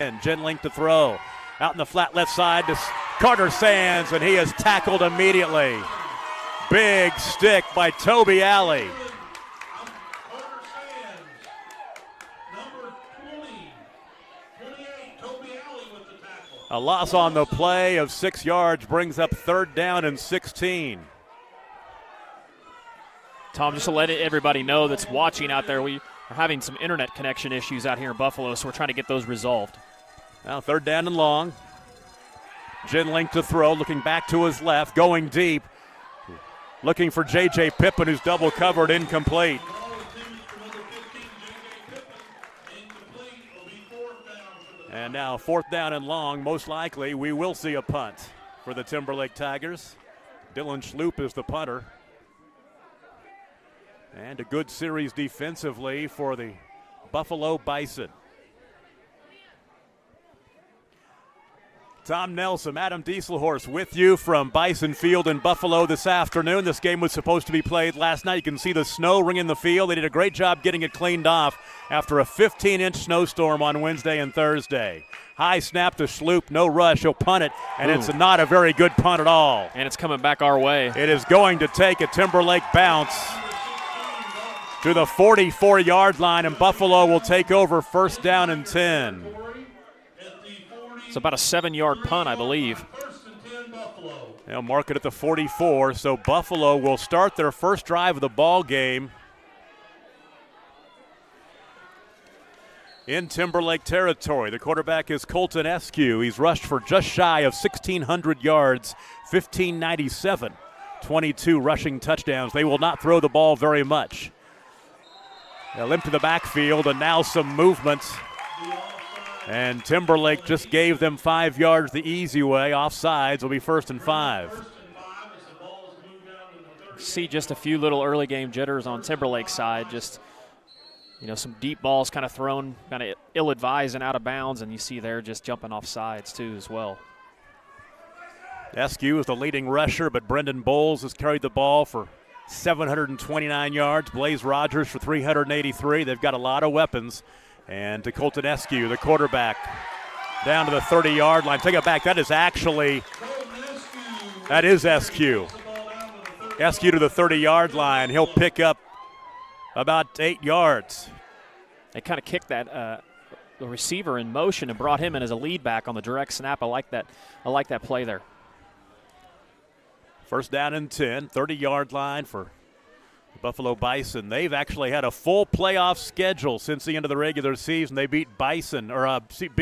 And Genlink to throw. Out in the flat left side to Carter Sands, and he is tackled immediately. Big stick by Toby Alley. A loss on the play of 6 yards brings up 3rd down and 16. Tom, just to let everybody know that's watching out there, we are having some internet connection issues out here in Buffalo, so we're trying to get those resolved. Now 3rd down and long. Genlink to throw, looking back to his left, going deep. Looking for J.J. Pippen, who's double covered, incomplete. And now 4th down and long. Most likely we will see a punt for the Timberlake Tigers. Dylan Schloop is the punter. And a good series defensively for the Buffalo Bison. Tom Nelson, Adam Dieselhorst with you from Bison Field in Buffalo this afternoon. This game was supposed to be played last night. You can see the snow ringing the field. They did a great job getting it cleaned off after a 15-inch snowstorm on Wednesday and Thursday. High snap to Schloop, no rush. He'll punt it, and it's not a very good punt at all. And it's coming back our way. It is going to take a Timberlake bounce to the 44-yard line, and Buffalo will take over 1st down and 10. It's about a 7-yard punt, I believe. They'll mark it at the 44, so Buffalo will start their first drive of the ball game in Timberlake territory. The quarterback is Colton Eskew. He's rushed for just shy of 1,600 yards, 1,597, 22 rushing touchdowns. They will not throw the ball very much. They'll limp to the backfield, and now some movement. And Timberlake just gave them 5 yards the easy way. Offsides will be 1st and 5. See just a few little early game jitters on Timberlake's side. Just, some deep balls kind of thrown, kind of ill-advised and out of bounds. And you see there just jumping off sides too as well. Eskew is the leading rusher, but Brendan Bowles has carried the ball for 729 yards. Blaze Rogers for 383. They've got a lot of weapons. And to Colton Eskew, the quarterback, down to the 30-yard line. Take it back. That is Eskew. Eskew to the 30-yard line. He'll pick up about 8 yards. They kind of kicked that the receiver in motion and brought him in as a lead back on the direct snap. I like that play there. 1st down and 10, 30-yard line for Buffalo Bison. They've actually had a full playoff schedule since the end of the regular season. They beat Boise City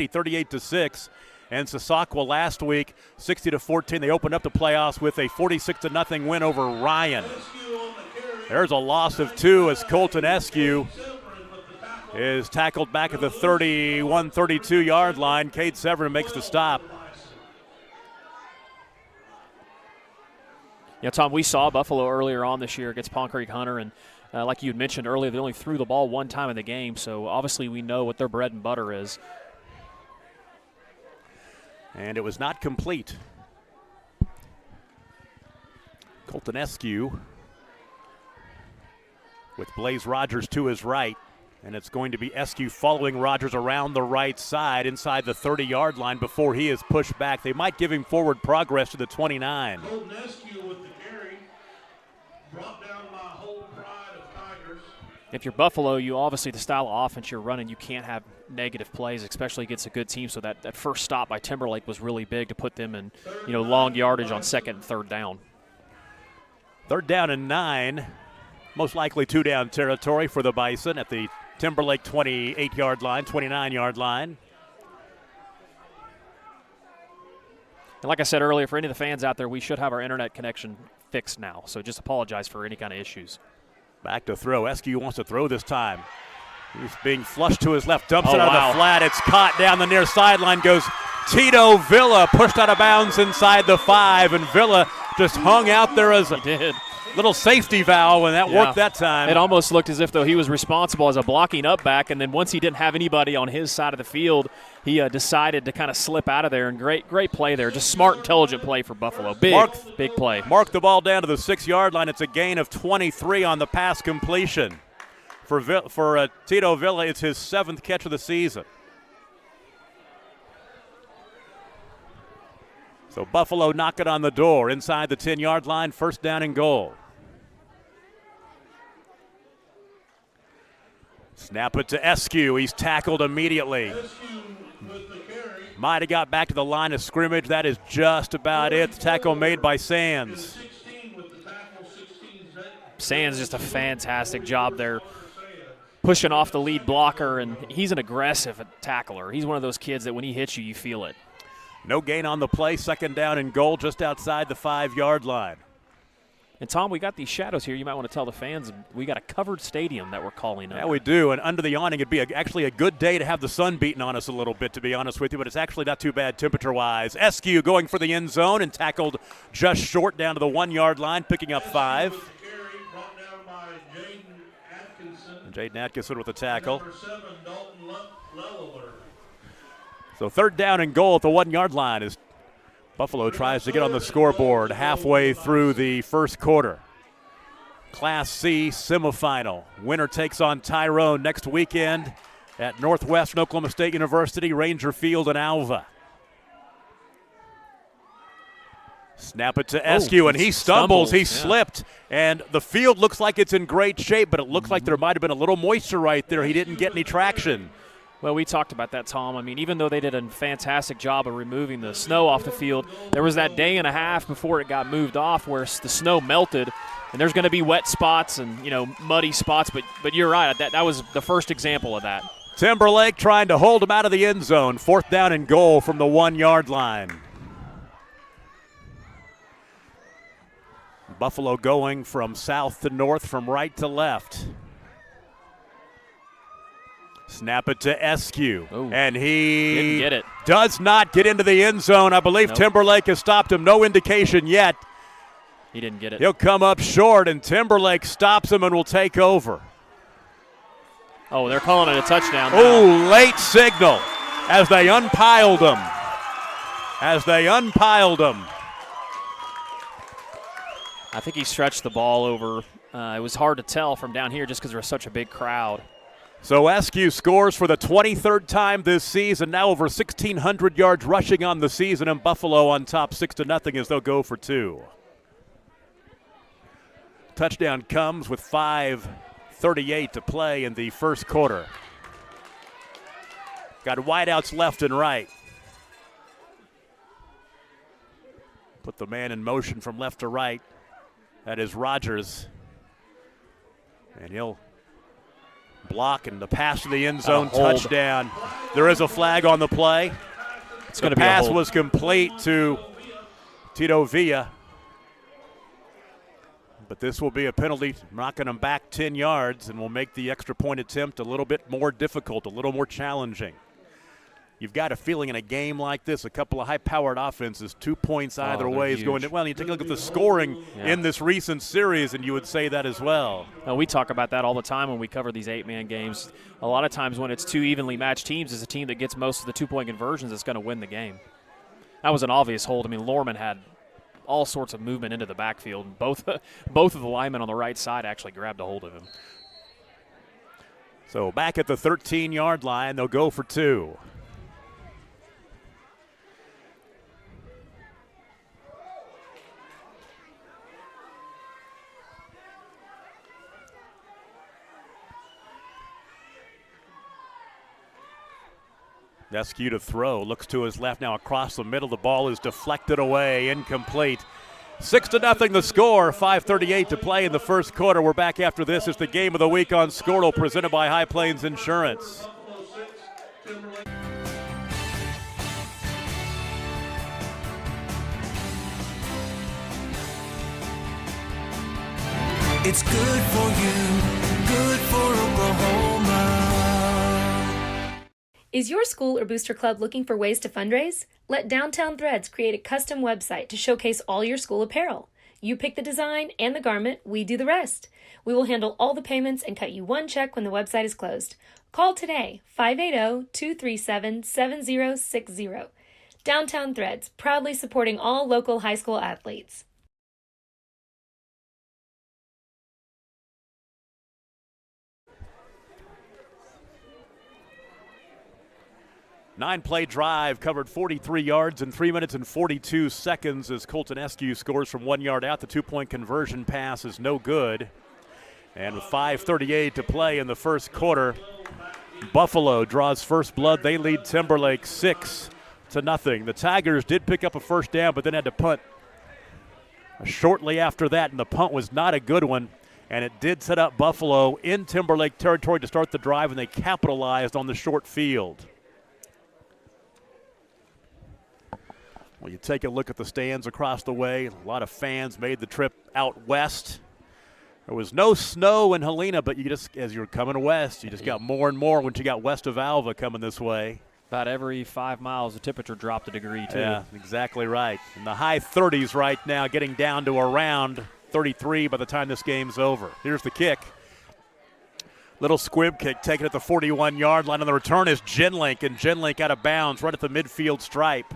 38-6, and Sasakwa last week 60-14. They opened up the playoffs with a 46-0 win over Ryan. There's a loss of 2 as Colton Eskew is tackled back at the 31-32-yard line. Cade Severin makes the stop. Tom, we saw Buffalo earlier on this year against Palm Creek Hunter, and like you had mentioned earlier, they only threw the ball 1 time in the game, so obviously we know what their bread and butter is. And it was not complete. Colton Eskew with Blaze Rogers to his right, and it's going to be Eskew following Rogers around the right side inside the 30-yard line before he is pushed back. They might give him forward progress to the 29. Colton Eskew with the carry. Brought down my whole pride of Tigers. If you're Buffalo, you obviously, the style of offense you're running, you can't have negative plays, especially against a good team. So that first stop by Timberlake was really big to put them in, long yardage on 2nd and 3rd down. 3rd down and 9. Most likely 2-down territory for the Bison at the Timberlake 28-yard line, 29-yard line. And like I said earlier, for any of the fans out there, we should have our internet connection fixed now. So just apologize for any kind of issues. Back to throw. Eskew wants to throw this time. He's being flushed to his left, dumps it out of the flat. It's caught down the near sideline, goes Tito Villa, pushed out of bounds inside the 5, and Villa just hung out there as a little safety valve, and that worked that time. It almost looked as if, though, he was responsible as a blocking up back, and then once he didn't have anybody on his side of the field, he decided to kind of slip out of there, and great play there. Just smart, intelligent play for Buffalo. Big play. Mark the ball down to the 6-yard line. It's a gain of 23 on the pass completion. For Tito Villa, it's his 7th catch of the season. So Buffalo knocking on the door inside the 10-yard line, first down and goal. Snap it to Eskew. He's tackled immediately. Might have got back to the line of scrimmage. That is just about it. The tackle made by Sands. Sands just a fantastic job there, pushing off the lead blocker, and he's an aggressive tackler. He's one of those kids that when he hits you, you feel it. No gain on the play, second down and goal just outside the 5-yard line. And, Tom, we got these shadows here. You might want to tell the fans we got a covered stadium that we're calling up. Yeah, we do. And under the awning, it'd be actually a good day to have the sun beating on us a little bit, to be honest with you. But it's actually not too bad temperature-wise. Eskew going for the end zone and tackled just short down to the 1-yard line, picking up 5. Jaden Atkinson with the tackle. So third down and goal at the 1-yard line as Buffalo tries to get on the scoreboard halfway through the first quarter. Class C semifinal. Winner takes on Tyrone next weekend at Northwestern Oklahoma State University, Ranger Field, and Alva. Snap it to Eskew, and he stumbles. He slipped, and the field looks like it's in great shape, but it looks like there might have been a little moisture right there. He didn't get any traction. Well, we talked about that, Tom. I mean, even though they did a fantastic job of removing the snow off the field, there was that day and a half before it got moved off where the snow melted, and there's going to be wet spots and, muddy spots, but you're right. That was the first example of that. Timberlake trying to hold him out of the end zone. Fourth down and goal from the 1-yard line. Buffalo going from south to north, from right to left. Snap it to Eskew, and he didn't get it. Does not get into the end zone. I believe Timberlake has stopped him. No indication yet. He didn't get it. He'll come up short, and Timberlake stops him and will take over. Oh, they're calling it a touchdown now. Oh, late signal as they unpiled him. I think he stretched the ball over. It was hard to tell from down here just because there was such a big crowd. So Eskew scores for the 23rd time this season, now over 1,600 yards rushing on the season, and Buffalo on top 6-0 as they'll go for 2. Touchdown comes with 5:38 to play in the first quarter. Got wideouts left and right. Put the man in motion from left to right. That is Rogers. And he'll block, and the pass to the end zone, touchdown. There is a flag on the play. The pass was complete to Tito Villa. But this will be a penalty, knocking him back 10 yards, and will make the extra point attempt a little bit more difficult, a little more challenging. You've got a feeling in a game like this, a couple of high-powered offenses, 2 points either way is going to – well, you take a look at the scoring in this recent series, and you would say that as well. We talk about that all the time when we cover these 8-man games. A lot of times when it's two evenly matched teams, it's a team that gets most of the 2-point conversions that's going to win the game. That was an obvious hold. I mean, Lorman had all sorts of movement into the backfield. Both of the linemen on the right side actually grabbed a hold of him. So back at the 13-yard line, they'll go for 2. Eskew to throw, looks to his left now across the middle. The ball is deflected away, incomplete. 6-0 the score, 5:38 to play in the first quarter. We're back after this. It's the game of the week on Squirtle, presented by High Plains Insurance. It's good for you, good for Oklahoma. Is your school or booster club looking for ways to fundraise? Let Downtown Threads create a custom website to showcase all your school apparel. You pick the design and the garment, we do the rest. We will handle all the payments and cut you one check when the website is closed. Call today, 580-237-7060. Downtown Threads, proudly supporting all local high school athletes. 9-play drive covered 43 yards in 3 minutes and 42 seconds as Colton Eskew scores from 1 yard out. The two-point conversion pass is no good. And with 5:38 to play in the first quarter, Buffalo draws first blood. They lead Timberlake 6-0. The Tigers did pick up a first down, but then had to punt shortly after that, and the punt was not a good one. And it did set up Buffalo in Timberlake territory to start the drive, and they capitalized on the short field. Well, you take a look at the stands across the way. A lot of fans made the trip out west. There was no snow in Helena, but you just, as you're coming west, you just got more and more once you got west of Alva coming this way. About every 5 miles, the temperature dropped a degree, too. Yeah, exactly right. In the high 30s right now, getting down to around 33 by the time this game's over. Here's the kick. Little squib kick taken at the 41-yard line. On the return is Genlink, and Genlink out of bounds right at the midfield stripe.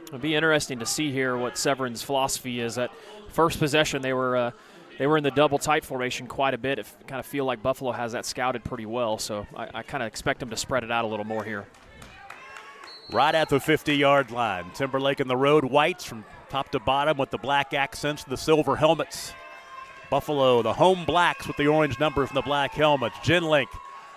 It'll be interesting to see here what Severin's philosophy is. At first possession, they were in the double tight formation quite a bit. It kind of feel like Buffalo has that scouted pretty well, so I kind of expect them to spread it out a little more here. Right at the 50-yard line. Timberlake in the road whites from top to bottom with the black accents, the silver helmets. Buffalo, the home blacks with the orange numbers and the black helmets. Genlink.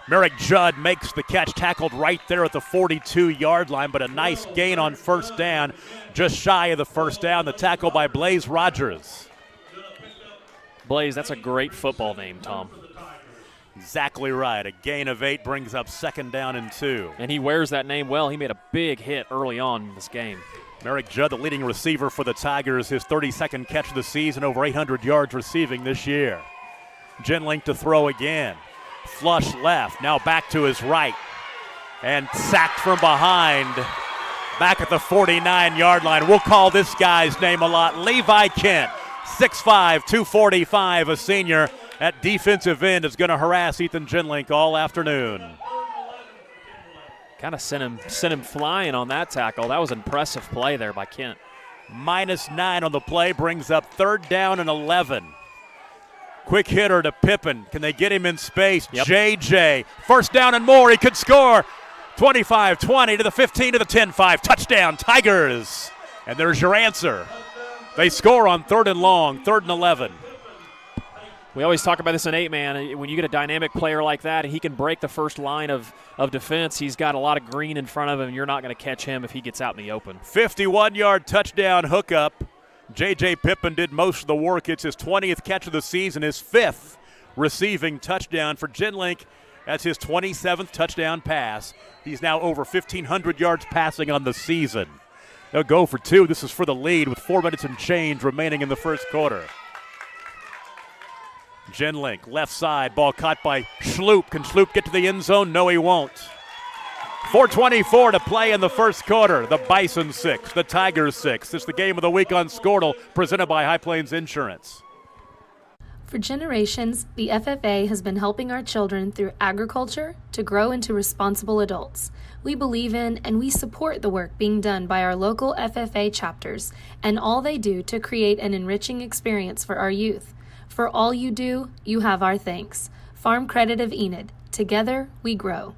Merrick Judd makes the catch, tackled right there at the 42-yard line, but a nice gain on first down, just shy of the first down. The tackle by Blaze Rogers. Blaze, that's a great football name, Tom. Exactly right. A gain of 8 brings up 2nd down and 2. And he wears that name well. He made a big hit early on in this game. Merrick Judd, the leading receiver for the Tigers, his 32nd catch of the season, over 800 yards receiving this year. Genlink to throw again. Flush left, now back to his right. And sacked from behind, back at the 49-yard line. We'll call this guy's name a lot. Levi Kent, 6'5", 245, a senior at defensive end, is going to harass Ethan Genlink all afternoon. Kind of sent him flying on that tackle. That was an impressive play there by Kent. -9 on the play brings up 3rd down and 11. Quick hitter to Pippen. Can they get him in space? Yep. JJ, first down and more. He could score. 25-20 to the 15 to the 10-5. Touchdown, Tigers. And there's your answer. They score on 3rd and long, 3rd and 11. We always talk about this in 8-man. When you get a dynamic player like that, and he can break the first line of defense, he's got a lot of green in front of him. You're not going to catch him if he gets out in the open. 51-yard touchdown hookup. J.J. Pippen did most of the work. It's his 20th catch of the season, his 5th receiving touchdown for Genlink. That's his 27th touchdown pass. He's now over 1,500 yards passing on the season. They'll go for 2. This is for the lead with 4 minutes and change remaining in the first quarter. Genlink, left side, ball caught by Schloop. Can Schloop get to the end zone? No, he won't. 4:24 to play in the first quarter. The Bison 6, the Tigers 6. It's the game of the week on Squirtle, presented by High Plains Insurance. For generations, the FFA has been helping our children through agriculture to grow into responsible adults. We believe in and we support the work being done by our local FFA chapters and all they do to create an enriching experience for our youth. For all you do, you have our thanks. Farm Credit of Enid. Together, we grow.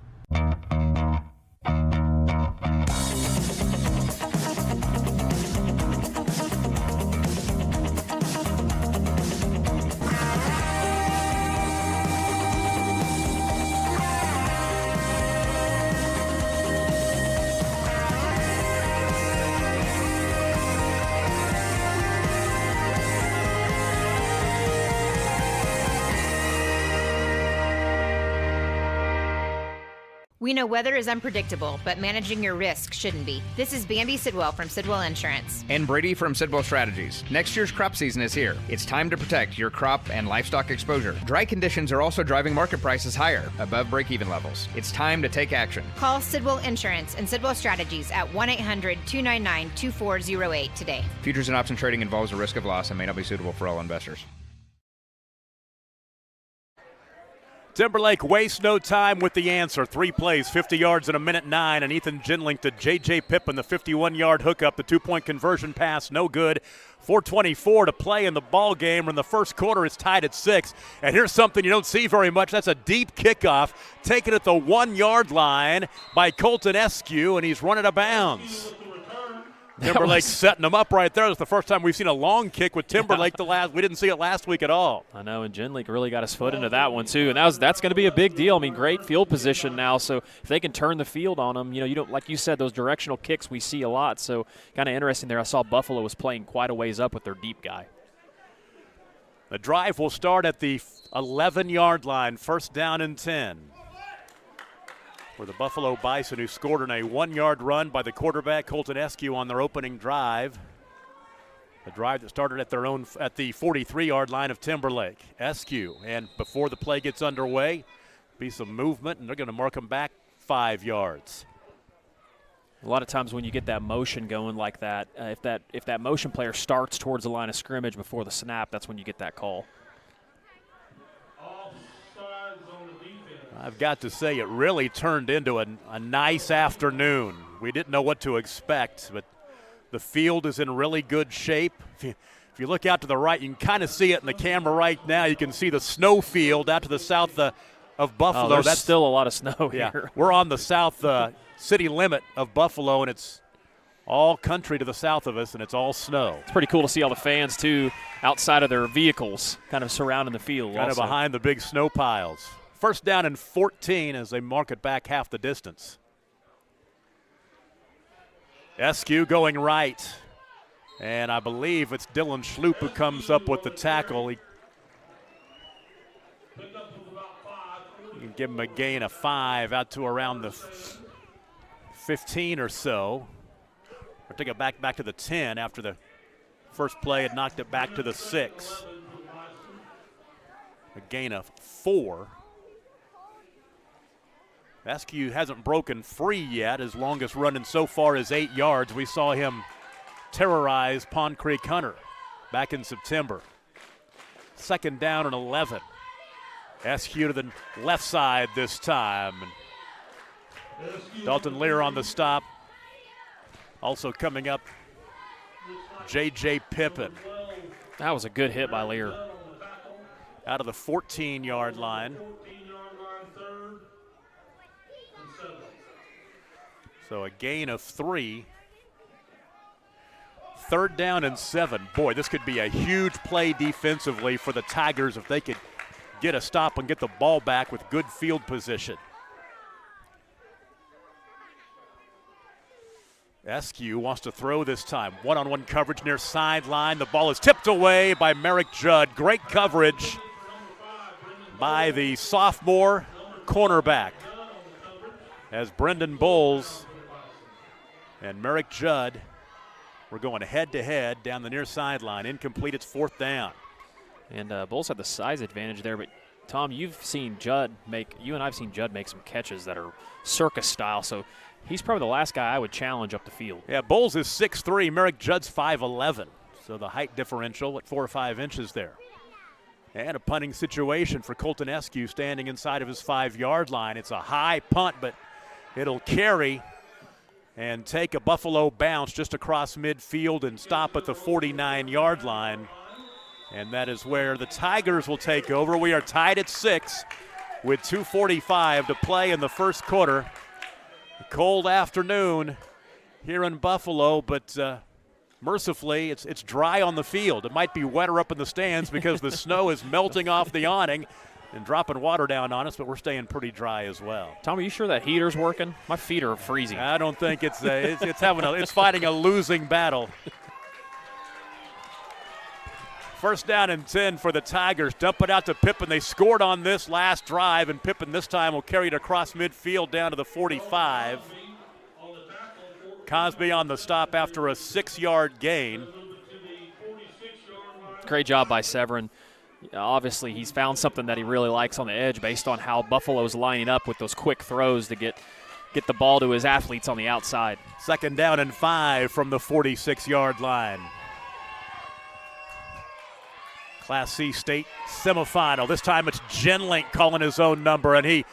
We know weather is unpredictable, but managing your risk shouldn't be. This is Bambi Sidwell from Sidwell Insurance. And Brady from Sidwell Strategies. Next year's crop season is here. It's time to protect your crop and livestock exposure. Dry conditions are also driving market prices higher, above break-even levels. It's time to take action. Call Sidwell Insurance and Sidwell Strategies at 1-800-299-2408 today. Futures and option trading involves a risk of loss and may not be suitable for all investors. Timberlake wastes no time with the answer. 3 plays, 50 yards in a minute 9, and Ethan Jinling to J.J. Pippin, the 51-yard hookup, the 2-point conversion pass, no good. 4:24 to play in the ball game. In the first quarter, it's tied at 6. And here's something you don't see very much. That's a deep kickoff taken at the 1-yard line by Colton Eskew, and he's running out of bounds. Timberlake setting them up right there. It's the first time we've seen a long kick with Timberlake. We didn't see it last week at all. I know, and Jinling really got his foot into that one too, and that's going to be a big deal. I mean, great field position now, so if they can turn the field on them, you don't, like you said, those directional kicks we see a lot. So kind of interesting there. I saw Buffalo was playing quite a ways up with their deep guy. The drive will start at the 11-yard line, 1st down and 10. For the Buffalo Bison, who scored on a 1-yard run by the quarterback Colton Eskew on their opening drive. The drive that started at the 43-yard line of Timberlake. Eskew, and before the play gets underway, be some movement, and they're going to mark him back 5 yards. A lot of times when you get that motion going like that, if that motion player starts towards the line of scrimmage before the snap, that's when you get that call. I've got to say, it really turned into a nice afternoon. We didn't know what to expect, but the field is in really good shape. If you look out to the right, you can kind of see it in the camera right now. You can see the snow field out to the south of Buffalo. There's That's still a lot of snow here. We're on the south city limit of Buffalo, and it's all country to the south of us, and it's all snow. It's pretty cool to see all the fans, too, outside of their vehicles, kind of surrounding the field. Kind of behind the big snow piles. 1st down and 14 as they mark it back half the distance. Eskew going right. And I believe it's Dylan Schloop who comes up with the tackle. You can give him a gain of 5 out to around the 15 or so. Or take it back to the 10 after the first play had knocked it back to the 6. A gain of 4. Eskew hasn't broken free yet. His longest running so far is 8 yards. We saw him terrorize Pond Creek Hunter back in September. 2nd down and 11. Eskew to the left side this time. Dalton Lear on the stop. Also coming up, J.J. Pippin. That was a good hit by Lear. Out of the 14-yard line. So a gain of 3. 3rd down and 7. Boy, this could be a huge play defensively for the Tigers if they could get a stop and get the ball back with good field position. Eskew wants to throw this time. One-on-one coverage near sideline. The ball is tipped away by Merrick Judd. Great coverage by the sophomore cornerback as Brendan Bowles and Merrick Judd were going head-to-head down the near sideline. Incomplete, it's 4th down. And Bowles had the size advantage there, but Tom, you and I've seen Judd make some catches that are circus style, so he's probably the last guy I would challenge up the field. Yeah, Bowles is 6'3", Merrick Judd's 5'11", so the height differential at 4 or 5 inches there. And a punting situation for Colton Eskew standing inside of his 5-yard line. It's a high punt, but it'll carry and take a Buffalo bounce just across midfield and stop at the 49-yard line. And that is where the Tigers will take over. We are tied at 6 with 2:45 to play in the first quarter. A cold afternoon here in Buffalo, but mercifully it's dry on the field. It might be wetter up in the stands because the snow is melting off the awning and dropping water down on us, but we're staying pretty dry as well. Tom, are you sure that heater's working? My feet are freezing. I don't think it's fighting a losing battle. 1st down and 10 for the Tigers. Dump it out to Pippin. They scored on this last drive, and Pippin this time will carry it across midfield down to the 45. Cosby on the stop after a 6-yard gain. Great job by Severin. Obviously, he's found something that he really likes on the edge based on how Buffalo's lining up with those quick throws to get the ball to his athletes on the outside. 2nd down and 5 from the 46-yard line. Class C state semifinal. This time it's Genlink calling his own number, and he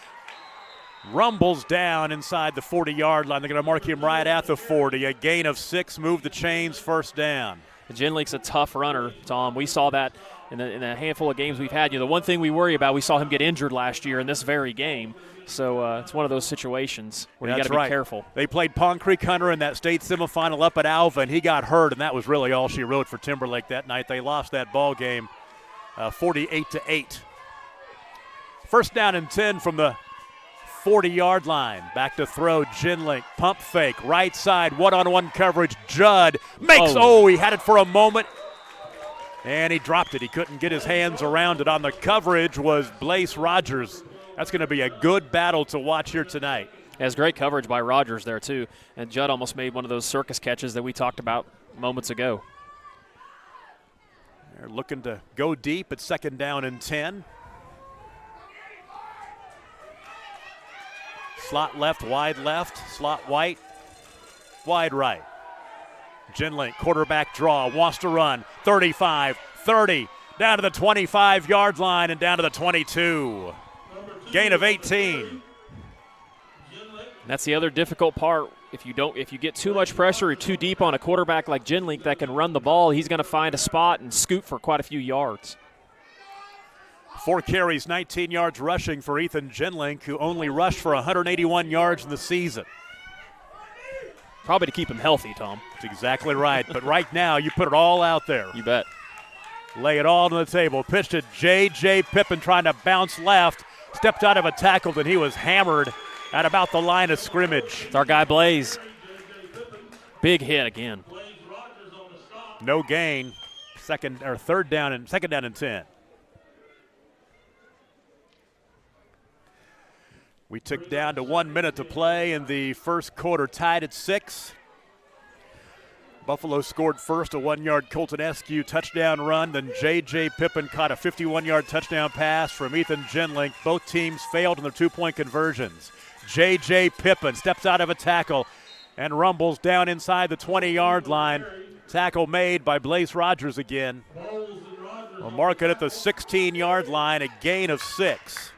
rumbles down inside the 40-yard line. They're going to mark him right at the 40. A gain of 6, move the chains, first down. Genlink's a tough runner, Tom. We saw that in a handful of games we've had. The one thing we worry about, we saw him get injured last year in this very game. So it's one of those situations where you got to be careful. They played Pond Creek Hunter in that state semifinal up at Alva, and he got hurt, and that was really all she wrote for Timberlake that night. They lost that ball game 48-8. First down and 10 from the 40-yard line. Back to throw, Genlink, pump fake, right side, one-on-one coverage. Judd makes, he had it for a moment, and he dropped it. He couldn't get his hands around it. On the coverage was Blaze Rogers. That's going to be a good battle to watch here tonight. Has great coverage by Rogers there, too. And Judd almost made one of those circus catches that we talked about moments ago. They're looking to go deep at second down and 10. Slot left, slot white, wide right. Genlink, quarterback draw, wants to run. 35, 30, down to the 25-yard line and down to the 22. Gain of 18. And that's the other difficult part. If you get too much pressure or too deep on a quarterback like Genlink that can run the ball, he's going to find a spot and scoot for quite a few yards. 4 carries, 19 yards rushing for Ethan Genlink, who only rushed for 181 yards in the season. Probably to keep him healthy, Tom. That's exactly right. But right now, you put it all out there. You bet. Lay it all on the table. Pitch to J.J. Pippin trying to bounce left. Stepped out of a tackle, and he was hammered at about the line of scrimmage. It's our guy Blaze. Big hit again. No gain. Second down and 10. We took down to 1 minute to play in the first quarter, tied at 6. Buffalo scored first, a 1-yard Colton Eskew touchdown run. Then J.J. Pippin caught a 51-yard touchdown pass from Ethan Genlink. Both teams failed in their 2-point conversions. J.J. Pippin steps out of a tackle and rumbles down inside the 20-yard line. Tackle made by Blaze Rogers again. We'll mark it at the 16-yard line, a gain of 6.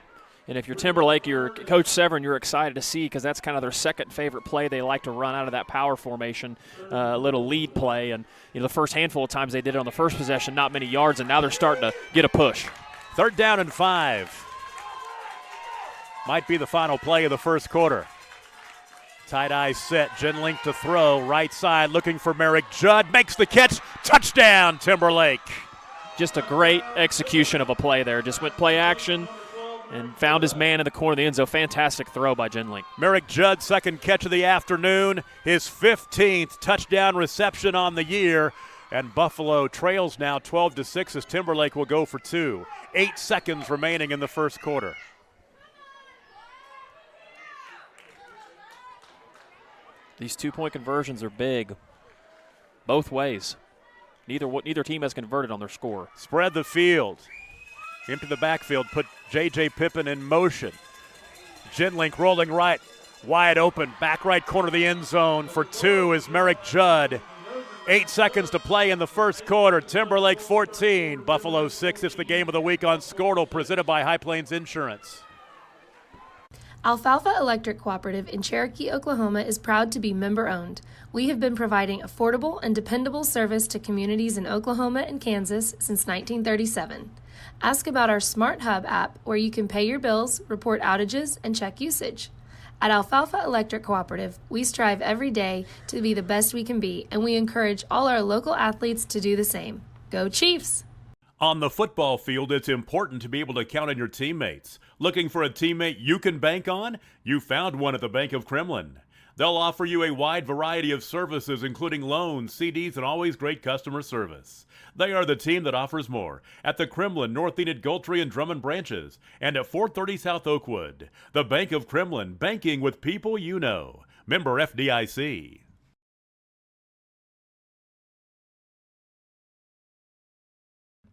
And if you're Timberlake, you're Coach Severin, you're excited to see because that's kind of their second favorite play. They like to run out of that power formation, a little lead play. And the first handful of times they did it on the first possession, not many yards, and now they're starting to get a push. 3rd down and 5. Might be the final play of the first quarter. Tight eye set, Genlink to throw, right side looking for Merrick. Judd makes the catch, touchdown Timberlake. Just a great execution of a play there. Just went play action and found his man in the corner of the end zone. Fantastic throw by Genlink. Merrick Judd, second catch of the afternoon, his 15th touchdown reception on the year, and Buffalo trails now 12-6 as Timberlake will go for 2. 8 seconds remaining in the first quarter. These 2-point conversions are big, both ways. Neither team has converted on their score. Spread the field. Into the backfield, put J.J. Pippin in motion. Genlink rolling right, wide open, back right corner of the end zone for 2 is Merrick Judd. 8 seconds to play in the first quarter. Timberlake 14, Buffalo 6. It's the game of the week on Squirtle, presented by High Plains Insurance. Alfalfa Electric Cooperative in Cherokee, Oklahoma is proud to be member-owned. We have been providing affordable and dependable service to communities in Oklahoma and Kansas since 1937. Ask about our Smart Hub app, where you can pay your bills, report outages, and check usage. At Alfalfa Electric Cooperative, we strive every day to be the best we can be, and we encourage all our local athletes to do the same. Go Chiefs! On the football field, it's important to be able to count on your teammates. Looking for a teammate you can bank on? You found one at the Bank of Kremlin. They'll offer you a wide variety of services, including loans, CDs, and always great customer service. They are the team that offers more at the Kremlin, North Enid, Goltry, and Drummond branches, and at 430 South Oakwood. The Bank of Kremlin, banking with people you know. Member FDIC.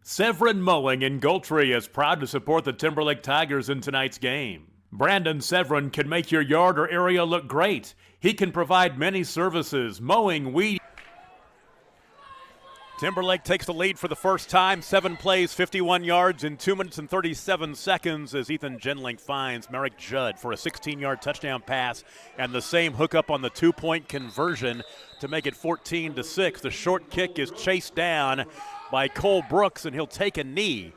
Severin Mowing in Goltry is proud to support the Timberlake Tigers in tonight's game. Brandon Severin can make your yard or area look great. He can provide many services, mowing, weed. Timberlake takes the lead for the first time. 7 plays, 51 yards in 2 minutes and 37 seconds as Ethan Genlink finds Merrick Judd for a 16-yard touchdown pass and the same hookup on the 2-point conversion to make it 14-6. The short kick is chased down by Cole Brooks, and he'll take a knee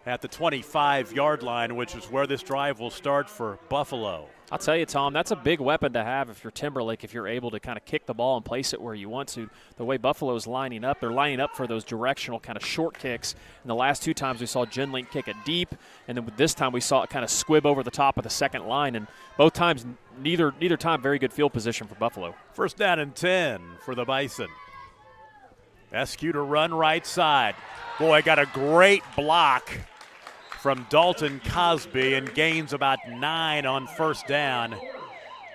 at the 25-yard line, which is where this drive will start for Buffalo. I'll tell you, Tom, that's a big weapon to have if you're Timberlake, if you're able to kind of kick the ball and place it where you want to. The way Buffalo's lining up, they're lining up for those directional kind of short kicks. And the last 2 times we saw Genlink kick it deep, and then this time we saw it kind of squib over the top of the second line. And both times, neither time, very good field position for Buffalo. First down and 10 for the Bison. Eskew to run right side. Boy, got a great block from Dalton Cosby and gains about 9 on first down.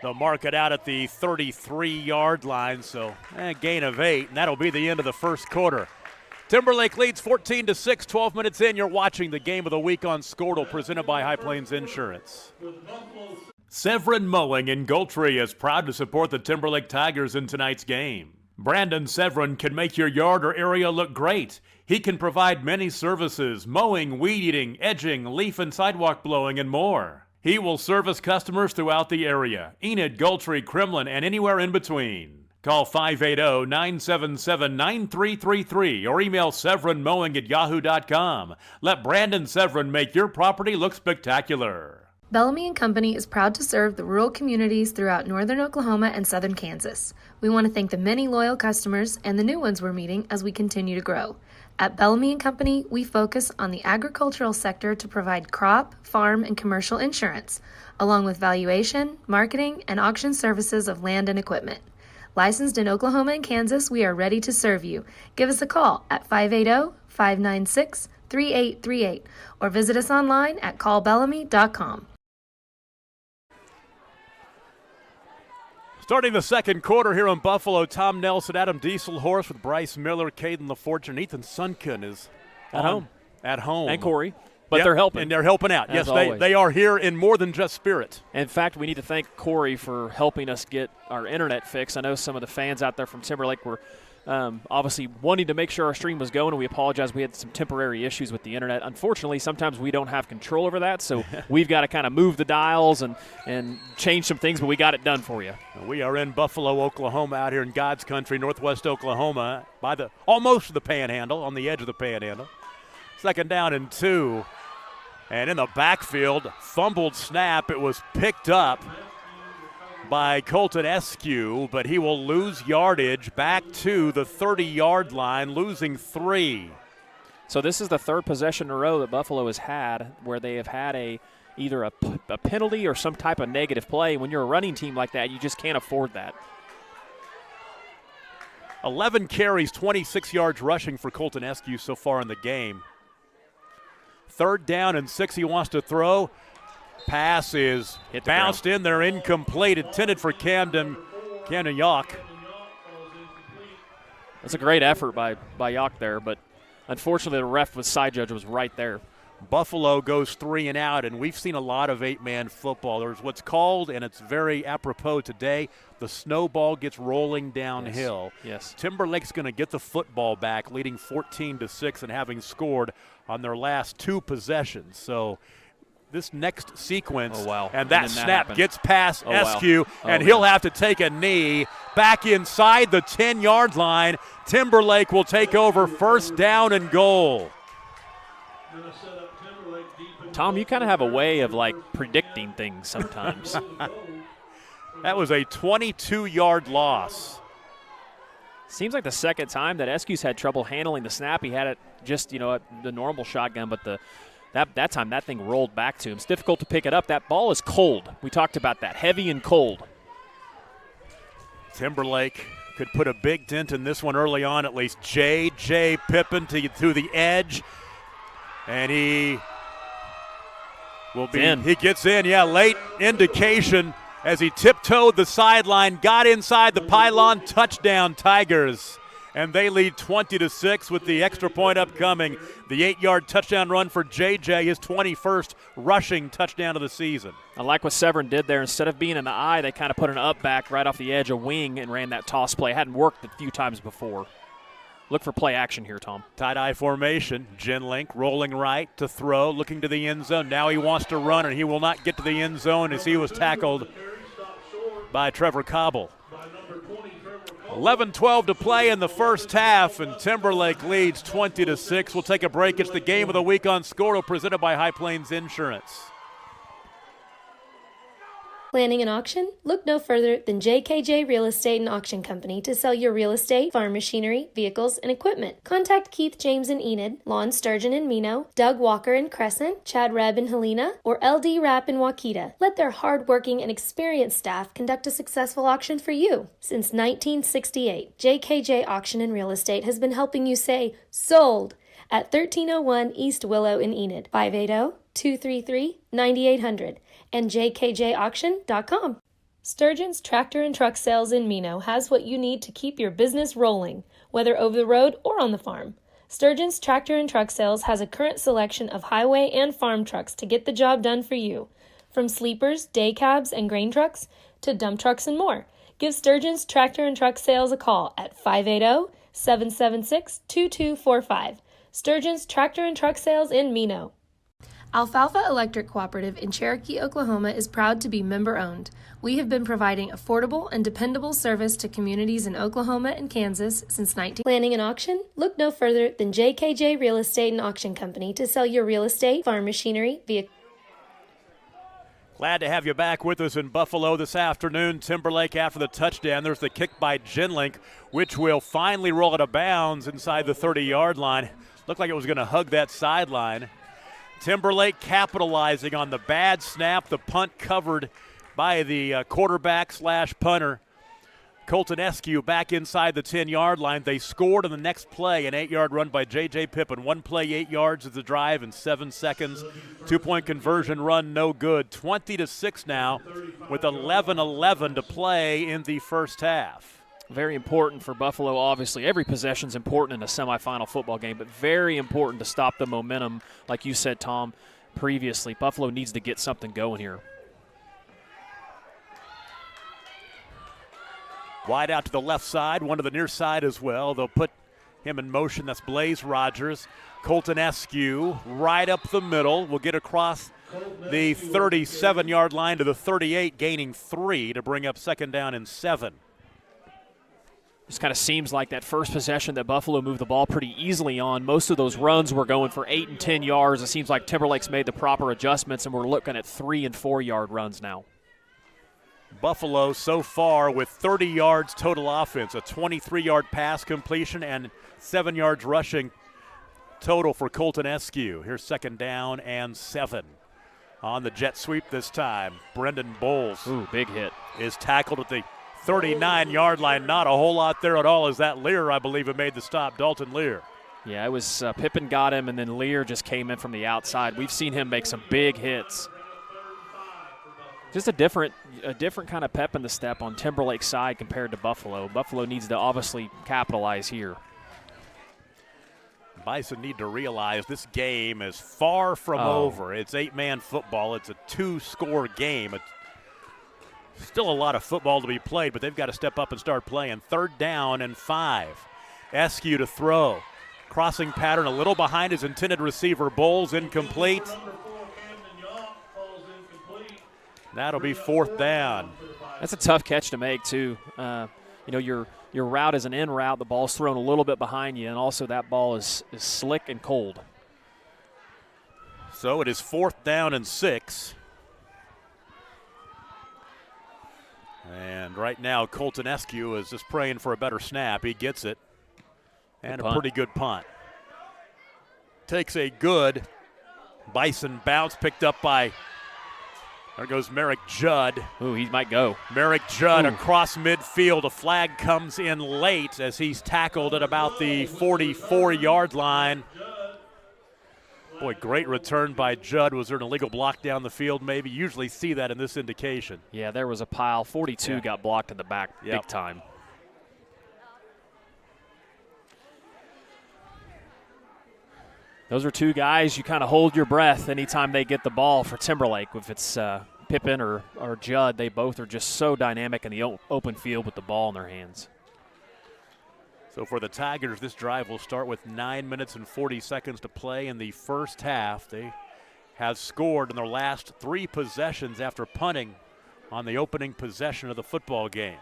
They'll mark it out at the 33-yard line, so a gain of 8, and that'll be the end of the first quarter. Timberlake leads 14-6, 12 minutes in. You're watching the Game of the Week on Squirtle, presented by High Plains Insurance. Severin Mowing in Goldtree is proud to support the Timberlake Tigers in tonight's game. Brandon Severin can make your yard or area look great. He can provide many services: mowing, weed eating, edging, leaf and sidewalk blowing, and more. He will service customers throughout the area, Enid, Goldtree, Kremlin, and anywhere in between. Call 580-977-9333 or email severinmowing@yahoo.com. Let Brandon Severin make your property look spectacular. Bellamy & Company is proud to serve the rural communities throughout northern Oklahoma and southern Kansas. We want to thank the many loyal customers and the new ones we're meeting as we continue to grow. At Bellamy & Company, we focus on the agricultural sector to provide crop, farm, and commercial insurance, along with valuation, marketing, and auction services of land and equipment. Licensed in Oklahoma and Kansas, we are ready to serve you. Give us a call at 580-596-3838 or visit us online at callbellamy.com. Starting the second quarter here in Buffalo, Tom Nelson, Adam Dieselhorst with Bryce Miller, Caden LaFortune, Ethan Sunken is at home. And Corey. But they're helping. And they're helping out. Yes, always. They are here in more than just spirit. In fact, we need to thank Corey for helping us get our internet fixed. I know some of the fans out there from Timberlake were obviously wanting to make sure our stream was going, and we apologize. We had some temporary issues with the internet. Unfortunately, sometimes we don't have control over that, so we've got to kind of move the dials and change some things, but we got it done for you. We are in Buffalo, Oklahoma, out here in God's country, northwest Oklahoma, by almost the Panhandle, on the edge of the Panhandle. Second down and 2. And in the backfield, fumbled snap. It was picked up by Colton Eskew, but he will lose yardage back to the 30-yard line, losing 3. So this is the third possession in a row that Buffalo has had where they have had either a penalty or some type of negative play. When you're a running team like that, you just can't afford that. 11 carries, 26 yards rushing for Colton Eskew so far in the game. Third down and 6, he wants to throw. Pass is bounced in there, incomplete, intended for Camden Yock. That's a great effort by Yock there, but unfortunately the side judge was right there. Buffalo goes 3 and out, and we've seen a lot of 8-man football. There's what's called, and it's very apropos today, the snowball gets rolling downhill. Yes. Timberlake's going to get the football back, leading 14-6 and having scored on their last 2 possessions. So this next sequence, and that snap gets past Eskew, and he'll have to take a knee back inside the 10-yard line. Timberlake will take over first down and goal. Tom, you kind of have a way of predicting things sometimes. That was a 22-yard loss. Seems like the second time that Eskew's had trouble handling the snap. He had it just, at the normal shotgun, but that time that thing rolled back to him. It's difficult to pick it up. That ball is cold. We talked about that, heavy and cold. Timberlake could put a big dent in this one early on at least. J.J. Pippin to the edge, and he gets in, late indication as he tiptoed the sideline, got inside the pylon, touchdown Tigers. And they lead 20-6 with the extra point upcoming. The 8-yard touchdown run for J.J., his 21st rushing touchdown of the season. I like what Severin did there. Instead of being in the eye, they kind of put an up back right off the edge, a wing, and ran that toss play. It hadn't worked a few times before. look for play action here, Tom. Tie-dye formation. Genlink rolling right to throw, looking to the end zone. Now he wants to run, and he will not get to the end zone as he was tackled by Trevor Cobble. 11-12 to play in the first half, and Timberlake leads 20-6. We'll take a break. It's the game of the week on Score, presented by High Plains Insurance. Planning an auction? Look no further than JKJ Real Estate and Auction Company to sell your real estate, farm machinery, vehicles, and equipment. Contact Keith James in Enid, Lon Sturgeon in Mino, Doug Walker in Crescent, Chad Rebb in Helena, or LD Rapp in Waukeeta. Let their hard-working and experienced staff conduct a successful auction for you. Since 1968, JKJ Auction and Real Estate has been helping you say, sold, at 1301 East Willow in Enid, 580-233-9800. and jkjauction.com. Sturgeon's Tractor and Truck Sales in Mino has what you need to keep your business rolling, whether over the road or on the farm. Sturgeon's Tractor and Truck Sales has a current selection of highway and farm trucks to get the job done for you. From sleepers, day cabs, and grain trucks to dump trucks and more. Give Sturgeon's Tractor and Truck Sales a call at 580-776-2245. Sturgeon's Tractor and Truck Sales in Mino. Alfalfa Electric Cooperative in Cherokee, Oklahoma is proud to be member-owned. We have been providing affordable and dependable service to communities in Oklahoma and Kansas since 19. Planning an auction? Look no further than JKJ Real Estate and Auction Company to sell your real estate, farm machinery, vehicle. Glad to have you back with us in Buffalo this afternoon. Timberlake after the touchdown. There's the kick by Genlink, which will finally roll out of bounds inside the 30-yard line. Looked like it was going to hug that sideline. Timberlake capitalizing on the bad snap, the punt covered by the quarterback / punter. Colton Eskew back inside the 10-yard line. They scored on the next play, an 8-yard run by J.J. Pippin. One play, 8 yards of the drive in 7 seconds. 2-point conversion run, no good. 20-6 now with 11-11 to play in the first half. Very important for Buffalo, obviously. Every possession is important in a semifinal football game, but very important to stop the momentum, like you said, Tom, previously. Buffalo needs to get something going here. Wide out to the left side, one to the near side as well. They'll put him in motion. That's Blaze Rogers. Colton Eskew right up the middle. Will get across the 37-yard line to the 38, gaining 3 to bring up second down and 7. Just kind of seems like that first possession that Buffalo moved the ball pretty easily on. Most of those runs were going for 8 and 10 yards. It seems like Timberlake's made the proper adjustments, and we're looking at 3 and 4 yard runs now. Buffalo so far with 30 yards total offense, a 23-yard pass completion and 7 yards rushing total for Colton Eskew. Here's second down and 7. On the jet sweep this time, Brendan Bowles. Ooh, big hit. Is tackled at the 39-yard line. Not a whole lot there at all as that Lear, I believe, had made the stop. Dalton Lear. Yeah, it was Pippin got him, and then Lear just came in from the outside. We've seen him make some big hits. Just a different kind of pep in the step on Timberlake's side compared to Buffalo. Buffalo needs to obviously capitalize here. Bison need to realize this game is far from over. It's 8-man football. It's a 2-score game. It's still a lot of football to be played, but they've got to step up and start playing. 3rd down and 5. Eskew to throw. Crossing pattern a little behind his intended receiver. Bowles incomplete. That'll be 4th down. That's a tough catch to make, too. Your route is an in route. The ball's thrown a little bit behind you, and also that ball is slick and cold. So it is 4th down and 6. And right now, Colton Eskew is just praying for a better snap. He gets it. And a pretty good punt. Takes a good Bison bounce, picked up by, there goes Merrick Judd. Ooh, he might go. Merrick Judd across midfield. A flag comes in late as he's tackled at about the 44-yard line. Boy, great return by Judd. Was there an illegal block down the field maybe? Usually see that in this indication. Yeah, there was a pile. 42 got blocked in the back big time. Those are two guys you kind of hold your breath anytime they get the ball for Timberlake. If it's Pippin or Judd, they both are just so dynamic in the open field with the ball in their hands. So for the Tigers, this drive will start with 9 minutes and 40 seconds to play in the first half. They have scored in their last 3 possessions after punting on the opening possession of the football game.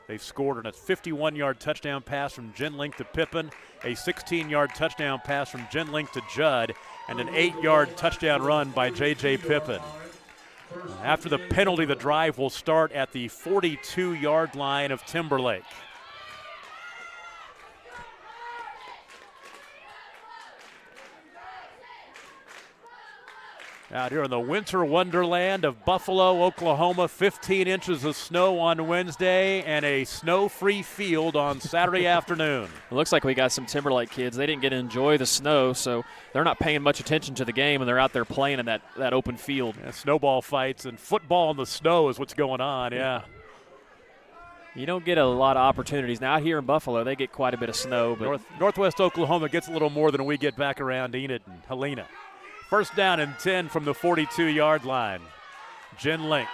They've scored on a 51-yard touchdown pass from Jinlink to Pippin, a 16-yard touchdown pass from Jinlink to Judd, and an 8-yard touchdown run by J.J. Pippin. After the penalty, the drive will start at the 42-yard line of Timberlake. Out here in the winter wonderland of Buffalo, Oklahoma, 15 inches of snow on Wednesday and a snow-free field on Saturday afternoon. It looks like we got some Timberlake kids. They didn't get to enjoy the snow, so they're not paying much attention to the game, and they're out there playing in that open field. Yeah, snowball fights and football in the snow is what's going on, yeah. You don't get a lot of opportunities. Now, out here in Buffalo, they get quite a bit of snow. But Northwest Oklahoma gets a little more than we get back around Enid and Helena. First down and 10 from the 42-yard line. Jinlink,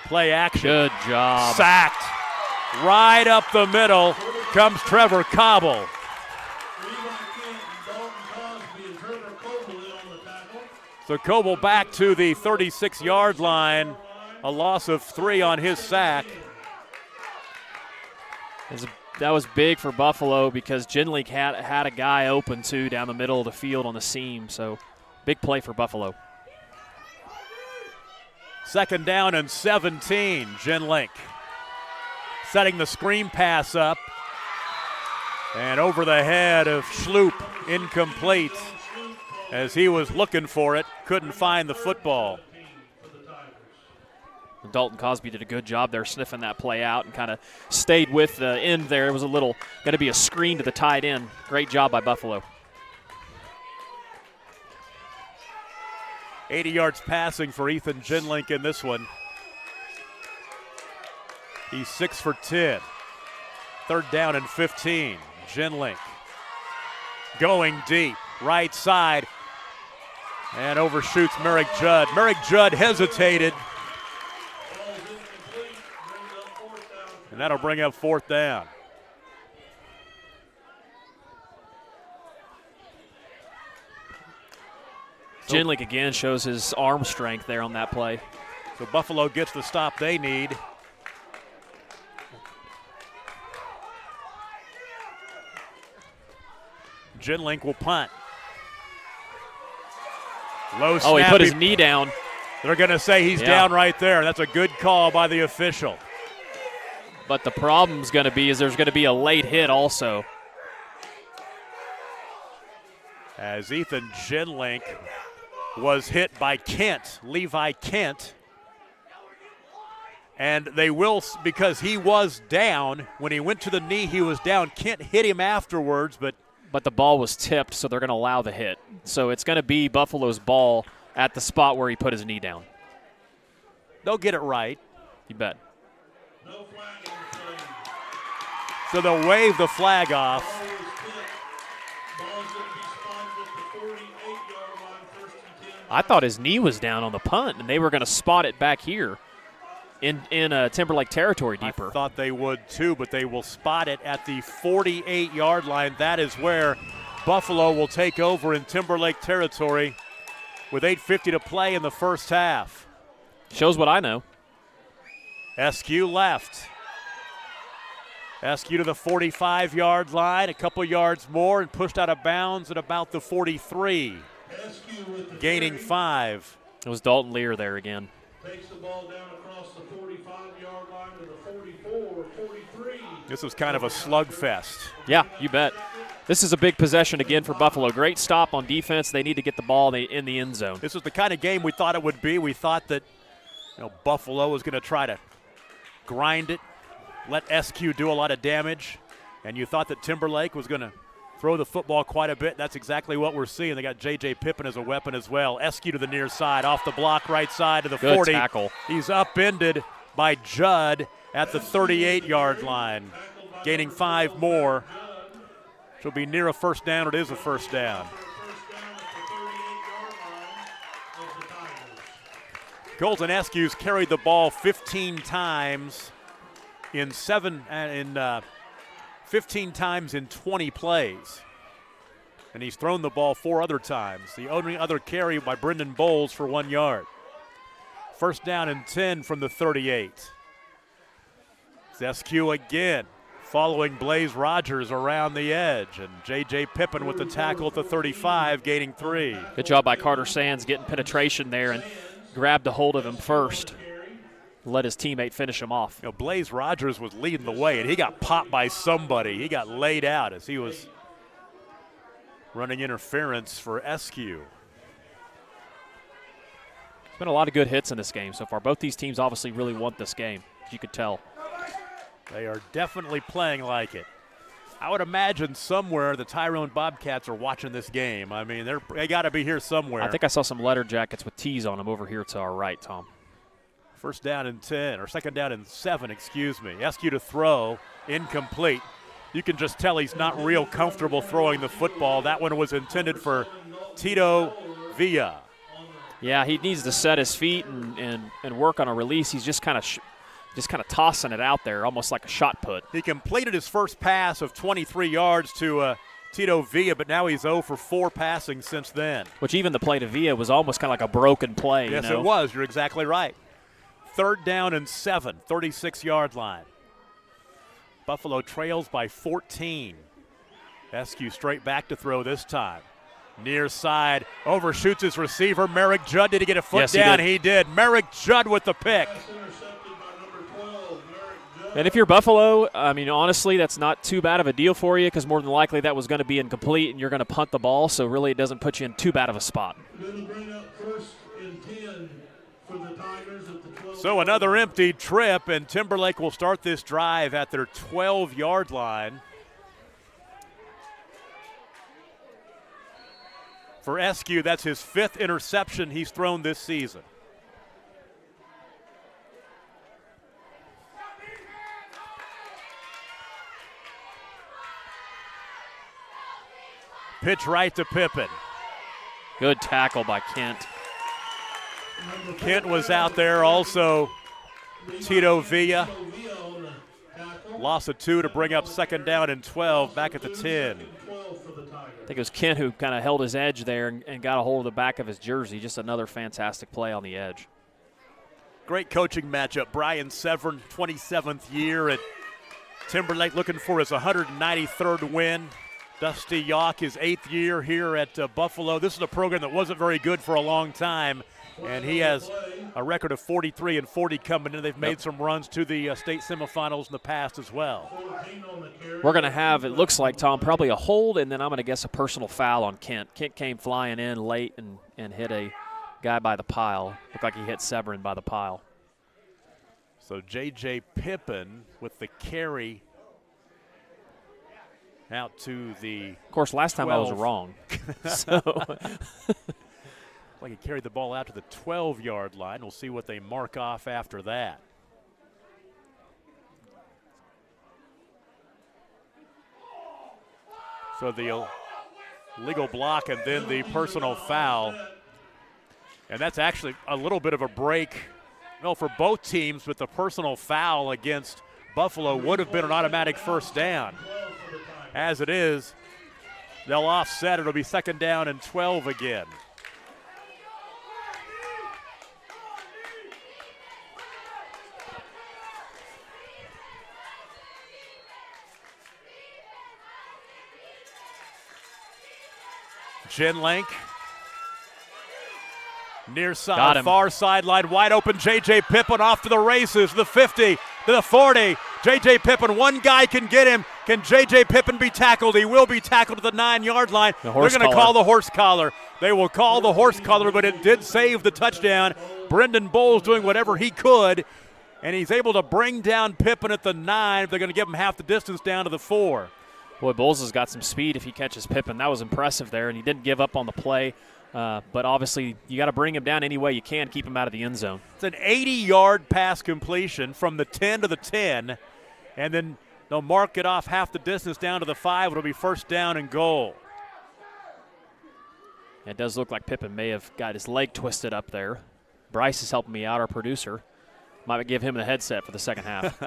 play action. Good job. Sacked. Right up the middle comes Trevor Cobble. So Coble back to the 36-yard line. A loss of 3 on his sack. That was big for Buffalo because Jinlink had a guy open, too, down the middle of the field on the seam. So big play for Buffalo. Second down and 17, Jinlink. Setting the screen pass up. And over the head of Schloop, incomplete. As he was looking for it, couldn't find the football. Dalton Cosby did a good job there sniffing that play out and kind of stayed with the end there. It was going to be a screen to the tight end. Great job by Buffalo. 80 yards passing for Ethan Jinlink in this one. He's 6 for 10. Third down and 15. Jinlink going deep, right side, and overshoots Merrick Judd. Merrick Judd hesitated, and that'll bring up fourth down. Jinlink again shows his arm strength there on that play. So Buffalo gets the stop they need. Jinlink will punt. Low snap. Oh, he put his knee down. They're going to say he's down right there. That's a good call by the official. But the problem's going to be is there's going to be a late hit also. As Ethan Jinlink was hit by Kent, Levi Kent. And they will, because he was down. When he went to the knee, he was down. Kent hit him afterwards, but the ball was tipped, so they're going to allow the hit. So it's going to be Buffalo's ball at the spot where he put his knee down. They'll get it right. You bet. So they'll wave the flag off. I thought his knee was down on the punt, and they were going to spot it back here in Timberlake territory deeper. I thought they would too, but they will spot it at the 48-yard line. That is where Buffalo will take over in Timberlake territory with 8:50 to play in the first half. Shows what I know. SQ left. SQ to the 45-yard line, a couple yards more, and pushed out of bounds at about the 43. Gaining 5. It was Dalton Lear there again. Takes the ball down across the 45-yard line to the 44, 43. This was kind of a slugfest. Yeah, you bet. This is a big possession again for Buffalo. Great stop on defense. They need to get the ball in the end zone. This was the kind of game we thought it would be. We thought that Buffalo was going to try to grind it, let SQ do a lot of damage, and you thought that Timberlake was going to throw the football quite a bit. That's exactly what we're seeing. They got J.J. Pippin as a weapon as well. SQ to the near side, off the block, right side to the Good 40. Tackle. He's upended by Judd at the 38-yard line, gaining 5 more. She'll be near a first down. It is a first down. Colton Eskews carried the ball 15 times in 15 times in 20 plays. And he's thrown the ball 4 other times. The only other carry by Brendan Bowles for 1 yard. First down and 10 from the 38. Zescu again, following Blaze Rogers around the edge. And J.J. Pippen with the tackle at the 35, gaining 3. Good job by Carter Sands getting penetration there and grabbed a hold of him first. Let his teammate finish him off. You know, Blaze Rogers was leading the way, and he got popped by somebody. He got laid out as he was running interference for Eskew. There's been a lot of good hits in this game so far. Both these teams obviously really want this game, as you could tell. They are definitely playing like it. I would imagine somewhere the Tyrone Bobcats are watching this game. I mean, they got to be here somewhere. I think I saw some letter jackets with T's on them over here to our right, Tom. First down and 10, or second down and 7, excuse me. Eskew to throw, incomplete. You can just tell he's not real comfortable throwing the football. That one was intended for Tito Villa. Yeah, he needs to set his feet and work on a release. He's just kind of tossing it out there, almost like a shot put. He completed his first pass of 23 yards to Tito Villa, but now he's 0 for 4 passing since then. Which even the play to Villa was almost kind of like a broken play. Yes, you know? It was. You're exactly right. Third down and 7, 36-yard line. Buffalo trails by 14. Eskew straight back to throw this time. Near side, overshoots his receiver. Merrick Judd, did he get a foot down? He did. Merrick Judd with the pick. And if you're Buffalo, I mean, honestly, that's not too bad of a deal for you because more than likely that was going to be incomplete and you're going to punt the ball, so really it doesn't put you in too bad of a spot. So another empty trip, and Timberlake will start this drive at their 12-yard line. For Eskew, that's his 5th interception he's thrown this season. Pitch right to Pippen. Good tackle by Kent. Kent was out there also. Tito Villa. Loss of 2 to bring up second down and 12 back at the 10. I think it was Kent who kind of held his edge there and got a hold of the back of his jersey. Just another fantastic play on the edge. Great coaching matchup. Brian Severn, 27th year at Timberlake, looking for his 193rd win. Dusty Yawk, his 8th year here at Buffalo. This is a program that wasn't very good for a long time, and he has a record of 43-40 coming in. They've made some runs to the state semifinals in the past as well. We're going to have, it looks like, Tom, probably a hold, and then I'm going to guess a personal foul on Kent. Kent came flying in late and hit a guy by the pile. Looked like he hit Severin by the pile. So J.J. Pippen with the carry out to the Of course, last time 12. I was wrong. So like he carried the ball out to the 12-yard line. We'll see what they mark off after that. So the illegal block and then the personal foul. And that's actually a little bit of a break, well, for both teams, but the personal foul against Buffalo would have been an automatic first down. As it is, they'll offset. It'll be second down and 12 again. Genlink. Near side, far sideline, wide open. J.J. Pippen off to the races, the 50, to the 40. J.J. Pippen, one guy can get him. Can J.J. Pippen be tackled? He will be tackled at the 9-yard line. They're going to call the horse collar. They will call the horse collar, but it did save the touchdown. Brendan Bowles doing whatever he could, and he's able to bring down Pippen at the 9. They're going to give him half the distance down to the 4. Boy, Bowles has got some speed if he catches Pippen. That was impressive there, and he didn't give up on the play. But obviously, you got to bring him down any way you can, keep him out of the end zone. It's an 80-yard pass completion from the 10 to the 10, and then they'll mark it off half the distance down to the 5. It'll be first down and goal. It does look like Pippen may have got his leg twisted up there. Bryce is helping me out, our producer. Might give him the headset for the second half.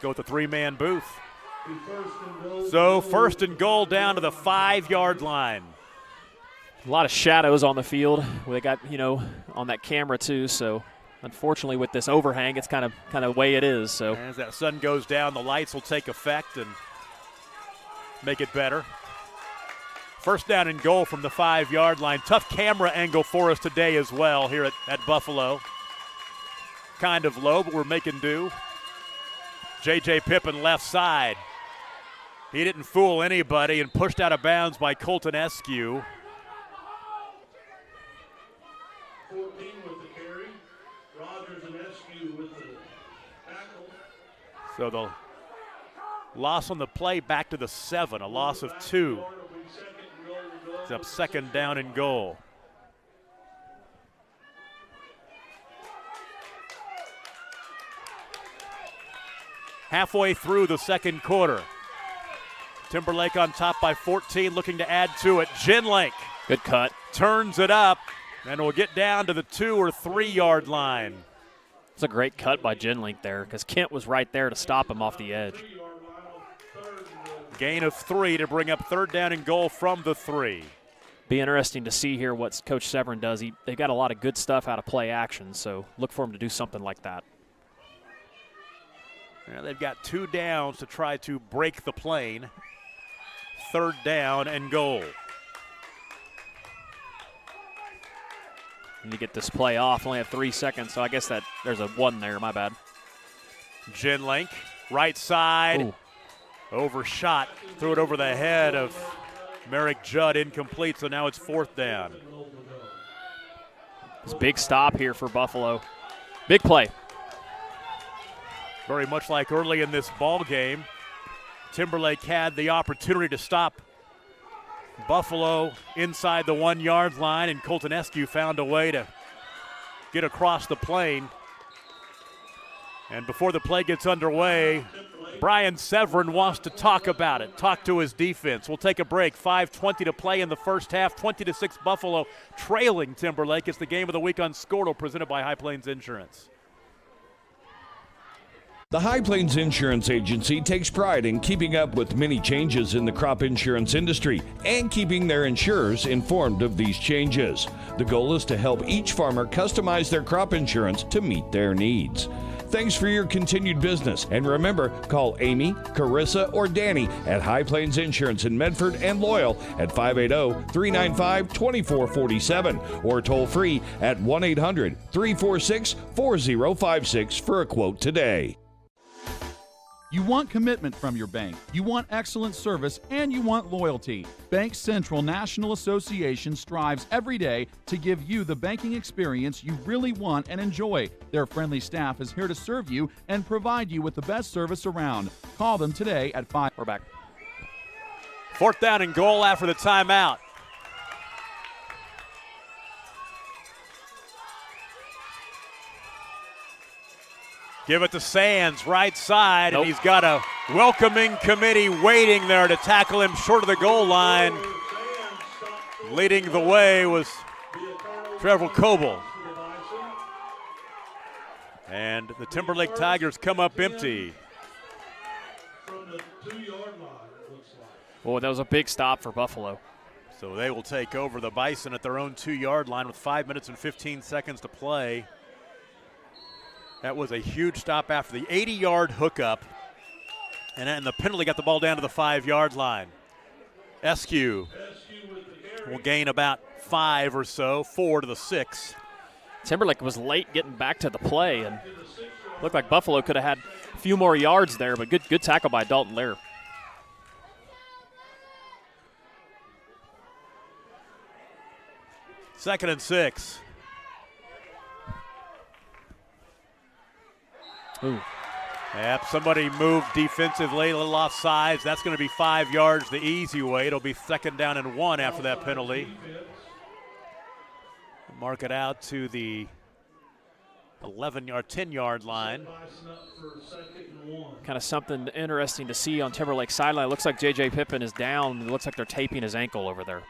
Go with the 3-man booth. So first and goal down to the 5-yard line. A lot of shadows on the field. They got, on that camera too, so unfortunately with this overhang, it's kind of the way it is. So as that sun goes down, the lights will take effect and make it better. First down and goal from the 5-yard line. Tough camera angle for us today as well here at Buffalo. Kind of low, but we're making do. J.J. Pippen left side. He didn't fool anybody and pushed out of bounds by Colton Eskew. 14 with the carry. Rogers and Eskew with the tackle. So the loss on the play back to the 7, a loss of 2. It's up second down and goal. Halfway through the second quarter. Timberlake on top by 14, looking to add to it. Genlink. Good cut. Turns it up, and will get down to the 2 or 3 yard line. It's a great cut by Genlink there because Kent was right there to stop him off the edge. Gain of 3 to bring up third down and goal from the 3. Be interesting to see here what Coach Severin does. They've got a lot of good stuff out of play action, so look for him to do something like that. Now they've got 2 downs to try to break the plane. Third down and goal. Need to get this play off. Only have 3 seconds, so I guess that there's a 1 there. My bad. Genlink, right side. Ooh. Overshot. Threw it over the head of Merrick Judd, incomplete, so now it's fourth down. It's a big stop here for Buffalo. Big play. Very much like early in this ball game, Timberlake had the opportunity to stop Buffalo inside the 1 yard line, and Colton Eskew found a way to get across the plane. And before the play gets underway, Brian Severin wants to talk about it, talk to his defense. We'll take a break. 5:20 to play in the first half. 20-6 Buffalo trailing Timberlake. It's the game of the week on Scortal, presented by High Plains Insurance. The High Plains Insurance Agency takes pride in keeping up with many changes in the crop insurance industry and keeping their insurers informed of these changes. The goal is to help each farmer customize their crop insurance to meet their needs. Thanks for your continued business, and remember, call Amy, Carissa, or Danny at High Plains Insurance in Medford and Loyal at 580-395-2447 or toll free at 1-800-346-4056 for a quote today. You want commitment from your bank, you want excellent service, and you want loyalty. Bank Central National Association strives every day to give you the banking experience you really want and enjoy. Their friendly staff is here to serve you and provide you with the best service around. Call them today at 5. We're back. Fourth down and goal after the timeout. Give it to Sands, right side, nope. And he's got a welcoming committee waiting there to tackle him short of the goal line. Leading the way was Trevor Coble. And the Timberlake Tigers come up empty. Well, that was a big stop for Buffalo. So they will take over the Bison at their own 2 yard line with 5 minutes and 15 seconds to play. That was a huge stop after the 80-yard hookup. And then the penalty got the ball down to the 5 yard line. Eskew will gain about 5 or so, 4 to the 6. Timberlake was late getting back to the play, and looked like Buffalo could have had a few more yards there, but good tackle by Dalton Lear. Second and 6. Ooh. Yep, somebody moved defensively, a little offsides. That's going to be 5 yards the easy way. It'll be second down and 1 after that penalty. Mark it out to the 11-yard, 10-yard line. Kind of something interesting to see on Timberlake's sideline. It looks like J.J. Pippen is down. It looks like they're taping his ankle over there.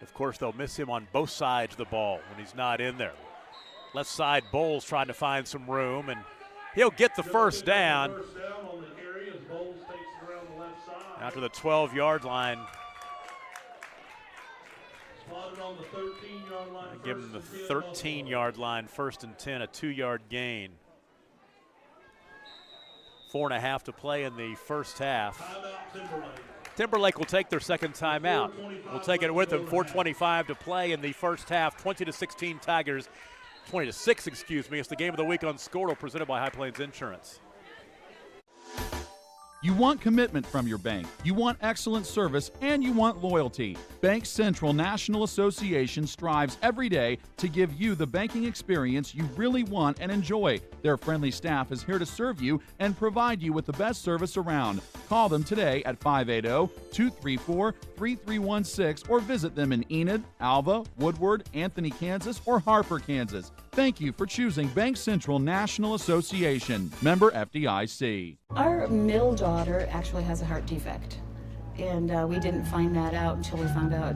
Of course, they'll miss him on both sides of the ball when he's not in there. Left side, Bowles trying to find some room, and He'll get the first down First down on the carry as Bowles takes it around the left side. out to the 12-yard line. Spotted on the 13-yard line. Give him the 13-yard line, 1st and 10, a 2-yard gain. 4.5 to play in the first half. Timeout Timberlake. Timberlake will take their second timeout. We'll take it with them. 4:25 to play in the first half. 20-16 Tigers. 20-6, excuse me. It's the game of the week on Scortal, presented by High Plains Insurance. You want commitment from your bank, you want excellent service, and you want loyalty. Bank Central National Association strives every day to give you the banking experience you really want and enjoy. Their friendly staff is here to serve you and provide you with the best service around. Call them today at 580-234-3316 or visit them in Enid, Alva, Woodward, Anthony, Kansas, or Harper, Kansas. Thank you for choosing Bank Central National Association. Member FDIC. Our middle daughter actually has a heart defect, and we didn't find that out until we found out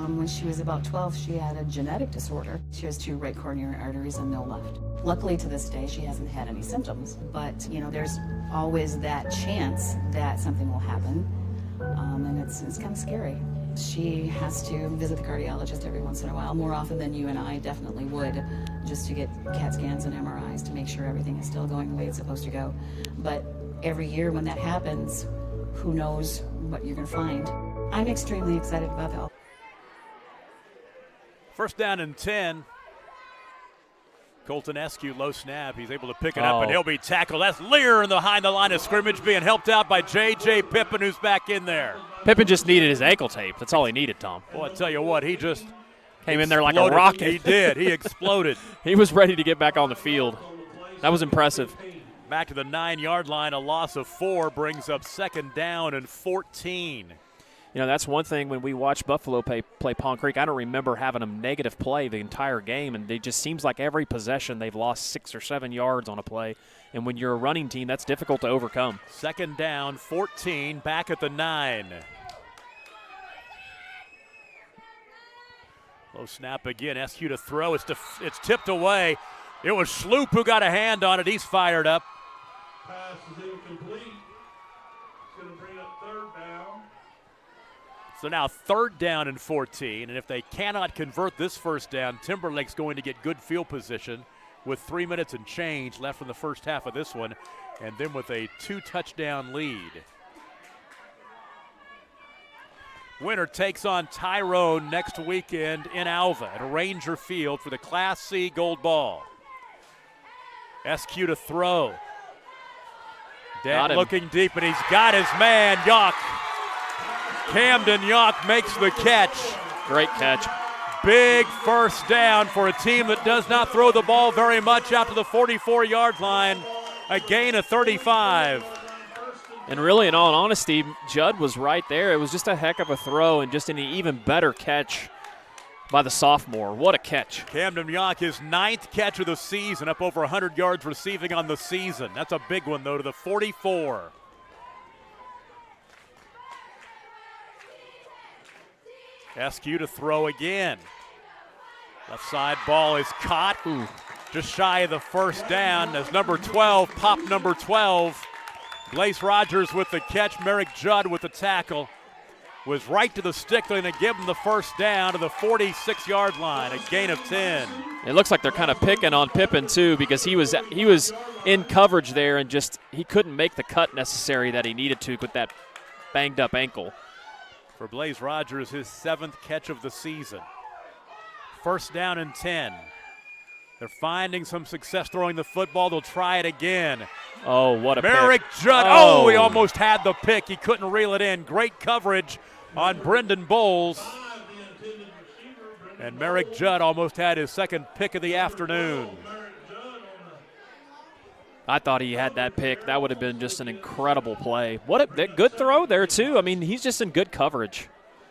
when she was about 12 she had a genetic disorder. She has 2 right coronary arteries and no left. Luckily to this day she hasn't had any symptoms, but there's always that chance that something will happen, and it's kind of scary. She has to visit the cardiologist every once in a while, more often than you and I definitely would, just to get CAT scans and MRIs to make sure everything is still going the way it's supposed to go. But every year when that happens, who knows what you're going to find. I'm extremely excited about that. First down and 10. Colton Eskew, low snap. He's able to pick it up, and he'll be tackled. That's Lear behind the line of scrimmage, being helped out by J.J. Pippen, who's back in there. Pippen just needed his ankle tape. That's all he needed, Tom. Well, I tell you what, he just came in there like a rocket. He did. He exploded. He was ready to get back on the field. That was impressive. Back to the 9-yard line, a loss of 4 brings up 2nd down and 14. That's one thing when we watch Buffalo play Palm Creek. I don't remember having a negative play the entire game, and it just seems like every possession they've lost 6 or 7 yards on a play. And when you're a running team, that's difficult to overcome. 2nd down, 14, back at the 9. Low snap again, Eskew to throw. It's tipped away. It was Schloop who got a hand on it. He's fired up. Pass is incomplete. It's going to bring up 3rd down. So now 3rd down and 14, and if they cannot convert this first down, Timberlake's going to get good field position with 3 minutes and change left in the first half of this one, and then with a 2-touchdown lead. Winner takes on Tyrone next weekend in Alva at Ranger Field for the Class C Gold Ball. Eskew to throw. Dent looking deep, and he's got his man, Yock. Camden Yock makes the catch. Great catch. Big first down for a team that does not throw the ball very much out to the 44-yard line. A gain of 35. And really, in all honesty, Judd was right there. It was just a heck of a throw and just an even better catch by the sophomore. What a catch. Camden Yock, his 9th catch of the season, up over 100 yards receiving on the season. That's a big one, though, to the 44. Eskew to throw again. Left side ball is caught. Just shy of the first down as number 12, pop number 12. Blaze Rogers with the catch. Merrick Judd with the tackle. Was right to the stick. They're going to give him the first down to the 46-yard line, a gain of 10. It looks like they're kind of picking on Pippen, too, because he was in coverage there and just he couldn't make the cut necessary that he needed to with that banged-up ankle. For Blaze Rogers, his 7th catch of the season. First down and 10. They're finding some success throwing the football. They'll try it again. Oh, what a Merrick pick. Judd. Oh, he almost had the pick. He couldn't reel it in. Great coverage on Brendan Bowles. And Merrick Judd almost had his 2nd pick of the afternoon. I thought he had that pick. That would have been just an incredible play. What a good throw there, too. I mean, he's just in good coverage.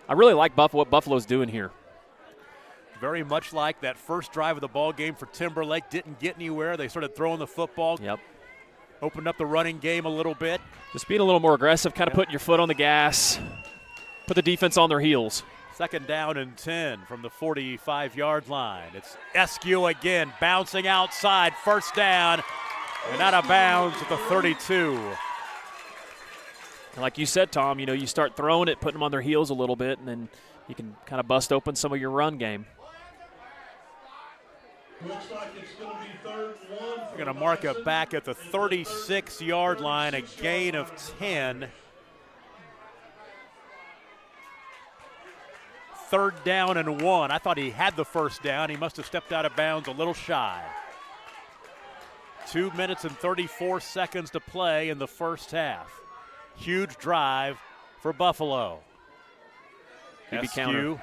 I really like what Buffalo's doing here. Very much like that first drive of the ball game for Timberlake. Didn't get anywhere. They started throwing the football. Yep. Opened up the running game a little bit. Just being a little more aggressive, kind of putting your foot on the gas. Put the defense on their heels. 2nd down and 10 from the 45-yard line. It's Eskew again, bouncing outside. First down And out of bounds at the 32. And like you said, Tom, you start throwing it, putting them on their heels a little bit, and then you can kind of bust open some of your run game. Looks like it's going to be 3rd and 1. We're going to mark it back at the 36-yard line, a gain of 10. 3rd down and 1. I thought he had the first down. He must have stepped out of bounds a little shy. 2 minutes and 34 seconds to play in the first half. Huge drive for Buffalo. counter.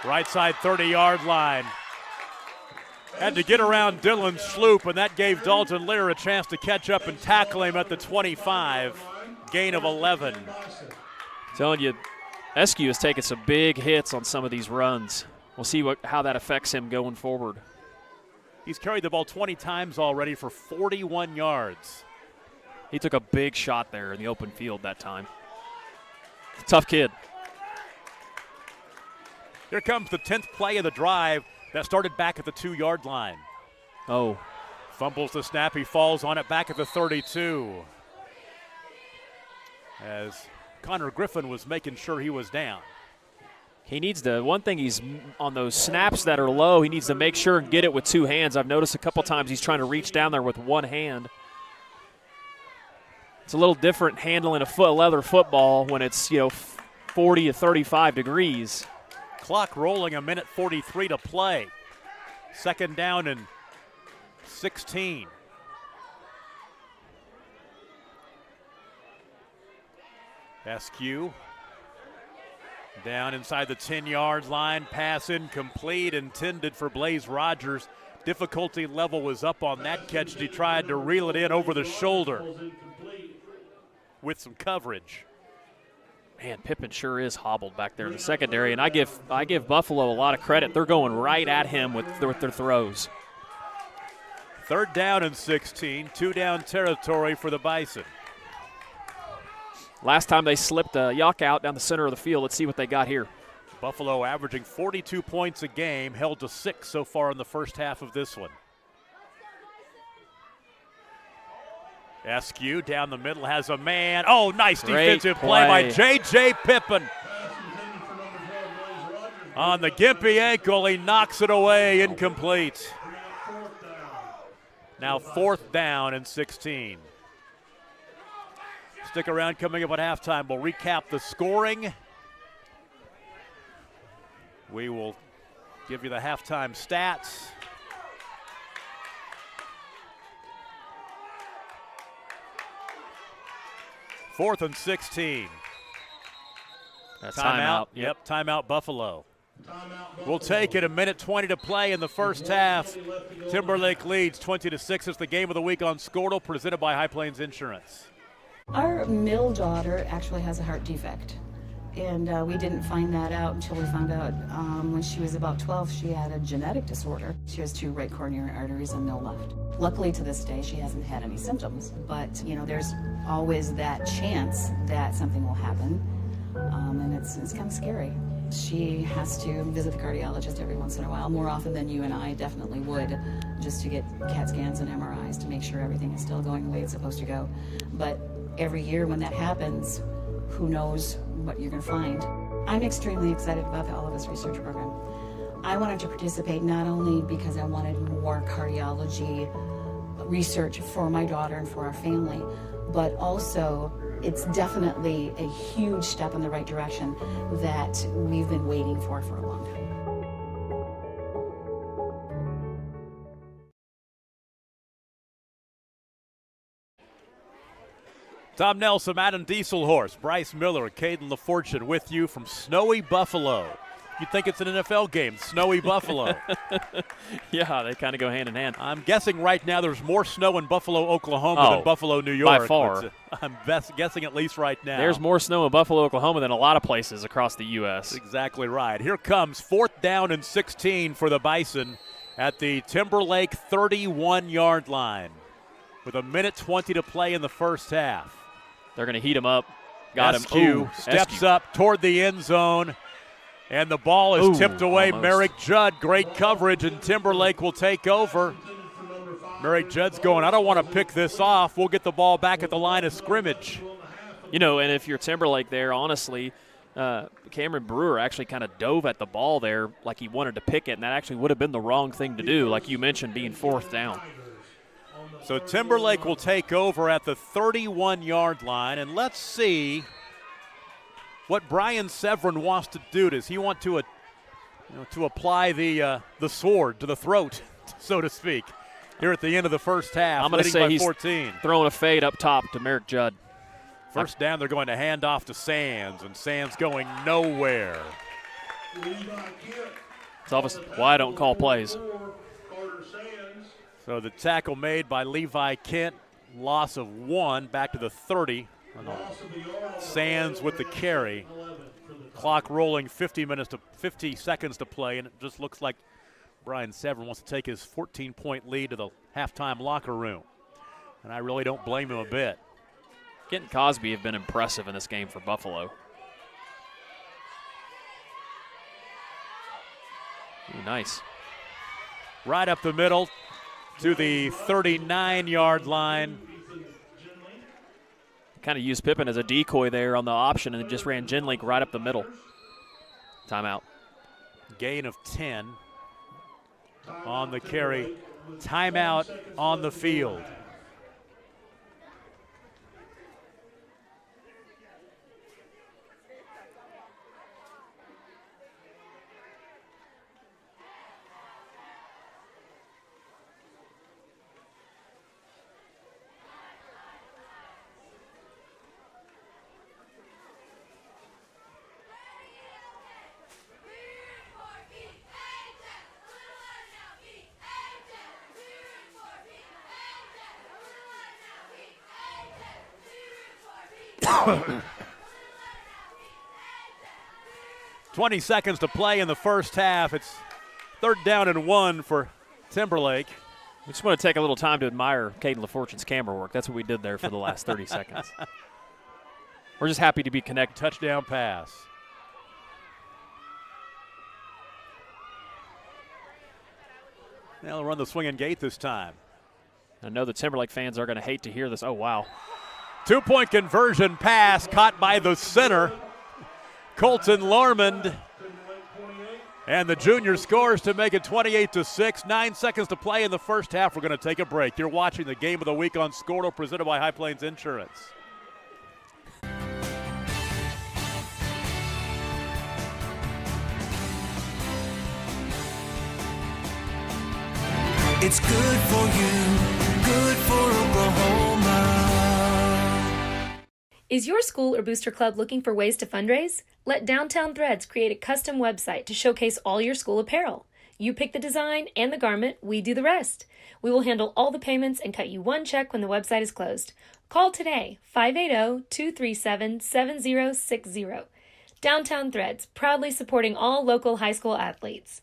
Right side 30-yard line. Had to get around Dylan Sloop, and that gave Dalton Lear a chance to catch up and tackle him at the 25. Gain of 11. Telling you, Eskew has taken some big hits on some of these runs. We'll see how that affects him going forward. He's carried the ball 20 times already for 41 yards. He took a big shot there in the open field that time. Tough kid. Here comes the 10th play of the drive that started back at the 2-yard line. Oh. Fumbles the snap. He falls on it back at the 32. As Connor Griffin was making sure he was down. He needs to, one thing he's on those snaps that are low, he needs to make sure and get it with 2 hands. I've noticed a couple times he's trying to reach down there with 1 hand. It's a little different handling a leather football when it's, 40 to 35 degrees. Clock rolling, 1:43 to play. 2nd down and 16. SQ down inside the 10-yard line. Pass incomplete, intended for Blaze Rogers. Difficulty level was up on that catch. He tried to reel it in over the shoulder with some coverage. Man, Pippen sure is hobbled back there in the secondary, and I give Buffalo a lot of credit. They're going right at him with their throws. 3rd down and 16, 2-down territory for the Bison. Last time they slipped a yuck out down the center of the field. Let's see what they got here. Buffalo averaging 42 points a game, held to 6 so far in the first half of this one. SQ down the middle has a man. Oh, nice defensive play by J.J. Pippen. On the gimpy ankle, he knocks it away, incomplete. Now 4th down and 16. Stick around, coming up at halftime. We'll recap the scoring. We will give you the halftime stats. Fourth and 16. Timeout. Yep, timeout Buffalo. We'll take it, 1:20 to play in the first half. Timberlake leads 20-6. It's the game of the week on Squirtle, presented by High Plains Insurance. Our middle daughter actually has a heart defect, and we didn't find that out until we found out when she was about 12. She had a genetic disorder. She has 2 right coronary arteries and no left. Luckily, to this day, she hasn't had any symptoms, but there's always that chance that something will happen, and it's kind of scary. She has to visit the cardiologist every once in a while, more often than you and I definitely would, just to get CAT scans and MRIs to make sure everything is still going the way it's supposed to go. But every year when that happens, who knows what you're going to find. I'm extremely excited about the All of Us research program. I wanted to participate not only because I wanted more cardiology research for my daughter and for our family, but also it's definitely a huge step in the right direction that we've been waiting for a long time. Tom Nelson, Adam Dieselhorst, Bryce Miller, Caden LaFortune with you from snowy Buffalo. You'd think it's an NFL game, snowy Buffalo. Yeah, they kind of go hand in hand. I'm guessing right now there's more snow in Buffalo, Oklahoma than Buffalo, New York. By far. I'm guessing at least right now. There's more snow in Buffalo, Oklahoma than a lot of places across the U.S. That's exactly right. Here comes 4th down and 16 for the Bison at the Timberlake 31-yard line with 1:20 to play in the first half. They're going to heat him up. Got him. Steps up toward the end zone. And the ball is tipped away. Almost. Merrick Judd, great coverage, and Timberlake will take over. Merrick Judd's going, I don't want to pick this off. We'll get the ball back at the line of scrimmage. You know, and if you're Timberlake there, honestly, Cameron Brewer actually kind of dove at the ball there like he wanted to pick it, and that actually would have been the wrong thing to do, like you mentioned, being 4th down. So Timberlake will take over at the 31-yard line, and let's see what Brian Severin wants to do. Does he want to, to apply the sword to the throat, so to speak, here at the end of the first half? I'm going to say he's 14. Throwing a fade up top to Merrick Judd. First down, they're going to hand off to Sands, and Sands going nowhere. It's obvious why I don't call plays. So the tackle made by Levi Kent, loss of 1, back to the 30. Sands with the carry. Clock rolling, 50 seconds to play, and it just looks like Brian Severin wants to take his 14-point lead to the halftime locker room. And I really don't blame him a bit. Kent and Cosby have been impressive in this game for Buffalo. Ooh, nice. Right up the middle to the 39-yard line. Kind of used Pippen as a decoy there on the option and just ran Genlink right up the middle. Timeout. Gain of 10 on the carry. Timeout on the field. $20 seconds to play in the first half. It's 3rd down and 1 for Timberlake. We just want to take a little time to admire Caden LaFortune's camera work. That's what we did there for the last 30 seconds. We're just happy to be connected. Touchdown pass. They'll run the swinging gate this time. I know the Timberlake fans are going to hate to hear this. Oh, wow. 2-point conversion pass caught by the center, Colton Lormond. And the junior scores to make it 28-6. 9 seconds to play in the first half. We're going to take a break. You're watching the Game of the Week on Scordo, presented by High Plains Insurance. It's good for you, good for Oklahoma. Is your school or booster club looking for ways to fundraise? Let Downtown Threads create a custom website to showcase all your school apparel. You pick the design and the garment, we do the rest. We will handle all the payments and cut you one check when the website is closed. Call today, 580-237-7060. Downtown Threads, proudly supporting all local high school athletes.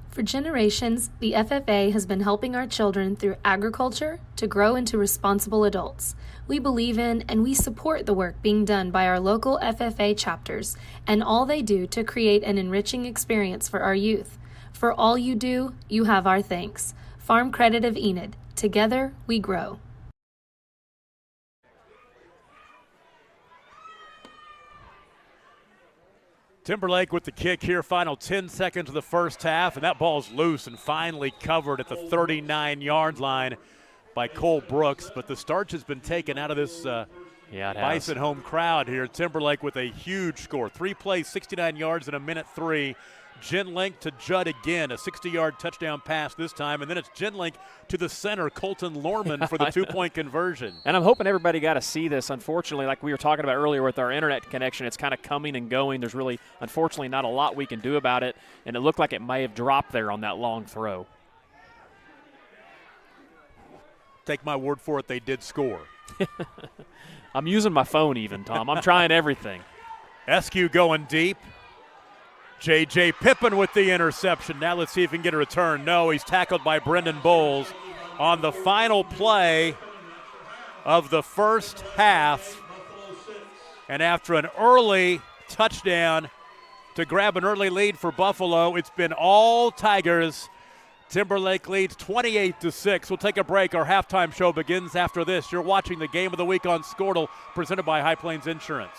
For generations, the FFA has been helping our children through agriculture to grow into responsible adults. We believe in and we support the work being done by our local FFA chapters and all they do to create an enriching experience for our youth. For all you do, you have our thanks. Farm Credit of Enid. Together, we grow. Timberlake with the kick here, final 10 seconds of the first half, and that ball's loose and finally covered at the 39-yard line by Cole Brooks. But the starch has been taken out of this Bison home crowd here. Timberlake with a huge score. 3 plays, 69 yards in a minute 3. Genlink to Judd again, a 60-yard touchdown pass this time, and then it's Genlink to the center, Colton Lorman, for the 2-point conversion. And I'm hoping everybody got to see this. Unfortunately, like we were talking about earlier with our internet connection, it's kind of coming and going. There's really, unfortunately, not a lot we can do about it, and it looked like it may have dropped there on that long throw. Take my word for it, they did score. I'm using my phone even, Tom. I'm trying everything. Eskew going deep. J.J. Pippen with the interception. Now let's see if he can get a return. No, he's tackled by Brendan Bowles on the final play of the first half. And after an early touchdown to grab an early lead for Buffalo, it's been all Tigers Timberlake leads 28-6. We'll take a break. Our halftime show begins after this. You're watching the Game of the Week on Squirtle, presented by High Plains Insurance.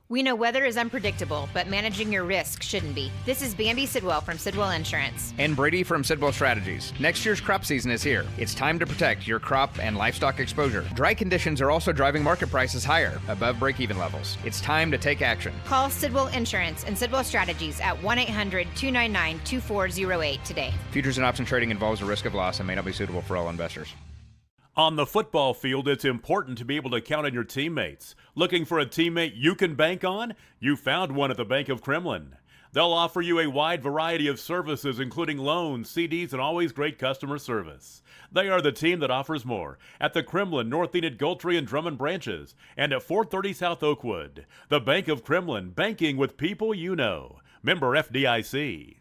We know weather is unpredictable, but managing your risk shouldn't be. This is Bambi Sidwell from Sidwell Insurance. And Brady from Sidwell Strategies. Next year's crop season is here. It's time to protect your crop and livestock exposure. Dry conditions are also driving market prices higher, above break-even levels. It's time to take action. Call Sidwell Insurance and Sidwell Strategies at 1-800-299-2408 today. Futures and option trading involves a risk of loss and may not be suitable for all investors. On the football field, it's important to be able to count on your teammates. Looking for a teammate you can bank on? You found one at the Bank of Kremlin. They'll offer you a wide variety of services, including loans, CDs, and always great customer service. They are the team that offers more at the Kremlin, North Enid, Goltry, and Drummond branches, and at 430 South Oakwood. The Bank of Kremlin, banking with people you know. Member FDIC.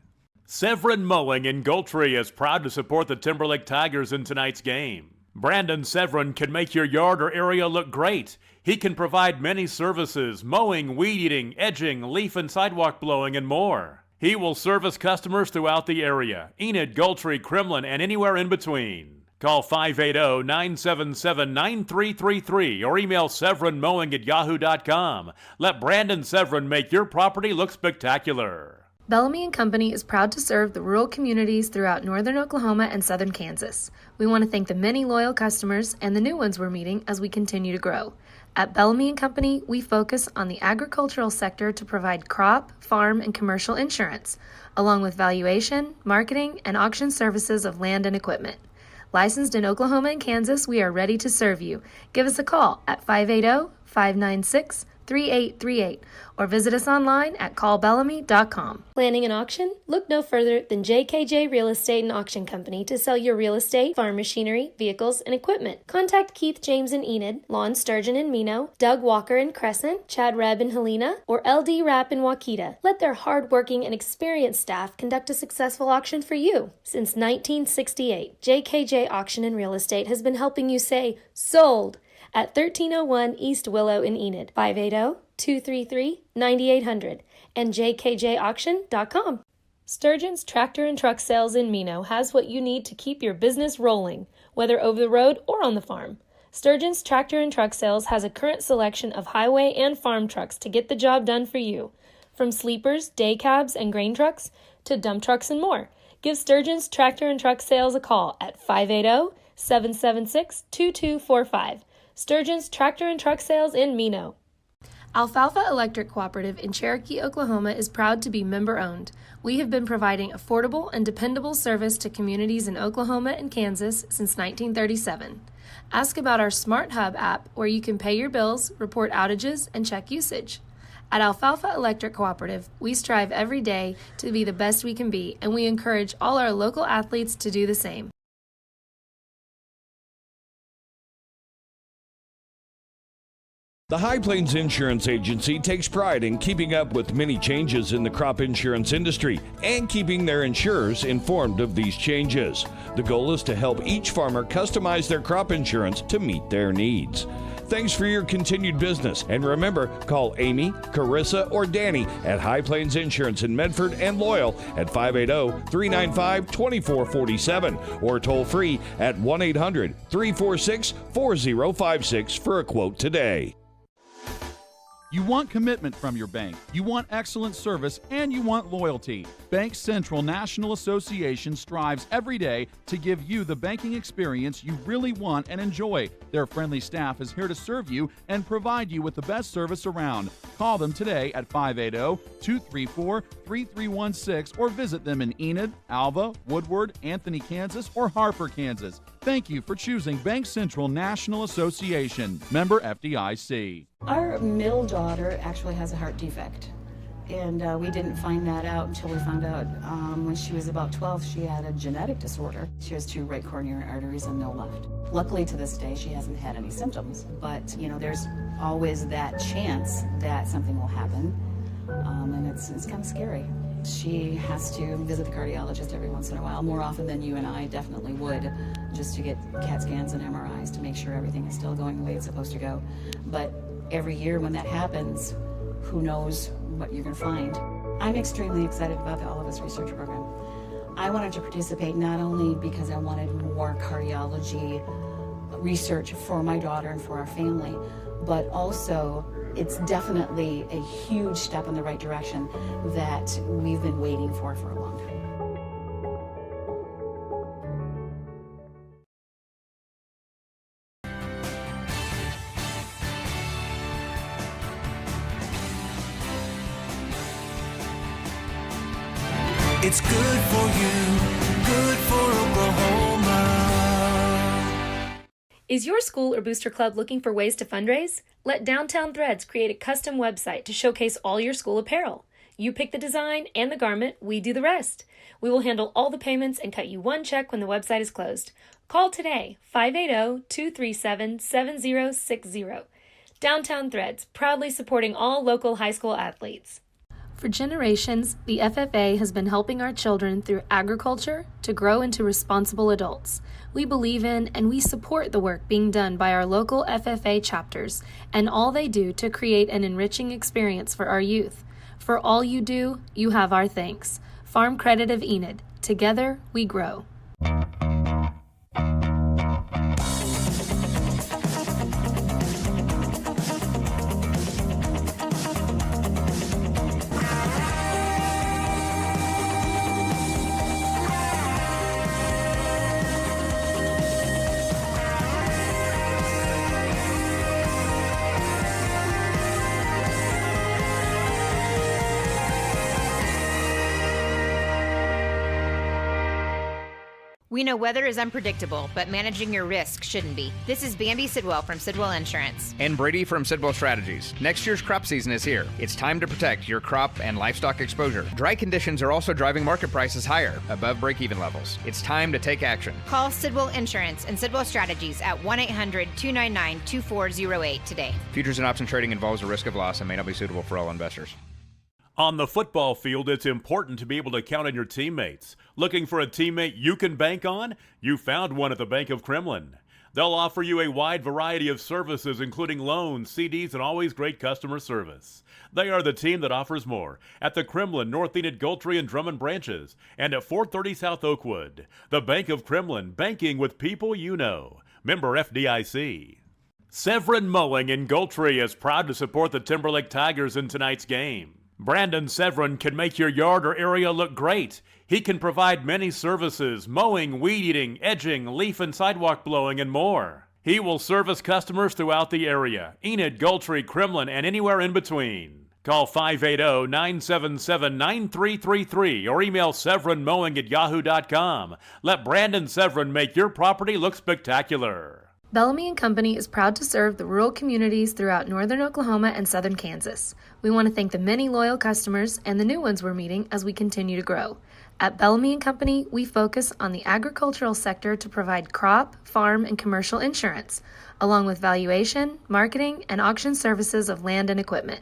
Severin Mowing in Goltry is proud to support the Timberlake Tigers in tonight's game. Brandon Severin can make your yard or area look great. He can provide many services: mowing, weed eating, edging, leaf and sidewalk blowing, and more. He will service customers throughout the area, Enid, Goltry, Kremlin, and anywhere in between. Call 580-977-9333 or email severinmowing@yahoo.com. Let Brandon Severin make your property look spectacular. Bellamy & Company is proud to serve the rural communities throughout northern Oklahoma and southern Kansas. We want to thank the many loyal customers and the new ones we're meeting as we continue to grow. At Bellamy & Company, we focus on the agricultural sector to provide crop, farm, and commercial insurance, along with valuation, marketing, and auction services of land and equipment. Licensed in Oklahoma and Kansas, we are ready to serve you. Give us a call at 580-596-3838 or visit us online at callbellamy.com. Planning an auction? Look no further than JKJ Real Estate and Auction Company to sell your real estate, farm machinery, vehicles, and equipment. Contact Keith James in Enid, Lon Sturgeon in Mino, Doug Walker in Crescent, Chad Rebb in Helena, or LD Rapp in Waukeeta. Let their hardworking and experienced staff conduct a successful auction for you. Since 1968, JKJ Auction and Real Estate has been helping you say, sold, at 1301 East Willow in Enid, 580-233-9800, and jkjauction.com. Sturgeon's Tractor and Truck Sales in Mino has what you need to keep your business rolling, whether over the road or on the farm. Sturgeon's Tractor and Truck Sales has a current selection of highway and farm trucks to get the job done for you. From sleepers, day cabs, and grain trucks to dump trucks and more. Give Sturgeon's Tractor and Truck Sales a call at 580-776-2245. Sturgeon's Tractor and Truck Sales in Mino. Alfalfa Electric Cooperative in Cherokee, Oklahoma is proud to be member-owned. We have been providing affordable and dependable service to communities in Oklahoma and Kansas since 1937. Ask about our Smart Hub app where you can pay your bills, report outages, and check usage. At Alfalfa Electric Cooperative, we strive every day to be the best we can be, and we encourage all our local athletes to do the same. The High Plains Insurance Agency takes pride in keeping up with many changes in the crop insurance industry and keeping their insurers informed of these changes. The goal is to help each farmer customize their crop insurance to meet their needs. Thanks for your continued business, and remember, call Amy, Carissa, or Danny at High Plains Insurance in Medford and Loyal at 580-395-2447 or toll free at 1-800-346-4056 for a quote today. You want commitment from your bank, you want excellent service, and you want loyalty. Bank Central National Association strives every day to give you the banking experience you really want and enjoy. Their friendly staff is here to serve you and provide you with the best service around. Call them today at 580-234-3316 or visit them in Enid, Alva, Woodward, Anthony, Kansas, or Harper, Kansas. Thank you for choosing Bank Central National Association, member FDIC. Our middle daughter actually has a heart defect. And we didn't find that out until we found out when she was about 12, she had a genetic disorder. She has 2 right coronary arteries and no left. Luckily to this day, she hasn't had any symptoms, but you know, there's always that chance that something will happen, and it's kind of scary. She has to visit the cardiologist every once in a while, more often than you and I definitely would, just to get CAT scans and MRIs to make sure everything is still going the way it's supposed to go. But every year when that happens, who knows what you're going to find. I'm extremely excited about the All of Us research program. I wanted to participate not only because I wanted more cardiology research for my daughter and for our family, but also it's definitely a huge step in the right direction that we've been waiting for a long time. It's good for you, good for Oklahoma. Is your school or booster club looking for ways to fundraise? Let Downtown Threads create a custom website to showcase all your school apparel. You pick the design and the garment, we do the rest. We will handle all the payments and cut you one check when the website is closed. Call today, 580-237-7060. Downtown Threads, proudly supporting all local high school athletes. For generations, the FFA has been helping our children through agriculture to grow into responsible adults. We believe in and we support the work being done by our local FFA chapters and all they do to create an enriching experience for our youth. For all you do, you have our thanks. Farm Credit of Enid. Together, we grow. We know weather is unpredictable, but managing your risk shouldn't be. This is Bambi Sidwell from Sidwell Insurance. And Brady from Sidwell Strategies. Next year's crop season is here. It's time to protect your crop and livestock exposure. Dry conditions are also driving market prices higher, above break-even levels. It's time to take action. Call Sidwell Insurance and Sidwell Strategies at 1-800-299-2408 today. Futures and option trading involves a risk of loss and may not be suitable for all investors. On the football field, it's important to be able to count on your teammates. Looking for a teammate you can bank on? You found one at the Bank of Kremlin. They'll offer you a wide variety of services, including loans, CDs, and always great customer service. They are the team that offers more at the Kremlin, North Enid, Goltry, and Drummond branches, and at 430 South Oakwood. The Bank of Kremlin, banking with people you know. Member FDIC. Severin Mowing in Goltry is proud to support the Timberlake Tigers in tonight's game. Brandon Severin can make your yard or area look great. He can provide many services: mowing, weed eating, edging, leaf and sidewalk blowing, and more. He will service customers throughout the area, Enid, Goltry, Kremlin, and anywhere in between. Call 580-977-9333 or email severinmowing@yahoo.com. Let Brandon Severin make your property look spectacular. Bellamy & Company is proud to serve the rural communities throughout northern Oklahoma and southern Kansas. We want to thank the many loyal customers and the new ones we're meeting as we continue to grow. At Bellamy & Company, we focus on the agricultural sector to provide crop, farm, and commercial insurance, along with valuation, marketing, and auction services of land and equipment.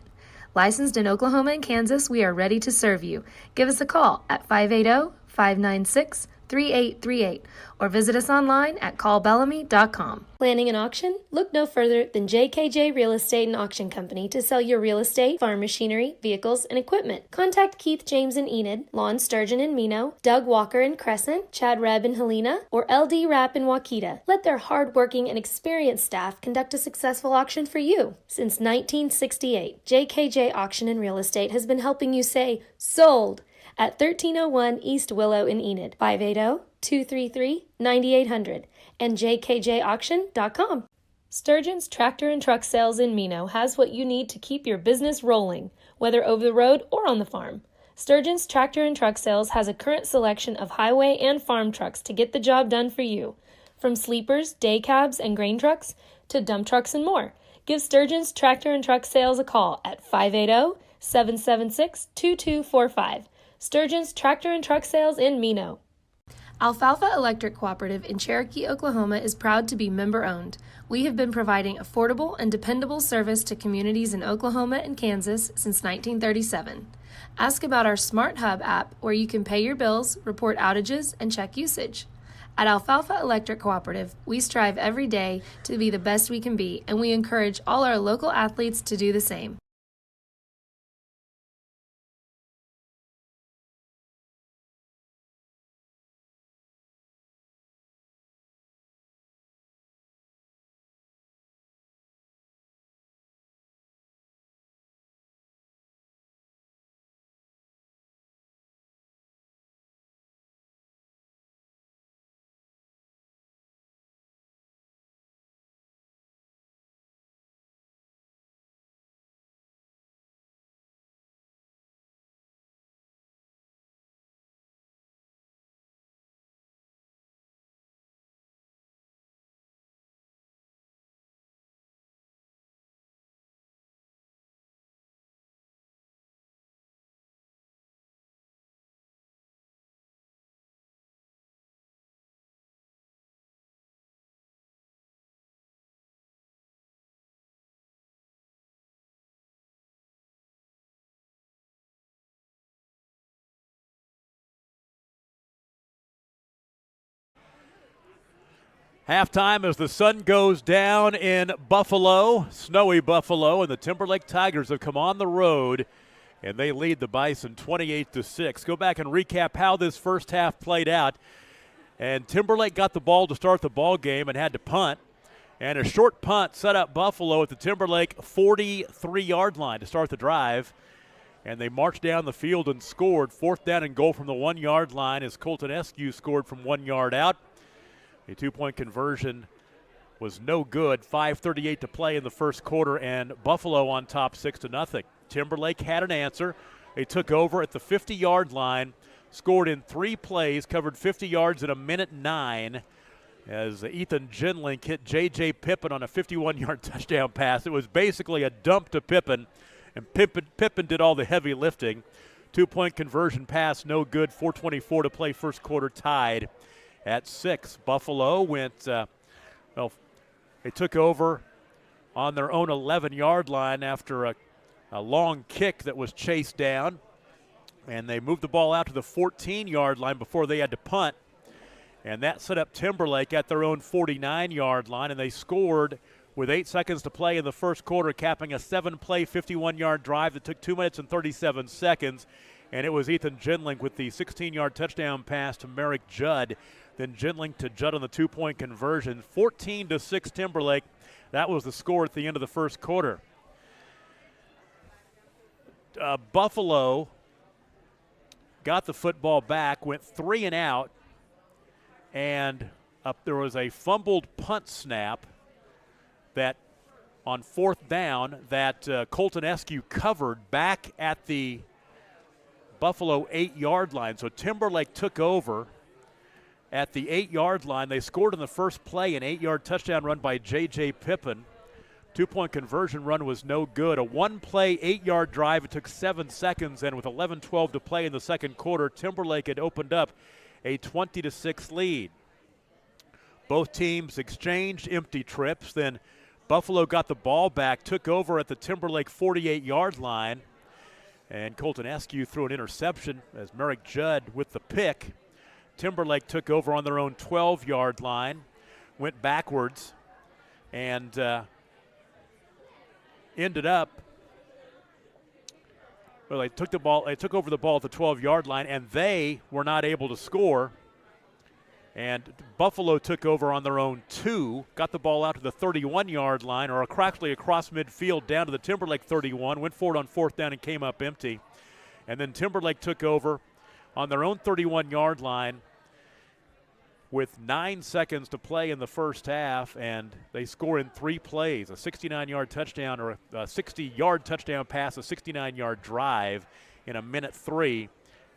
Licensed in Oklahoma and Kansas, we are ready to serve you. Give us a call at 580-596-3838 or visit us online at callbellamy.com. Planning an auction? Look no further than JKJ Real Estate and Auction Company to sell your real estate, farm machinery, vehicles, and equipment. Contact Keith James in Enid, Lon Sturgeon in Mino, Doug Walker in Crescent, Chad Rebb in Helena, or LD Rapp in Waukeeta. Let their hard-working and experienced staff conduct a successful auction for you. Since 1968, JKJ Auction and Real Estate has been helping you say, sold, at 1301 East Willow in Enid, 580-233-9800, and jkjauction.com. Sturgeon's Tractor and Truck Sales in Mino has what you need to keep your business rolling, whether over the road or on the farm. Sturgeon's Tractor and Truck Sales has a current selection of highway and farm trucks to get the job done for you. From sleepers, day cabs, and grain trucks to dump trucks and more. Give Sturgeon's Tractor and Truck Sales a call at 580 776-2245. Sturgeon's Tractor and Truck Sales in Mino. Alfalfa Electric Cooperative in Cherokee, Oklahoma is proud to be member-owned. We have been providing affordable and dependable service to communities in Oklahoma and Kansas since 1937. Ask about our Smart Hub app where you can pay your bills, report outages, and check usage. At Alfalfa Electric Cooperative, we strive every day to be the best we can be, and we encourage all our local athletes to do the same. Halftime as the sun goes down in Buffalo, snowy Buffalo, and the Timberlake Tigers have come on the road, and they lead the Bison 28-6. Go back and recap how this first half played out. And Timberlake got the ball to start the ball game and had to punt. And a short punt set up Buffalo at the Timberlake 43-yard line to start the drive. And they marched down the field and scored. 4th down and goal from the 1-yard line as Colton Eskew scored from 1 yard out. A 2-point conversion was no good. 5:38 to play in the first quarter, and Buffalo on top 6-0. Timberlake had an answer. They took over at the 50-yard line, scored in 3 plays, covered 50 yards in a minute 9 as Ethan Ginlink hit J.J. Pippen on a 51-yard touchdown pass. It was basically a dump to Pippen, and Pippen did all the heavy lifting. 2-point conversion pass, no good. 4:24 to play, first quarter tied at 6. Buffalo went, they took over on their own 11-yard line after a long kick that was chased down. And they moved the ball out to the 14-yard line before they had to punt. And that set up Timberlake at their own 49-yard line, and they scored with 8 seconds to play in the first quarter, capping a 7-play, 51-yard drive that took 2 minutes and 37 seconds. And it was Ethan Ginlink with the 16-yard touchdown pass to Merrick Judd. Then Ginlink to Judd on the 2-point conversion. 14-6 Timberlake. That was the score at the end of the first quarter. Buffalo got the football back, went 3 and out, and there was a fumbled punt snap that on 4th down that Colton Eskew covered back at the Buffalo 8-yard line. So Timberlake took over at the 8-yard line. They scored in the first play, an 8-yard touchdown run by J.J. Pippen. 2-point conversion run was no good. A 1-play, 8-yard drive. It took 7 seconds, and with 11:12 to play in the second quarter, Timberlake had opened up a 20-6 lead. Both teams exchanged empty trips. Then Buffalo got the ball back, took over at the Timberlake 48-yard line, and Colton Eskew threw an interception as Merrick Judd with the pick. Timberlake took over on their own 12-yard line, went backwards, and ended up, well, they took over the ball at the 12-yard line, and they were not able to score. And Buffalo took over on their own 2, got the ball out to the 31-yard line, or actually across midfield down to the Timberlake 31, went forward on 4th down and came up empty. And then Timberlake took over on their own 31-yard line with 9 seconds to play in the first half, and they score in 3 plays, a 69-yard touchdown or a 60-yard touchdown pass, a 69-yard drive in a minute 3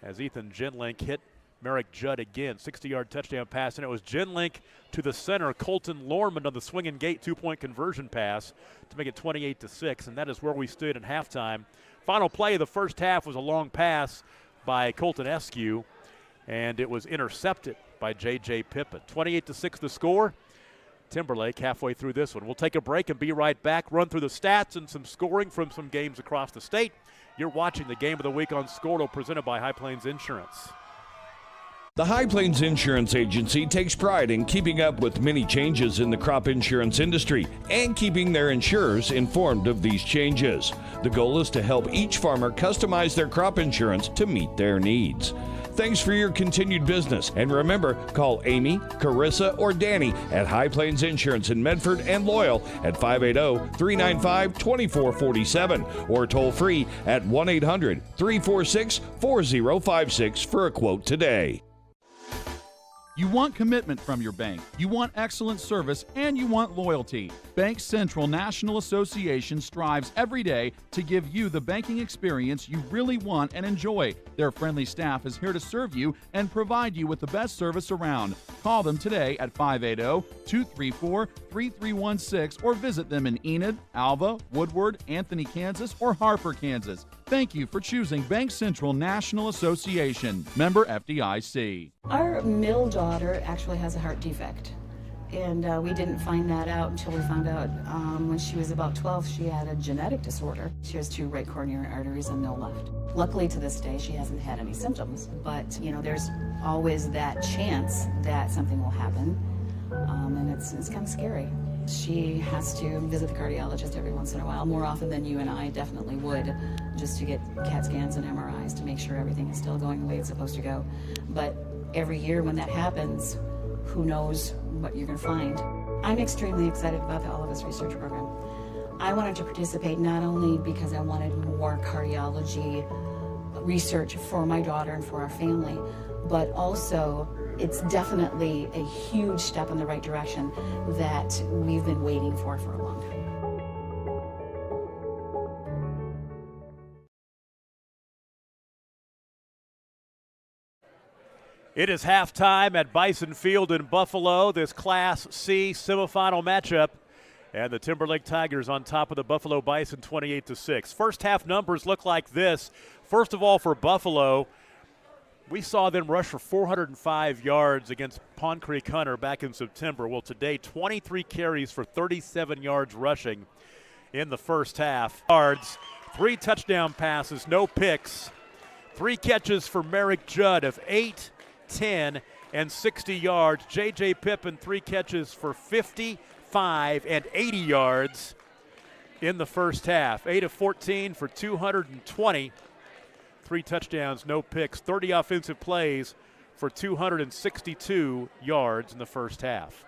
as Ethan Ginlink hit Merrick Judd again, 60-yard touchdown pass, and it was Ginlink to the center, Colton Lormond on the swinging gate 2-point conversion pass to make it 28-6, and that is where we stood at halftime. Final play of the first half was a long pass by Colton Eskew, and it was intercepted by J.J. Pippen. 28-6 the score. Timberlake halfway through this one. We'll take a break and be right back, run through the stats and some scoring from some games across the state. You're watching the Game of the Week on Scordo, presented by High Plains Insurance. The High Plains Insurance Agency takes pride in keeping up with many changes in the crop insurance industry and keeping their insurers informed of these changes. The goal is to help each farmer customize their crop insurance to meet their needs. Thanks for your continued business. And remember, call Amy, Carissa, or Danny at High Plains Insurance in Medford and Loyal at 580-395-2447 or toll free at 1-800-346-4056 for a quote today. You want commitment from your bank, you want excellent service, and you want loyalty. Bank Central National Association strives every day to give you the banking experience you really want and enjoy. Their friendly staff is here to serve you and provide you with the best service around. Call them today at 580-234-3316 or visit them in Enid, Alva, Woodward, Anthony, Kansas, or Harper, Kansas. Thank you for choosing Bank Central National Association, member FDIC. Our middle daughter actually has a heart defect, and we didn't find that out until we found out when she was about 12 she had a genetic disorder. She has 2 right coronary arteries and no left. Luckily to this day she hasn't had any symptoms, but there's always that chance that something will happen, and it's kind of scary. She has to visit the cardiologist every once in a while, more often than you and I definitely would, just to get CAT scans and MRIs to make sure everything is still going the way it's supposed to go. But every year when that happens, who knows what you're going to find. I'm extremely excited about the All of Us research program. I wanted to participate not only because I wanted more cardiology research for my daughter and for our family, but also it's definitely a huge step in the right direction that we've been waiting for a long time. It is halftime at Bison Field in Buffalo, this Class C semifinal matchup. And the Timberlake Tigers on top of the Buffalo Bison 28-6. First half numbers look like this. First of all, for Buffalo, we saw them rush for 405 yards against Pond Creek Hunter back in September. Well, today, 23 carries for 37 yards rushing in the first half. 3 touchdown passes, no picks. 3 catches for Merrick Judd of 8, 10, and 60 yards. J.J. Pippen, 3 catches for 55 and 80 yards in the first half. 8 of 14 for 220. 3 touchdowns, no picks, 30 offensive plays for 262 yards in the first half.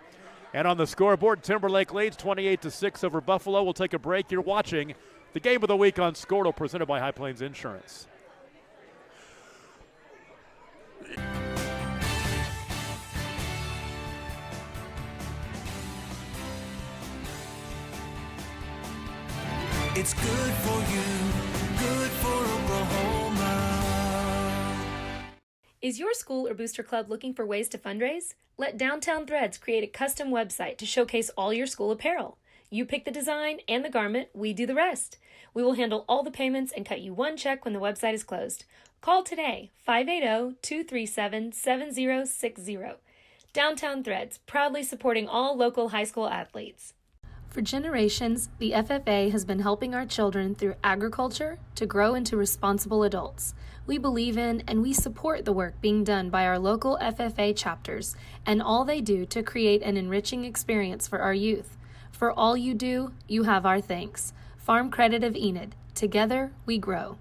And on the scoreboard, Timberlake leads 28-6 over Buffalo. We'll take a break. You're watching the Game of the Week on Scordo, presented by High Plains Insurance. It's good for you, good for Oklahoma. Is your school or booster club looking for ways to fundraise? Let Downtown Threads create a custom website to showcase all your school apparel. You pick the design and the garment, we do the rest. We will handle all the payments and cut you one check when the website is closed. Call today, 580-237-7060. Downtown Threads, proudly supporting all local high school athletes. For generations, the FFA has been helping our children through agriculture to grow into responsible adults. We believe in and we support the work being done by our local FFA chapters and all they do to create an enriching experience for our youth. For all you do, you have our thanks. Farm Credit of Enid. Together, we grow.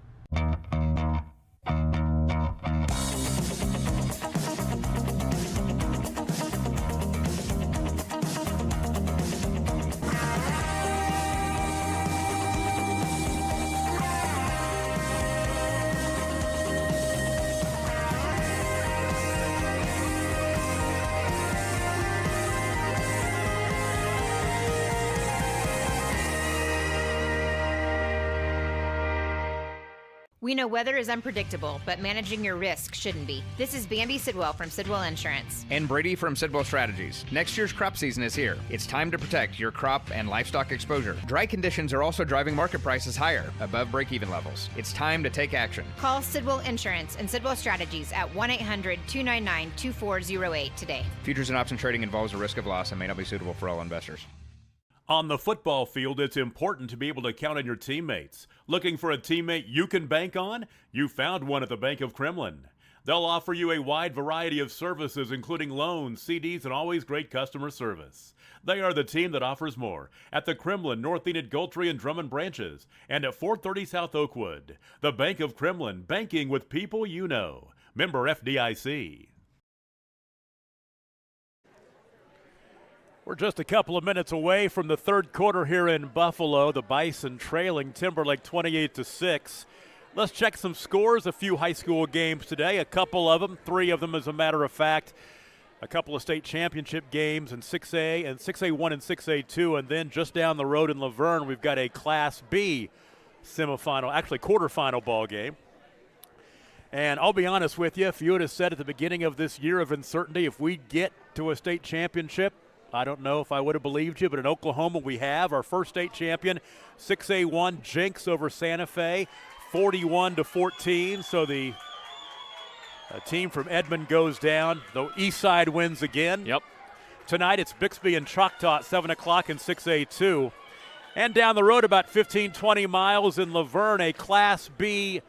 We know weather is unpredictable, but managing your risk shouldn't be. This is Bambi Sidwell from Sidwell Insurance. And Brady from Sidwell Strategies. Next year's crop season is here. It's time to protect your crop and livestock exposure. Dry conditions are also driving market prices higher, above break-even levels. It's time to take action. Call Sidwell Insurance and Sidwell Strategies at 1-800-299-2408 today. Futures and option trading involves a risk of loss and may not be suitable for all investors. On the football field, it's important to be able to count on your teammates. Looking for a teammate you can bank on? You found one at the Bank of Kremlin. They'll offer you a wide variety of services, including loans, CDs, and always great customer service. They are the team that offers more at the Kremlin, North Enid, Goltry, and Drummond branches, and at 430 South Oakwood. The Bank of Kremlin, banking with people you know. Member FDIC. We're just a couple of minutes away from the third quarter here in Buffalo. The Bison trailing Timberlake 28-6. Let's check some scores. A few high school games today. A couple of them, 3 of them as a matter of fact. A couple of state championship games in 6A and 6A1 and 6A2. And then just down the road in Laverne, we've got a Class B semifinal, actually quarterfinal ball game. And I'll be honest with you, if you would have said at the beginning of this year of uncertainty, if we get to a state championship, I don't know if I would have believed you, but in Oklahoma we have our first state champion, 6A1 Jinx over Santa Fe, 41-14. So the team from Edmond goes down. The East Side wins again. Yep. Tonight it's Bixby and Choctaw at 7 o'clock in 6A2. And down the road about 15-20 miles in Laverne, a Class B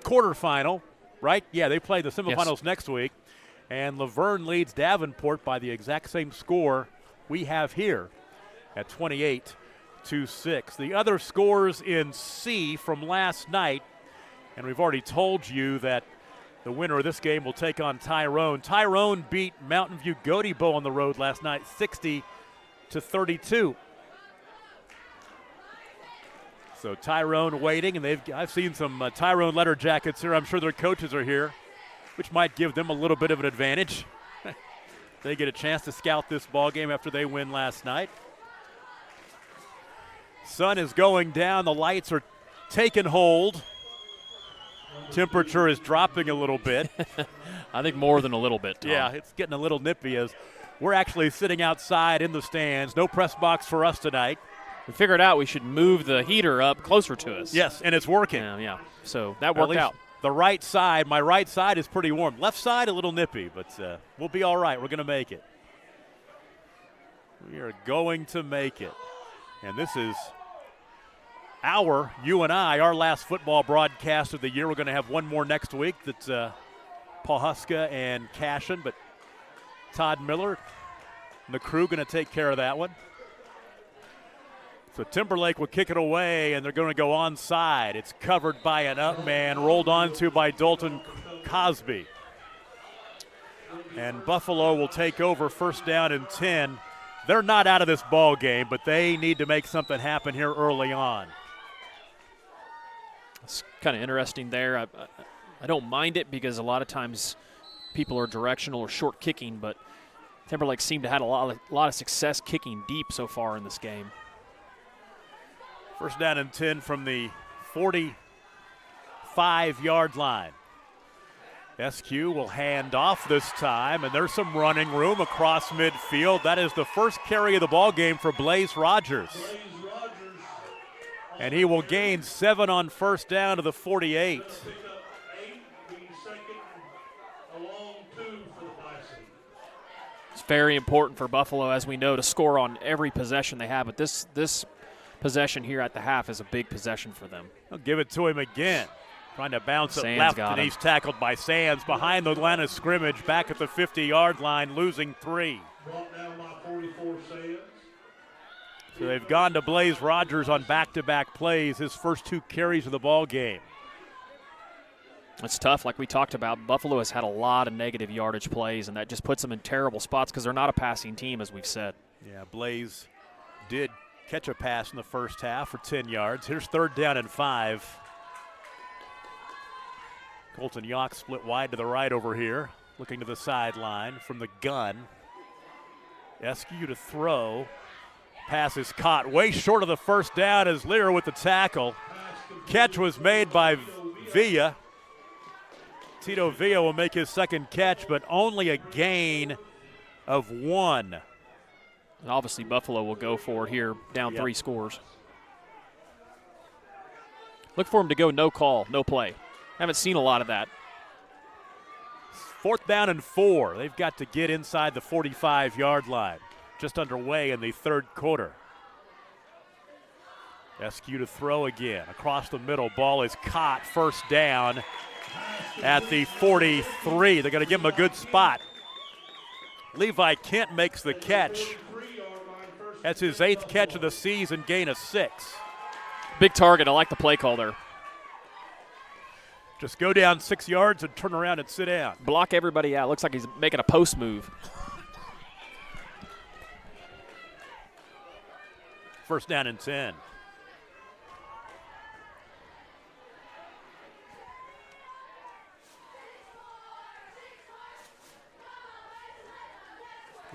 quarterfinal, right? Yeah, they play the semifinals next week. And Laverne leads Davenport by the exact same score we have here at 28-6. The other scores in C from last night, and we've already told you that the winner of this game will take on Tyrone. Tyrone beat Mountain View Gotebo on the road last night 60-32. So Tyrone waiting, and I've seen some Tyrone letter jackets here. I'm sure their coaches are here, which might give them a little bit of an advantage. They get a chance to scout this ball game after they win last night. Sun is going down. The lights are taking hold. Temperature is dropping a little bit. I think more than a little bit, Tom. Yeah, it's getting a little nippy as we're actually sitting outside in the stands. No press box for us tonight. We figured out we should move the heater up closer to us. Yes, and it's working. Yeah. So that worked out. The right side, my right side is pretty warm. Left side, a little nippy, but we'll be all right. We're going to make it. We are going to make it. And this is our last football broadcast of the year. We're going to have one more next week. That's Paul Huska and Cashin, but Todd Miller and the crew going to take care of that one. So Timberlake will kick it away, and they're going to go onside. It's covered by an up man, rolled onto by Dalton Cosby. And Buffalo will take over, first down and 10. They're not out of this ball game, but they need to make something happen here early on. It's kind of interesting there. I don't mind it because a lot of times people are directional or short kicking, but Timberlake seemed to have a lot of success kicking deep so far in this game. First down and 10 from the 45-yard line. SQ will hand off this time, and there's some running room across midfield. That is the first carry of the ball game for Blaze Rogers. And he will gain 7 on first down to the 48. It's very important for Buffalo, as we know, to score on every possession they have, but this possession here at the half is a big possession for them. They'll give it to him again. Trying to bounce it left, and he's tackled by Sands behind the line of scrimmage, back at the 50-yard line, losing 3. So they've gone to Blaze Rogers on back-to-back plays, his first 2 carries of the ball game. It's tough, like we talked about. Buffalo has had a lot of negative yardage plays, and that just puts them in terrible spots because they're not a passing team, as we've said. Yeah, Blaze did catch a pass in the first half for 10 yards. Here's third down and 5. Colton Yock split wide to the right over here, looking to the sideline from the gun. Eskew to throw. Pass is caught way short of the first down as Lear with the tackle. catch was made by Villa. Tito Villa will make his second catch, but only a gain of 1. And obviously, Buffalo will go for it here, down 3 scores. Look for him to go no call, no play. Haven't seen a lot of that. 4th down and 4. They've got to get inside the 45-yard line. Just underway in the third quarter. Eskew to throw again. Across the middle, ball is caught. First down at the 43. They're going to give him a good spot. Levi Kent makes the catch. That's his 8th catch of the season, gain of 6. Big target. I like the play call there. Just go down 6 yards and turn around and sit down. Block everybody out. Looks like he's making a post move. First down and 10.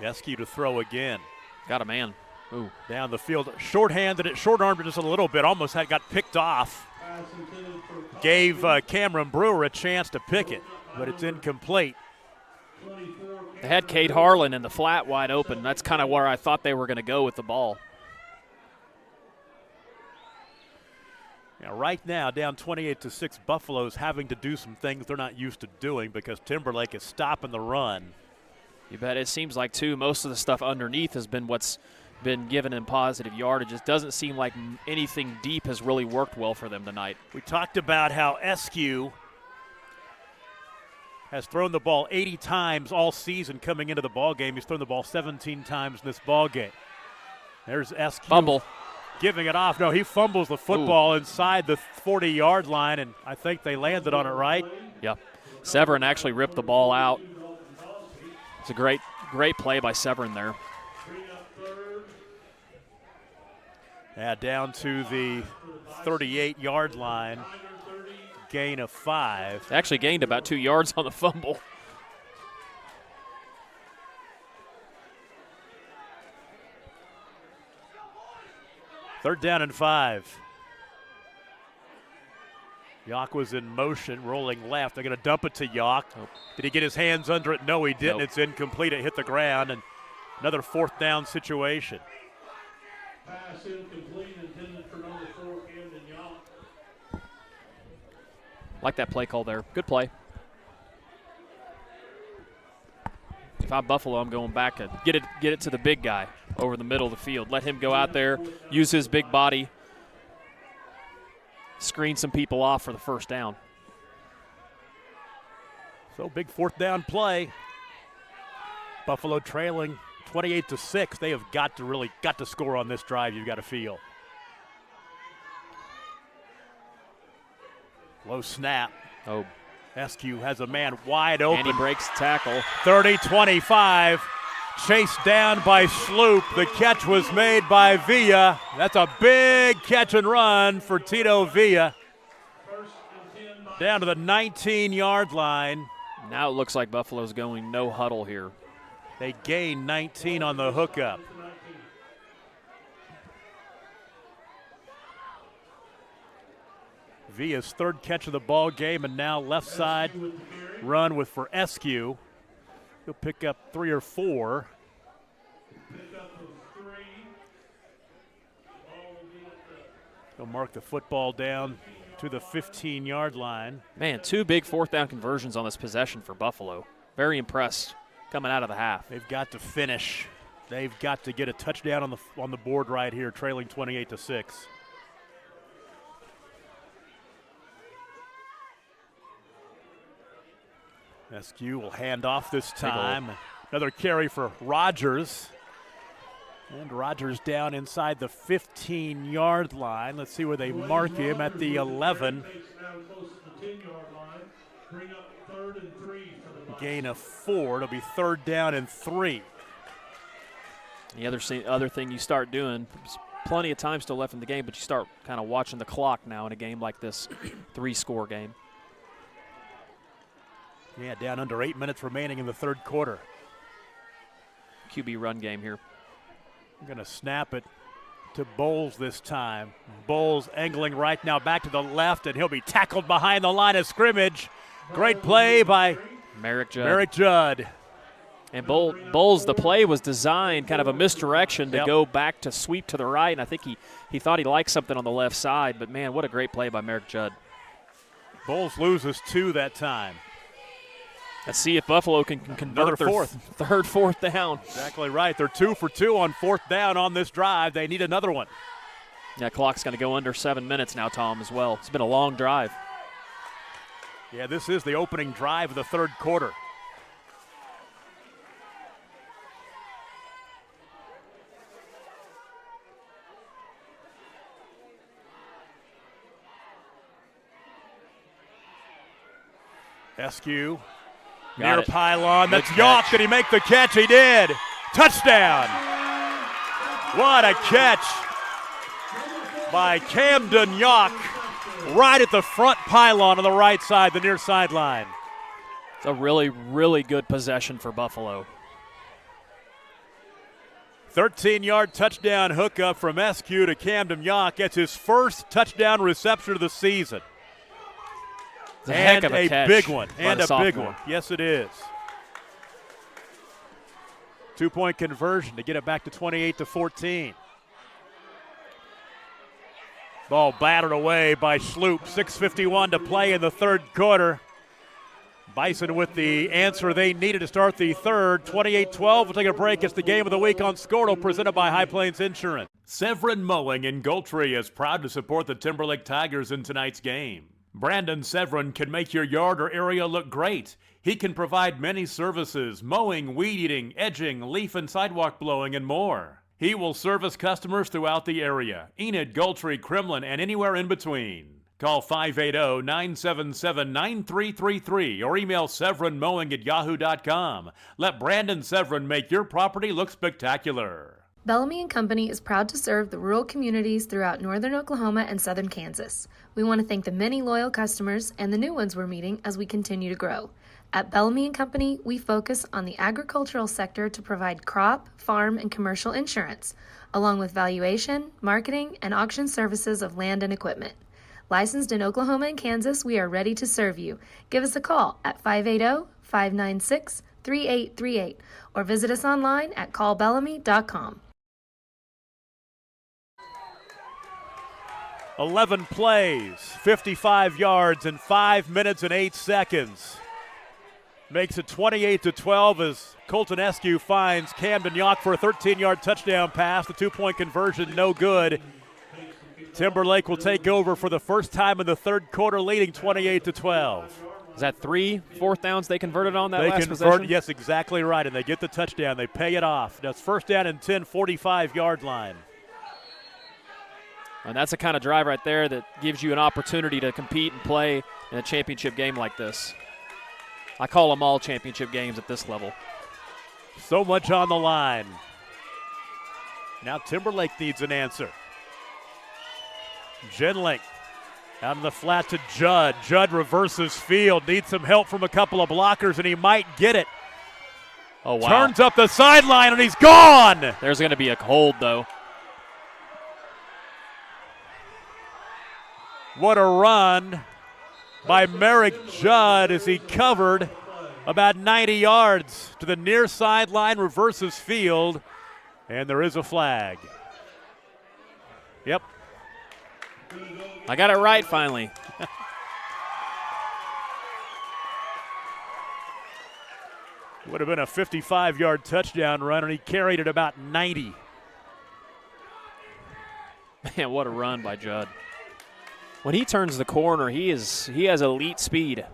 Eskew to throw again. Got a man. Ooh. Down the field. Short-handed it, short-armed it just a little bit. Almost got picked off. Gave Cameron Brewer a chance to pick it, but it's incomplete. They had Cade Harlan in the flat wide open. That's kind of where I thought they were going to go with the ball. Right now, down 28-6, Buffalo's having to do some things they're not used to doing because Timberlake is stopping the run. You bet. It seems like, too, most of the stuff underneath has been what's been given in positive yardage. It doesn't seem like anything deep has really worked well for them tonight. We talked about how Eskew has thrown the ball 80 times all season coming into the ball game. He's thrown the ball 17 times in this ball game. There's Eskew. Fumble. Giving it off. No, he fumbles the football inside the 40-yard line, and I think they landed on it right. Yeah. Severin actually ripped the ball out. It's a great play by Severin there. Yeah, down to the 38-yard line. Gain of 5. Actually gained about 2 yards on the fumble. Third down and 5. Yock was in motion, rolling left. They're going to dump it to Yock. Nope. Did he get his hands under it? No, he didn't. Nope. It's incomplete. It hit the ground, and another 4th down situation. Pass incomplete, intended for number 4, Camden Young. Like that play call there. Good play. If I'm Buffalo, I'm going back and get it to the big guy over the middle of the field. Let him go out there, use his big body, screen some people off for the first down. So big 4th down play. Buffalo trailing 28-6. They have got to score on this drive, you've got to feel. Low snap. Oh. Eskew has a man wide open. And he breaks the tackle. 30-25. Chased down by Sloop. The catch was made by Villa. That's a big catch and run for Tito Villa. Down to the 19-yard line. Now it looks like Buffalo's going no huddle here. They gain 19 on the hookup. Villa's 3rd catch of the ball game, and now left side run for Eskew. He'll pick up 3 or 4. He'll mark the football down to the 15-yard line. Man, 2 big 4th down conversions on this possession for Buffalo. Very impressed coming out of the half. They've got to finish. They've got to get a touchdown on the board right here, trailing 28-6. Eskew will hand off this time. Another carry for Rogers. And Rogers down inside the 15-yard line. Let's see where they mark him at the 11. Gain of 4. It'll be 3rd down and 3. The other thing you start doing, there's plenty of time still left in the game, but you start kind of watching the clock now in a game like this 3-score game. Yeah, down under 8 minutes remaining in the third quarter. QB run game here. I'm going to snap it. to Bowles this time. Bowles angling right now back to the left, and he'll be tackled behind the line of scrimmage. Great play by Merrick Judd. And Bowles, the play was designed kind of a misdirection to go back to sweep to the right, and I think he thought he liked something on the left side, but, man, what a great play by Merrick Judd. Bowles loses 2 that time. Let's see if Buffalo can convert their third, fourth down. Exactly right. They're 2 for 2 on 4th down on this drive. They need another one. Yeah, clock's going to go under 7 minutes now, Tom, as well. It's been a long drive. Yeah, this is the opening drive of the third quarter. Eskew. Near pylon. That's Yawk. Did he make the catch? He did. Touchdown. What a catch by Camden Yawk right at the front pylon on the right side, the near sideline. It's a really, really good possession for Buffalo. 13-yard touchdown hookup from Eskew to Camden Yawk. That's his first touchdown reception of the season. It's a heck of a catch big one. And a sophomore. big one. Yes, it is. 2-point conversion to get it back to 28-14. Ball battered away by Sloop. 6:51 to play in the third quarter. Bison with the answer they needed to start the third. 28-12. We'll take a break. It's the game of the week on Scortal, presented by High Plains Insurance. Severin Mowing in Goldtree is proud to support the Timberlake Tigers in tonight's game. Brandon Severin can make your yard or area look great. He can provide many services: mowing, weed eating, edging, leaf and sidewalk blowing, and more. He will service customers throughout the area: Enid, Goldtree, Kremlin, and anywhere in between. Call 580-977-9333 or email severinmowing@yahoo.com. Let Brandon Severin make your property look spectacular. Bellamy & Company is proud to serve the rural communities throughout northern Oklahoma and southern Kansas. We want to thank the many loyal customers and the new ones we're meeting as we continue to grow. At Bellamy & Company, we focus on the agricultural sector to provide crop, farm, and commercial insurance, along with valuation, marketing, and auction services of land and equipment. Licensed in Oklahoma and Kansas, we are ready to serve you. Give us a call at 580-596-3838 or visit us online at callbellamy.com. 11 plays, 55 yards in 5 minutes and 8 seconds. Makes it 28-12 as Colton Eskew finds Camden Yawk for a 13-yard touchdown pass. The 2-point conversion, no good. Timberlake will take over for the first time in the third quarter, leading 28-12. Is that 3 fourth downs they converted on that last possession? Yes, exactly right, and they get the touchdown. They pay it off. That's first down and 10, 45-yard line. And that's the kind of drive right there that gives you an opportunity to compete and play in a championship game like this. I call them all championship games at this level. So much on the line. Now Timberlake needs an answer. Genlink out in the flat to Judd. Judd reverses field, needs some help from a couple of blockers, and he might get it. Oh, wow. Turns up the sideline, and he's gone. There's going to be a hold, though. What a run by Merrick Judd as he covered about 90 yards to the near sideline, reverses field, and there is a flag. Yep. I got it right finally. Would have been a 55-yard touchdown run, and he carried it about 90. Man, what a run by Judd. When he turns the corner, he has elite speed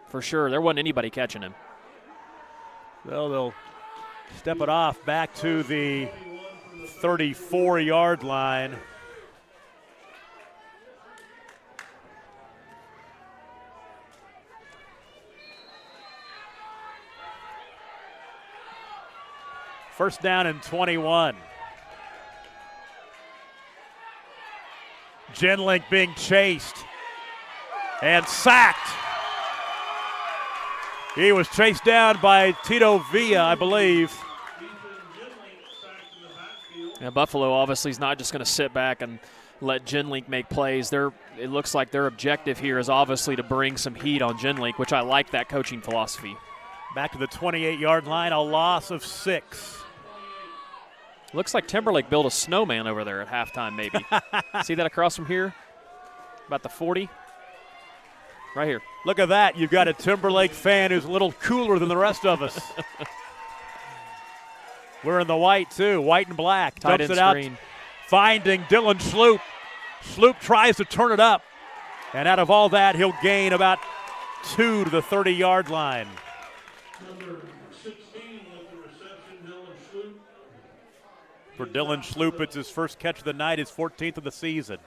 for sure. There wasn't anybody catching him. Well, they'll step it off back to the 34-yard line. First down and 21. Genlink being chased and sacked. He was chased down by Tito Villa, I believe. Yeah, Buffalo obviously is not just going to sit back and let Genlink make plays. It looks like their objective here is obviously to bring some heat on Genlink, which I like that coaching philosophy. Back to the 28-yard line, a loss of 6. Looks like Timberlake built a snowman over there at halftime, maybe. See that across from here? About the 40? Right here. Look at that. You've got a Timberlake fan who's a little cooler than the rest of us. We're in the white, too. White and black. Tight Dumps end it out, screen. finding Dylan Sloop. Sloop tries to turn it up. And out of all that, he'll gain about 2 to the 30-yard line. Number 16 with the reception, Dylan Sloop. For Dylan Sloop, it's his first catch of the night, his 14th of the season.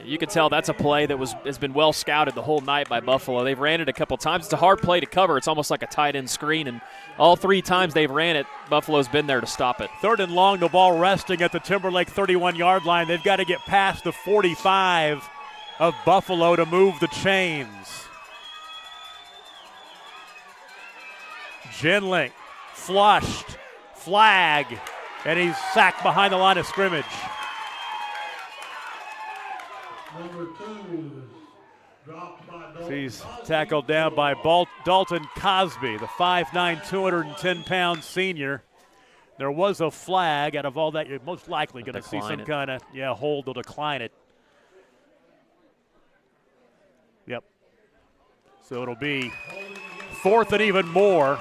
You can tell that's a play that has been well scouted the whole night by Buffalo. They've ran it a couple times. It's a hard play to cover. It's almost like a tight end screen, and all 3 times they've ran it, Buffalo's been there to stop it. 3rd and long, the ball resting at the Timberlake 31-yard line. They've got to get past the 45 of Buffalo to move the chains. Genlink flushed, flag, and he's sacked behind the line of scrimmage. Number 2 dropped by Dalton. He's tackled down by Dalton Cosby, the 5'9", 210-pound senior. There was a flag. Out of all that, you're most likely going to see some kind of hold to decline it. Yep. So it'll be 4th and even more.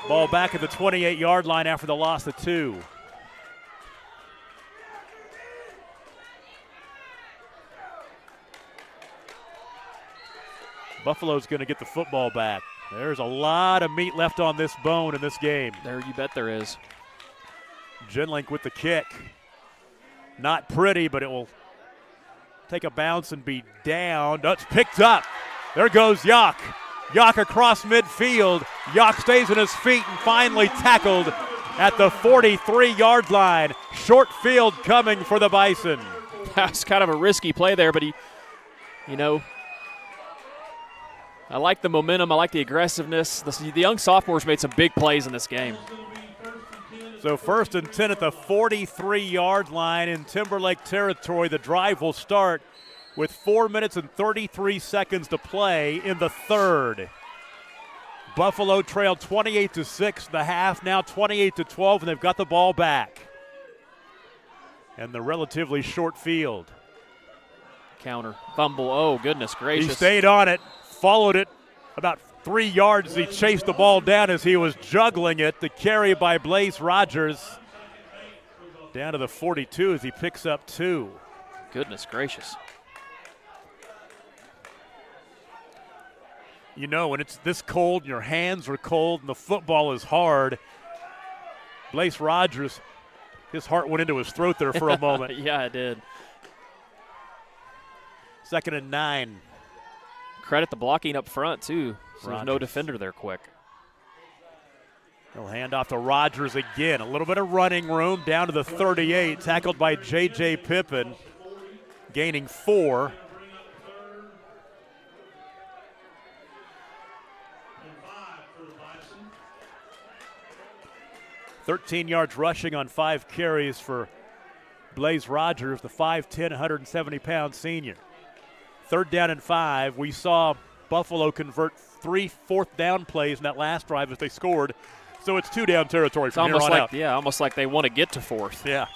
Ball back at the 28-yard line after the loss of 2. Buffalo's going to get the football back. There's a lot of meat left on this bone in this game. There, you bet there is. Genlink with the kick. Not pretty, but it will take a bounce and be down. That's picked up. There goes Yock. Yock across midfield. Yock stays on his feet and finally tackled at the 43-yard line. Short field coming for the Bison. That's kind of a risky play there, but I like the momentum. I like the aggressiveness. The young sophomores made some big plays in this game. So 1st and 10 at the 43-yard line in Timberlake territory. The drive will start with 4 minutes and 33 seconds to play in the 3rd. Buffalo trailed 28-6 in the half, now 28-12, and they've got the ball back. And the relatively short field. Counter, fumble, oh goodness gracious. He stayed on it, followed it about 3 yards. He chased the ball down as he was juggling it. The carry by Blaze Rogers down to the 42 as he picks up 2. Goodness gracious. You know, when it's this cold and your hands are cold and the football is hard, Blaze Rogers, his heart went into his throat there for a moment. Yeah, it did. 2nd and 9. Credit the blocking up front, too. So there's no defender there quick. He'll hand off to Rogers again. A little bit of running room down to the 38. Tackled by J.J. Pippin, gaining 4. 13 yards rushing on 5 carries for Blaze Rogers, the 5'10", 170-pound senior. 3rd down and 5. We saw Buffalo convert 3 fourth down plays in that last drive as they scored. So it's 2-down territory from here on out. Yeah, almost like they want to get to 4th. Yeah.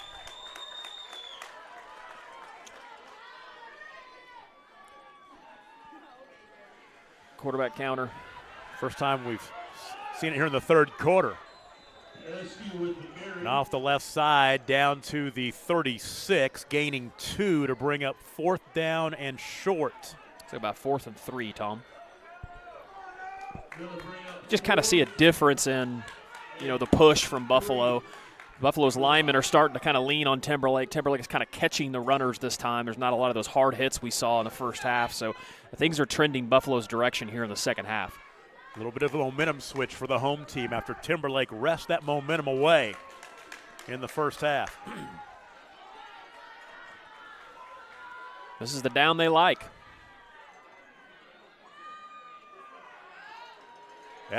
Quarterback counter. First time we've seen it here in the 3rd quarter. And off the left side down to the 36, gaining 2 to bring up 4th down and short. So about 4th and 3, Tom. Just kind of see a difference in, the push from Buffalo. Buffalo's linemen are starting to kind of lean on Timberlake. Timberlake is kind of catching the runners this time. There's not a lot of those hard hits we saw in the first half. So things are trending Buffalo's direction here in the second half. A little bit of a momentum switch for the home team after Timberlake wrests that momentum away in the first half. This is the down they like.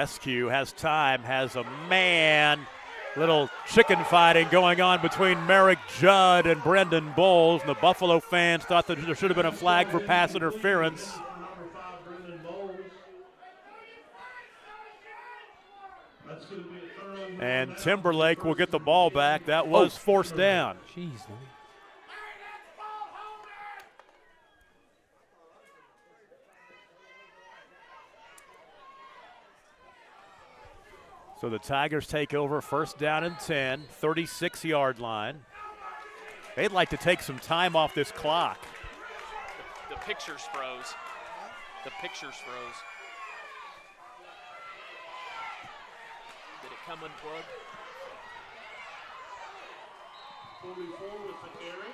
SQ has time, has a man, Little chicken fighting going on between Merrick Judd and Brendan Bowles. And the Buffalo fans thought that there should have been a flag for pass interference. And Timberlake will get the ball back. That was forced down. Jeez. So the Tigers take over, first down and 10, 36-yard line. They'd like to take some time off this clock. The pictures froze. The pictures froze. Did it come unplugged? 44 with the carry.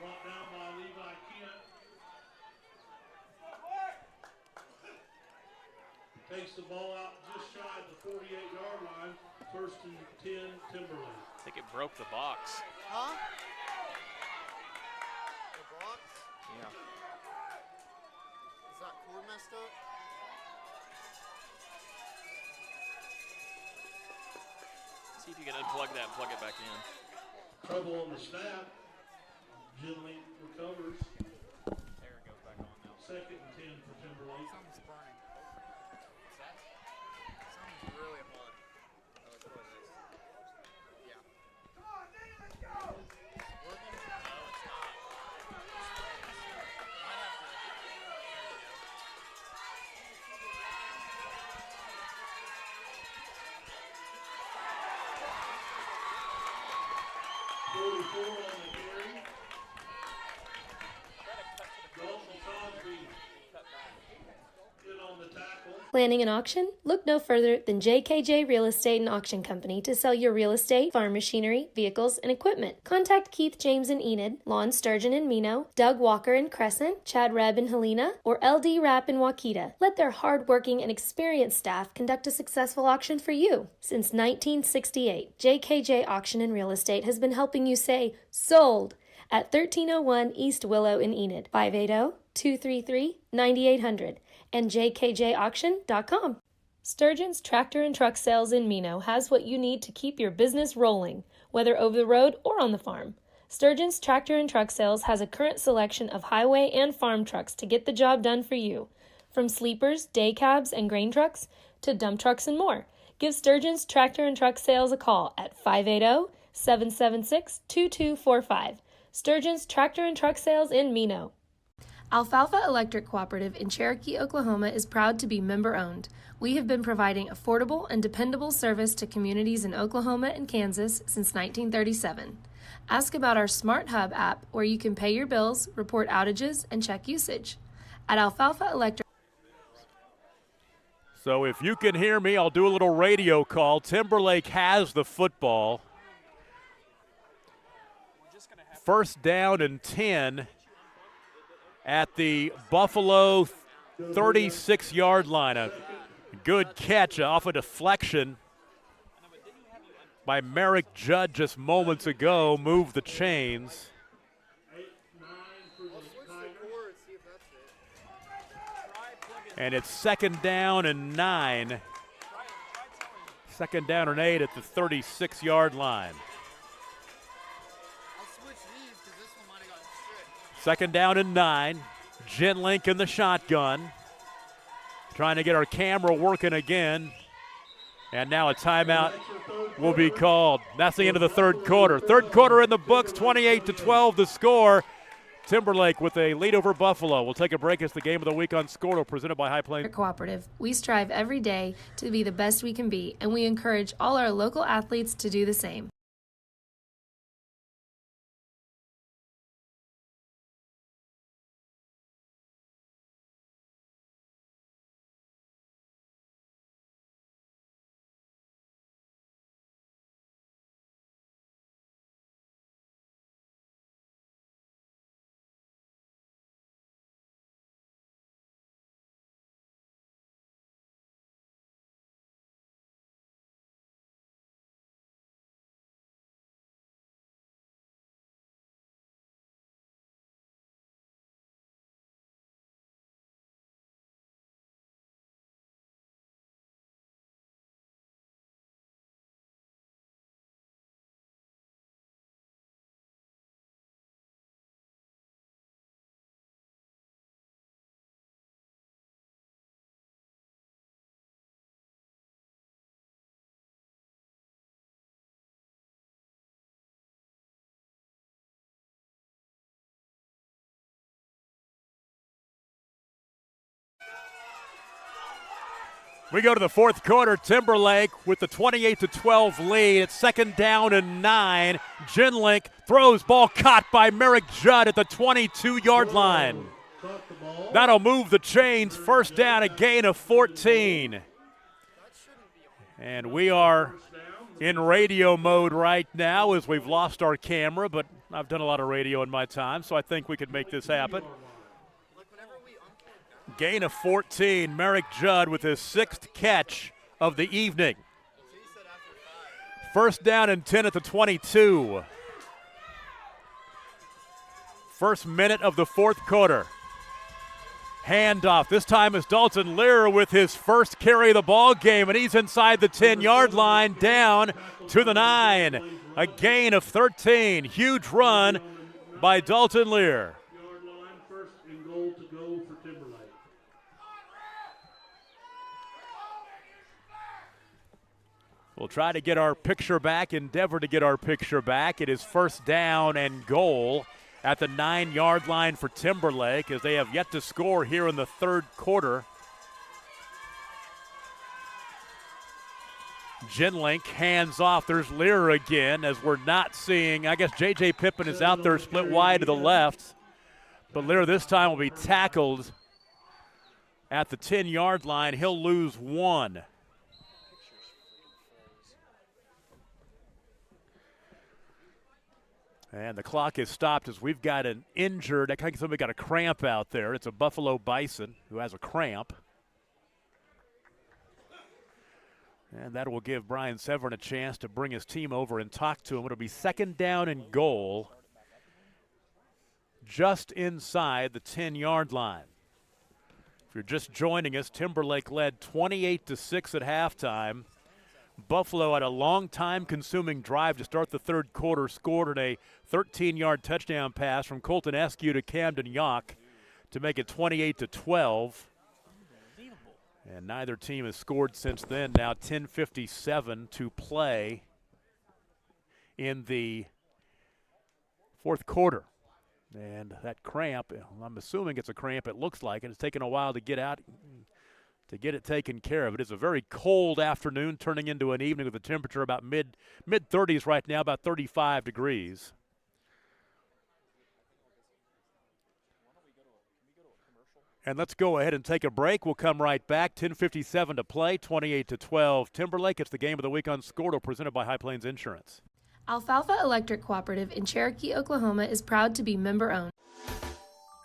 Brought down by Levi Kent. Takes the ball out just shy of the 48-yard line. First and 10, Timberlake. I think it broke the box. Huh? The box? Yeah. Is that cord messed up? See if you can unplug that and plug it back in. Trouble on the snap. Gently recovers. There it goes back on now. Second and 10 for Timberlake. Something's burning. What's that? Something's really hot. Oh, it's what it is. Yeah. Working? No, it's not. Might have to. There you go. 44 on the carry. Dalton Cosby in on the tackle. Planning an auction? Look no further than JKJ Real Estate and Auction Company to sell your real estate, farm machinery, vehicles, and equipment. Contact Keith James in Enid, Lon Sturgeon in Mino, Doug Walker in Crescent, Chad Reb in Helena, or LD Rapp in Waukeeta. Let their hardworking and experienced staff conduct a successful auction for you. Since 1968, JKJ Auction and Real Estate has been helping you say, sold, at 1301 East Willow in Enid, 580-233-9800, and jkjauction.com. Sturgeon's Tractor and Truck Sales in Mino has what you need to keep your business rolling, whether over the road or on the farm. Sturgeon's Tractor and Truck Sales has a current selection of highway and farm trucks to get the job done for you. From sleepers, day cabs, and grain trucks to dump trucks and more. Give Sturgeon's Tractor and Truck Sales a call at 580-776-2245. Sturgeon's Tractor and Truck Sales in Mino. Alfalfa Electric Cooperative in Cherokee, Oklahoma is proud to be member-owned. We have been providing affordable and dependable service to communities in Oklahoma and Kansas since 1937. Ask about our Smart Hub app where you can pay your bills, report outages, and check usage. At Alfalfa Electric. So if you can hear me, I'll do a little radio call. Timberlake has the football. First down and 10 at the Buffalo 36-yard line. A good catch off a deflection by Merrick Judd just moments ago. Moved the chains. And it's second down and 9. Second down and 8 at the 36-yard line. Second down and 9. Genlink in the shotgun. Trying to get our camera working again. And now a timeout will be called. That's the end of the third quarter. Third quarter in the books, 28-12 the score. Timberlake with a lead over Buffalo. We'll take a break as the game of the week on Scorto, presented by High Plains Cooperative. We strive every day to be the best we can be, and we encourage all our local athletes to do the same. We go to the fourth quarter. Timberlake with the 28-12 lead. It's second down and 9. Genlink throws, ball caught by Merrick Judd at the 22-yard line. That'll move the chains. First down, a gain of 14. And we are in radio mode right now as we've lost our camera, but I've done a lot of radio in my time, so I think we could make this happen. Gain of 14. Merrick Judd with his 6th catch of the evening. First down and 10 at the 22. First minute of the fourth quarter. Handoff. This time is Dalton Lear with his first carry of the ball game, and he's inside the 10-yard line, down to the 9. A gain of 13. Huge run by Dalton Lear. First and goal to go for Timberlake. We'll try to get our picture back, endeavor to get our picture back. It is first down and goal at the 9-yard line for Timberlake, as they have yet to score here in the third quarter. Genlink hands off. There's Lear again, as we're not seeing. I guess J.J. Pippin is out there split wide to the left. But Lear this time will be tackled at the 10-yard line. He'll lose 1. And the clock is stopped as we've got an injured, I think somebody got a cramp out there. It's a Buffalo Bison who has a cramp. And that will give Brian Severn a chance to bring his team over and talk to him. It'll be second down and goal just inside the 10-yard line. If you're just joining us, Timberlake led 28-6 at halftime. Buffalo had a long time-consuming drive to start the third quarter, scored in a 13-yard touchdown pass from Colton Eskew to Camden Yock to make it 28-12. And neither team has scored since then. Now 10:57 to play in the fourth quarter. And that cramp, I'm assuming it's a cramp, it looks like, and it's taken a while to get out, to get it taken care of. It is a very cold afternoon turning into an evening with a temperature about mid-30s right now, about 35 degrees. And let's go ahead and take a break. We'll come right back. 10:57 to play, 28-12. Timberlake, it's the game of the week on Scordo, presented by High Plains Insurance. Alfalfa Electric Cooperative in Cherokee, Oklahoma is proud to be member-owned.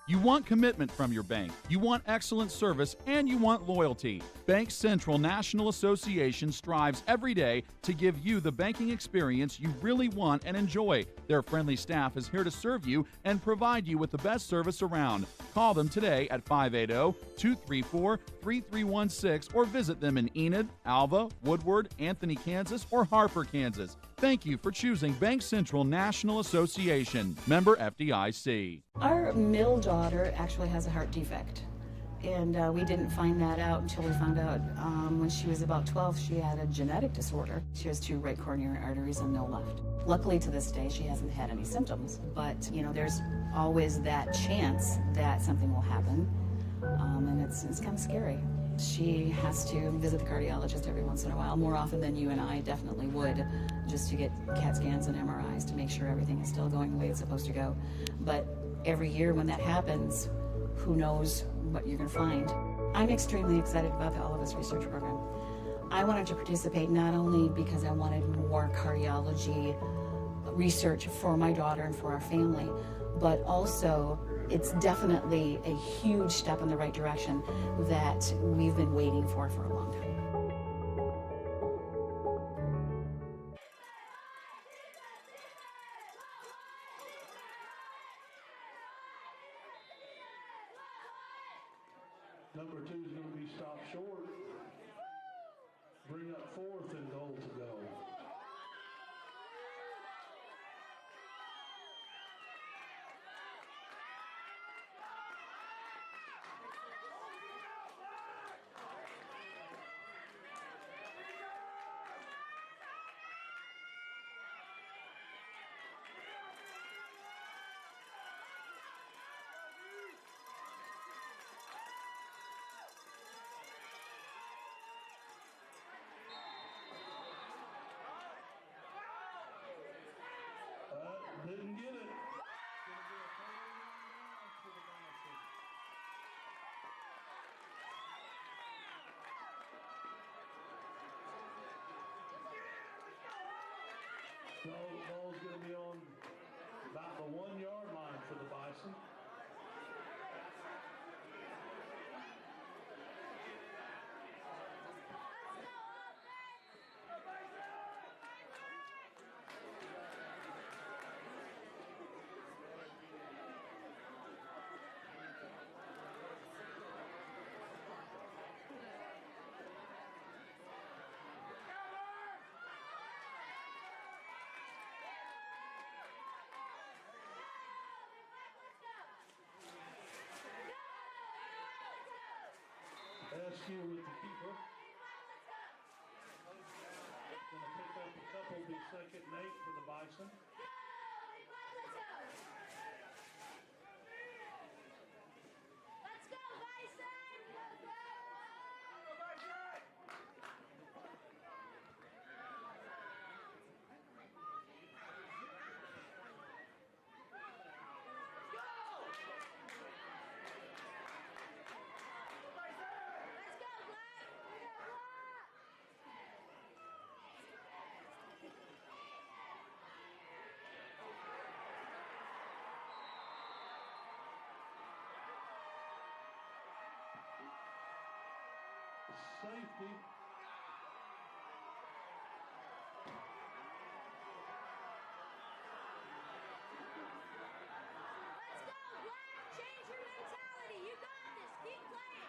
You want commitment from your bank, you want excellent service, and you want loyalty. Bank Central National Association strives every day to give you the banking experience you really want and enjoy. Their friendly staff is here to serve you and provide you with the best service around. Call them today at 580-234-3316 or visit them in Enid, Alva, Woodward, Anthony, Kansas, or Harper, Kansas. Thank you for choosing Bank Central National Association, member FDIC. Our middle daughter actually has a heart defect, and we didn't find that out until we found out when she was about 12 she had a genetic disorder. She has 2 right coronary arteries and no left. Luckily to this day she hasn't had any symptoms, but you know, there's always that chance that something will happen, and it's kind of scary. She has to visit the cardiologist every once in a while, more often than you and I definitely would, just to get CAT scans and MRIs to make sure everything is still going the way it's supposed to go. But every year when that happens, who knows what you're going to find. I'm extremely excited about the All of Us research program. I wanted to participate not only because I wanted more cardiology research for my daughter and for our family, but also it's definitely a huge step in the right direction that we've been waiting for a long time. Number 2 is going to be stopped short. Bring up 4th and goal to go. Ball's going to be on about the 1 yard line for the Bison. SQ with the keeper. Going to pick up a couple, be second and 8 for the Bison. Let's go, Bison! Safety. Let's go, Black! Change your mentality. You got this. Keep playing.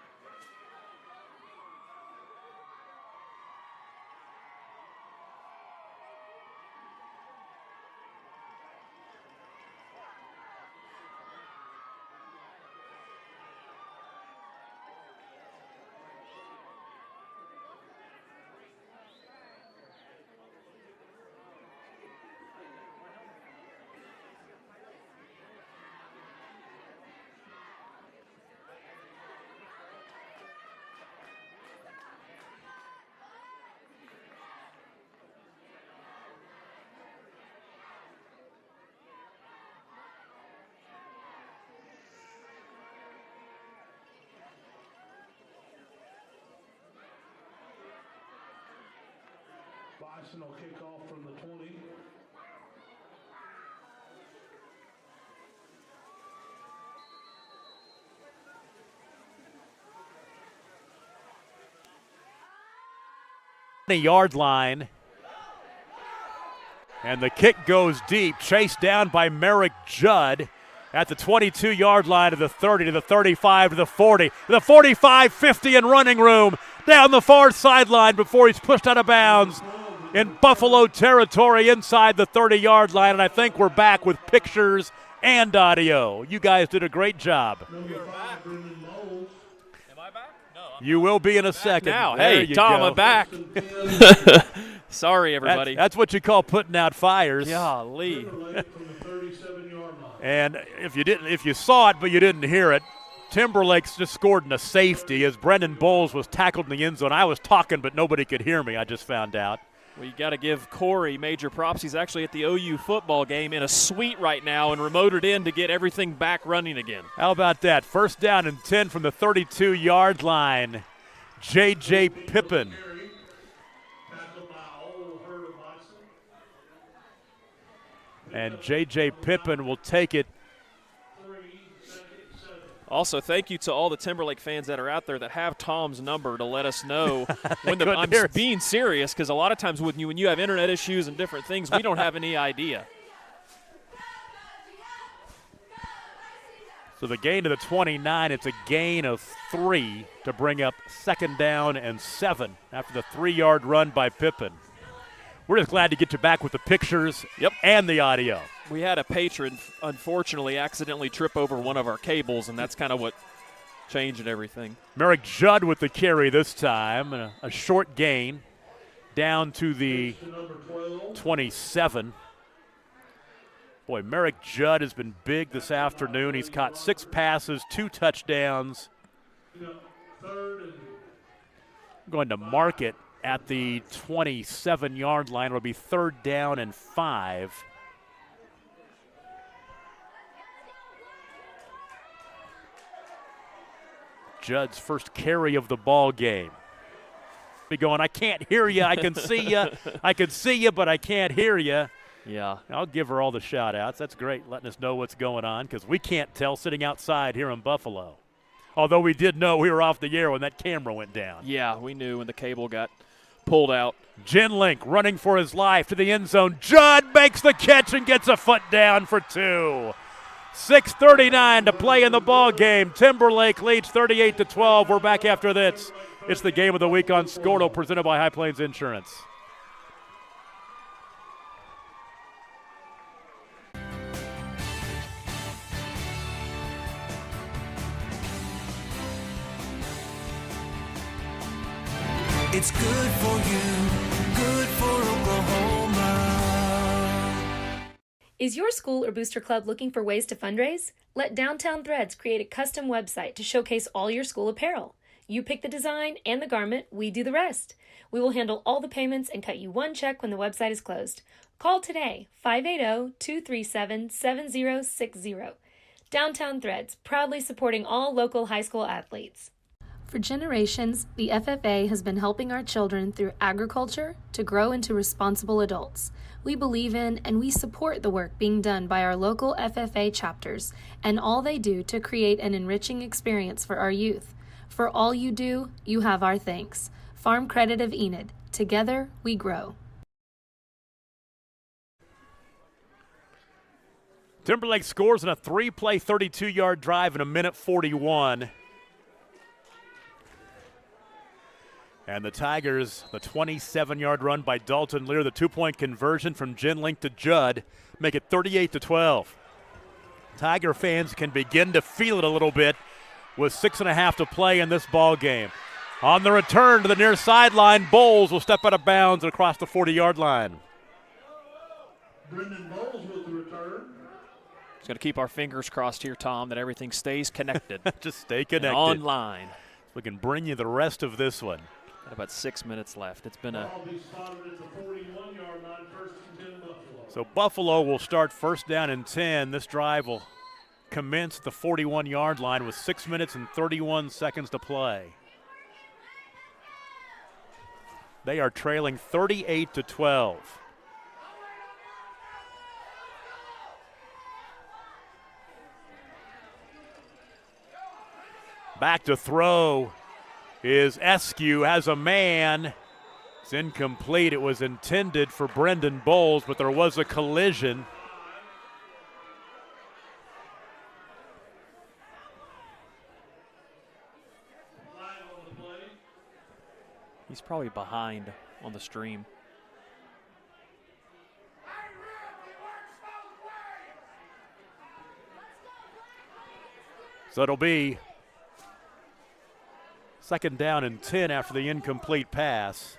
Bison will kick off from the 20. Yard line. And the kick goes deep, chased down by Merrick Judd at the 22-yard line to the 30, to the 35, to the 40, to the 45, 50 in running room, down the far sideline before he's pushed out of bounds in Buffalo territory inside the 30-yard line. And I think we're back with pictures and audio. You guys did a great job. You will be in a second. Now, there hey, Tom, go. I'm back. Sorry, everybody. That's what you call putting out fires. Golly. And if you saw it but you didn't hear it, Timberlake's just scored in a safety as Brendan Bowles was tackled in the end zone. I was talking, but nobody could hear me. I just found out. Well, you got to give Corey major props. He's actually at the OU football game in a suite right now and remoted in to get everything back running again. How about that? First down and 10 from the 32-yard line. J.J. Pippen. And J.J. Pippen will take it. Also, thank you to all the Timberlake fans that are out there that have Tom's number to let us know when I'm being serious, because a lot of times when you have internet issues and different things, we don't have any idea. So the gain to the 29, it's a gain of 3 to bring up second down and 7 after the 3-yard run by Pippen. We're just glad to get you back with the pictures and the audio. We had a patron, unfortunately, accidentally trip over one of our cables, and that's kind of what changed everything. Merrick Judd with the carry this time, and a short gain down to the 27. Boy, Merrick Judd has been big this afternoon. He's caught 6 passes, 2 touchdowns. I'm going to mark it at the 27-yard line. It'll be 3rd down and 5. Judd's first carry of the ball game. Be going, I can't hear you. I can see you. I can see you, but I can't hear you. Yeah. I'll give her all the shout-outs. That's great, letting us know what's going on, because we can't tell sitting outside here in Buffalo. Although we did know we were off the air when that camera went down. Yeah, we knew when the cable got pulled out. Jinlink running for his life to the end zone. Judd makes the catch and gets a foot down for 2. 6:39 to play in the ball game. Timberlake leads 38-12. We're back after this. It's the game of the week on Scordo, presented by High Plains Insurance. It's good for you, good for Oklahoma. Is your school or booster club looking for ways to fundraise? Let Downtown Threads create a custom website to showcase all your school apparel. You pick the design and the garment, we do the rest. We will handle all the payments and cut you one check when the website is closed. Call today, 580-237-7060. Downtown Threads, proudly supporting all local high school athletes. For generations, the FFA has been helping our children through agriculture to grow into responsible adults. We believe in and we support the work being done by our local FFA chapters and all they do to create an enriching experience for our youth. For all you do, you have our thanks. Farm Credit of Enid. Together, we grow. Timberlake scores in a 3-play, 32-yard drive in 1:41. And the Tigers, the 27-yard run by Dalton Lear, the 2-point conversion from Jinlink to Judd, make it 38-12. Tiger fans can begin to feel it a little bit with 6.5 to play in this ball game. On the return to the near sideline, Bowles will step out of bounds and across the 40-yard line. Brendan Bowles with the return. Just got to keep our fingers crossed here, Tom, that everything stays connected. Just stay connected. And online. We can bring you the rest of this one. Got about 6 minutes left. It's been a. So Buffalo will start first down and 10. This drive will commence at the 41-yard line with 6 minutes and 31 seconds to play. They are trailing 38-12. Back to throw is Eskew, has a man. It's incomplete. It was intended for Brendan Bowles, but there was a collision. He's probably behind on the stream. So it'll be second down and 10 after the incomplete pass.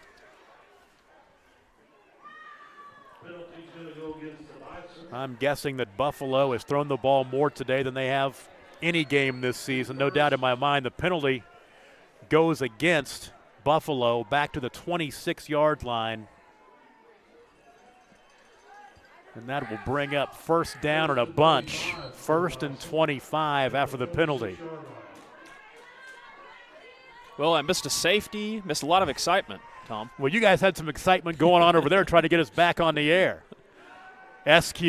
I'm guessing that Buffalo has thrown the ball more today than they have any game this season. No doubt in my mind the penalty goes against Buffalo back to the 26-yard line. And that will bring up first down and a bunch. 1st and 25 after the penalty. Well, I missed a safety, missed a lot of excitement, Tom. Well, you guys had some excitement going on over there trying to get us back on the air. SQ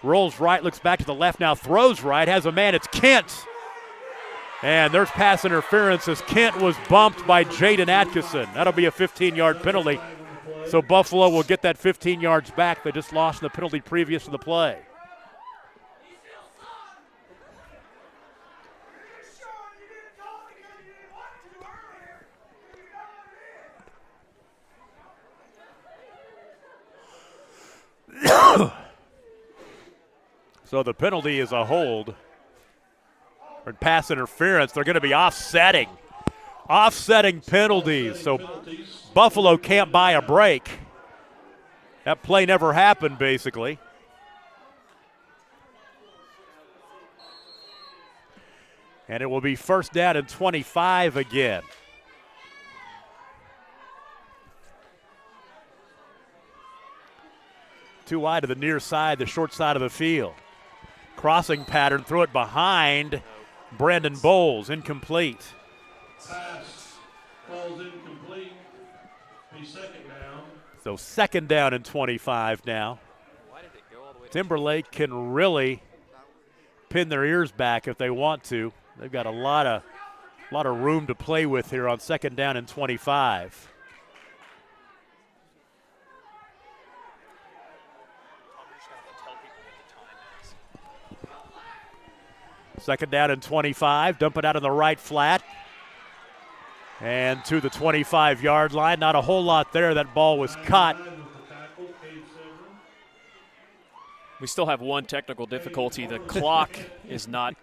rolls right, looks back to the left now, throws right, has a man, it's Kent. And there's pass interference as Kent was bumped by Jaden Atkinson. That'll be a 15-yard penalty. So Buffalo will get that 15 yards back. They just lost in the penalty previous to the play. So the penalty is a hold. Or pass interference. They're going to be offsetting penalties. So Buffalo can't buy a break. That play never happened, basically. And it will be first down and 25 again. Too wide to the near side, the short side of the field. Crossing pattern, throw it behind Brandon Bowles, incomplete. Pass falls incomplete. Be second down. So second down and 25 now. Timberlake can really pin their ears back if they want to. They've got a lot of room to play with here on 2nd down and 25. Second down and 25. Dump it out on the right flat. And to the 25-yard line. Not a whole lot there. That ball was caught. We still have one technical difficulty. The clock is not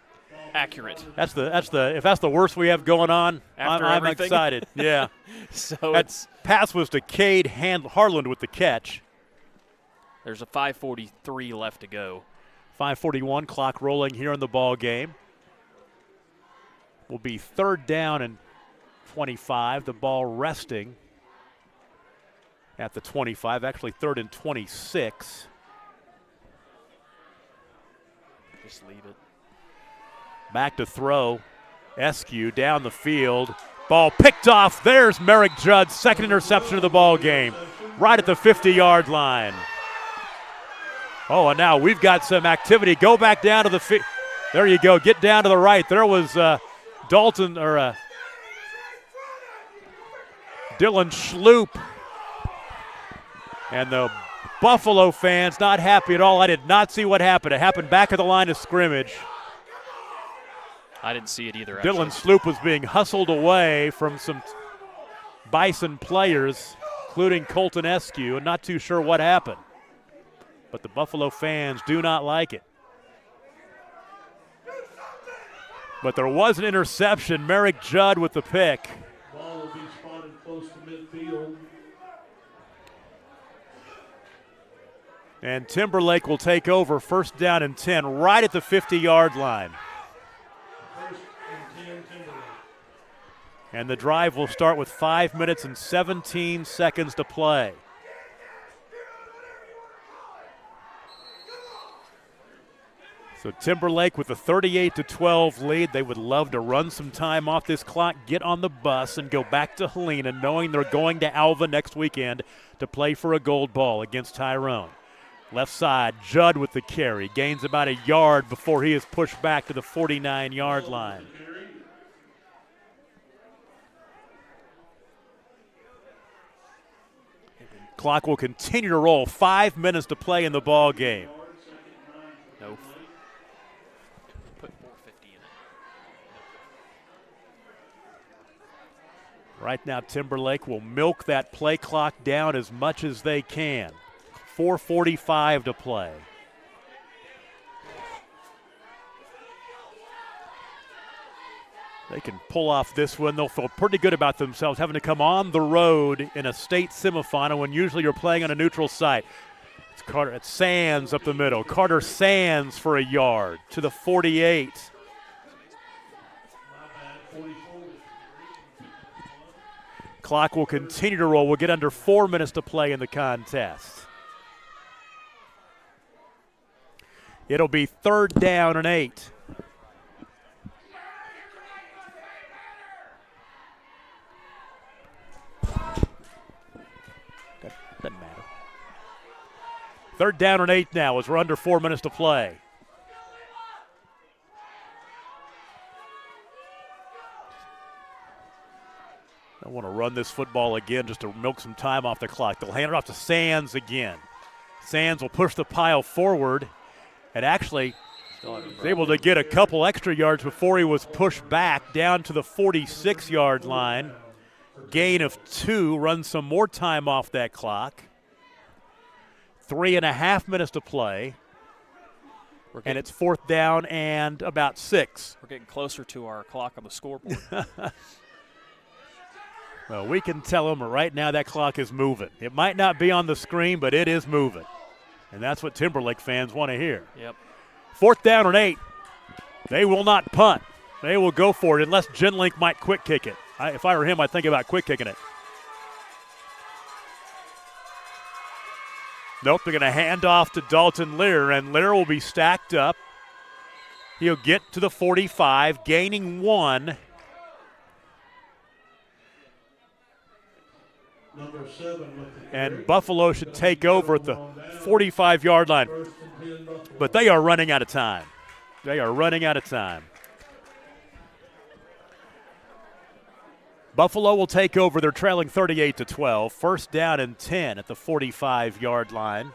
accurate. If that's the worst we have going on, I'm excited. Yeah. So that pass was to Cade Harland with the catch. There's a 5:43 left to go. 5:41, clock rolling here in the ball game. Will be 3rd down and 25. The ball resting at the 25. Actually 3rd and 26. Just leave it. Back to throw. Eskew down the field. Ball picked off. There's Merrick Judd's 2nd interception of the ball game. Right at the 50-yard line. Oh, and now we've got some activity. Go back down to the there you go. Get down to the right. There was Dylan Schloop. And the Buffalo fans not happy at all. I did not see what happened. It happened back at the line of scrimmage. I didn't see it either. Dylan actually. Schloop was being hustled away from some Bison players, including Colton Eskew, and not too sure what happened. But the Buffalo fans do not like it. But there was an interception. Merrick Judd with the pick. Ball will be spotted close to midfield. And Timberlake will take over 1st down and 10 right at the 50-yard line. 1st and 10, Timberlake. And the drive will start with 5 minutes and 17 seconds to play. So Timberlake with a 38-12 lead. They would love to run some time off this clock, get on the bus, and go back to Helena, knowing they're going to Alva next weekend to play for a gold ball against Tyrone. Left side, Judd with the carry. Gains about a yard before he is pushed back to the 49-yard line. Clock will continue to roll. 5 minutes to play in the ball game. No. Put 450 in it. Right now, Timberlake will milk that play clock down as much as they can. 4:45 to play. They can pull off this one. They'll feel pretty good about themselves having to come on the road in a state semifinal when usually you're playing on a neutral site. It's Sands up the middle. Carter Sands for a yard to the 48. Clock will continue to roll. We'll get under 4 minutes to play in the contest. It'll be 3rd down and 8. Doesn't matter. 3rd down and 8 now as we're under 4 minutes to play. I want to run this football again just to milk some time off the clock. They'll hand it off to Sands again. Sands will push the pile forward and actually was able to get a couple extra yards before he was pushed back down to the 46-yard line. Gain of 2, run some more time off that clock. 3.5 minutes to play. And it's 4th down and about 6. We're getting closer to our clock on the scoreboard. Well, we can tell them right now that clock is moving. It might not be on the screen, but it is moving. And that's what Timberlake fans want to hear. Yep. 4th down and 8. They will not punt. They will go for it unless Genlink might quick kick it. If I were him, I'd think about quick kicking it. Nope, they're going to hand off to Dalton Lear, and Lear will be stacked up. He'll get to the 45, gaining 1. Number Number 7 with the And carry. Buffalo should take over at the 45-yard line. First and 10 Buffalo. But they are running out of time. They are running out of time. Buffalo will take over. They're trailing 38-12. First down and 10 at the 45-yard line.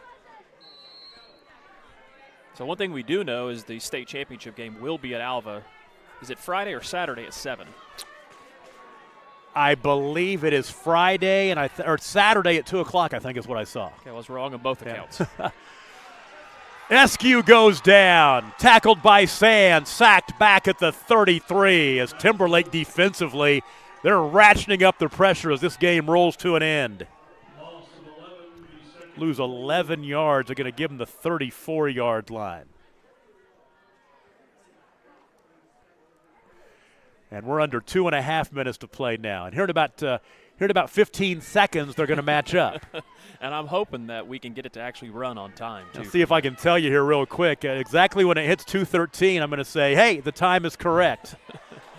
So one thing we do know is the state championship game will be at Alva. Is it Friday or Saturday at 7? I believe it is Friday or Saturday at 2 o'clock, I think is what I saw. Okay, I was wrong on both accounts. Eskew goes down, tackled by Sand, sacked back at the 33 as Timberlake defensively, they're ratcheting up the pressure as this game rolls to an end. Lose 11 yards. They're going to give them the 34-yard line. And we're under 2.5 minutes to play now. And here in about 15 seconds, they're going to match up. And I'm hoping that we can get it to actually run on time, too. Let's see if I can tell you here real quick. Exactly when it hits 2:13, I'm going to say, hey, the time is correct.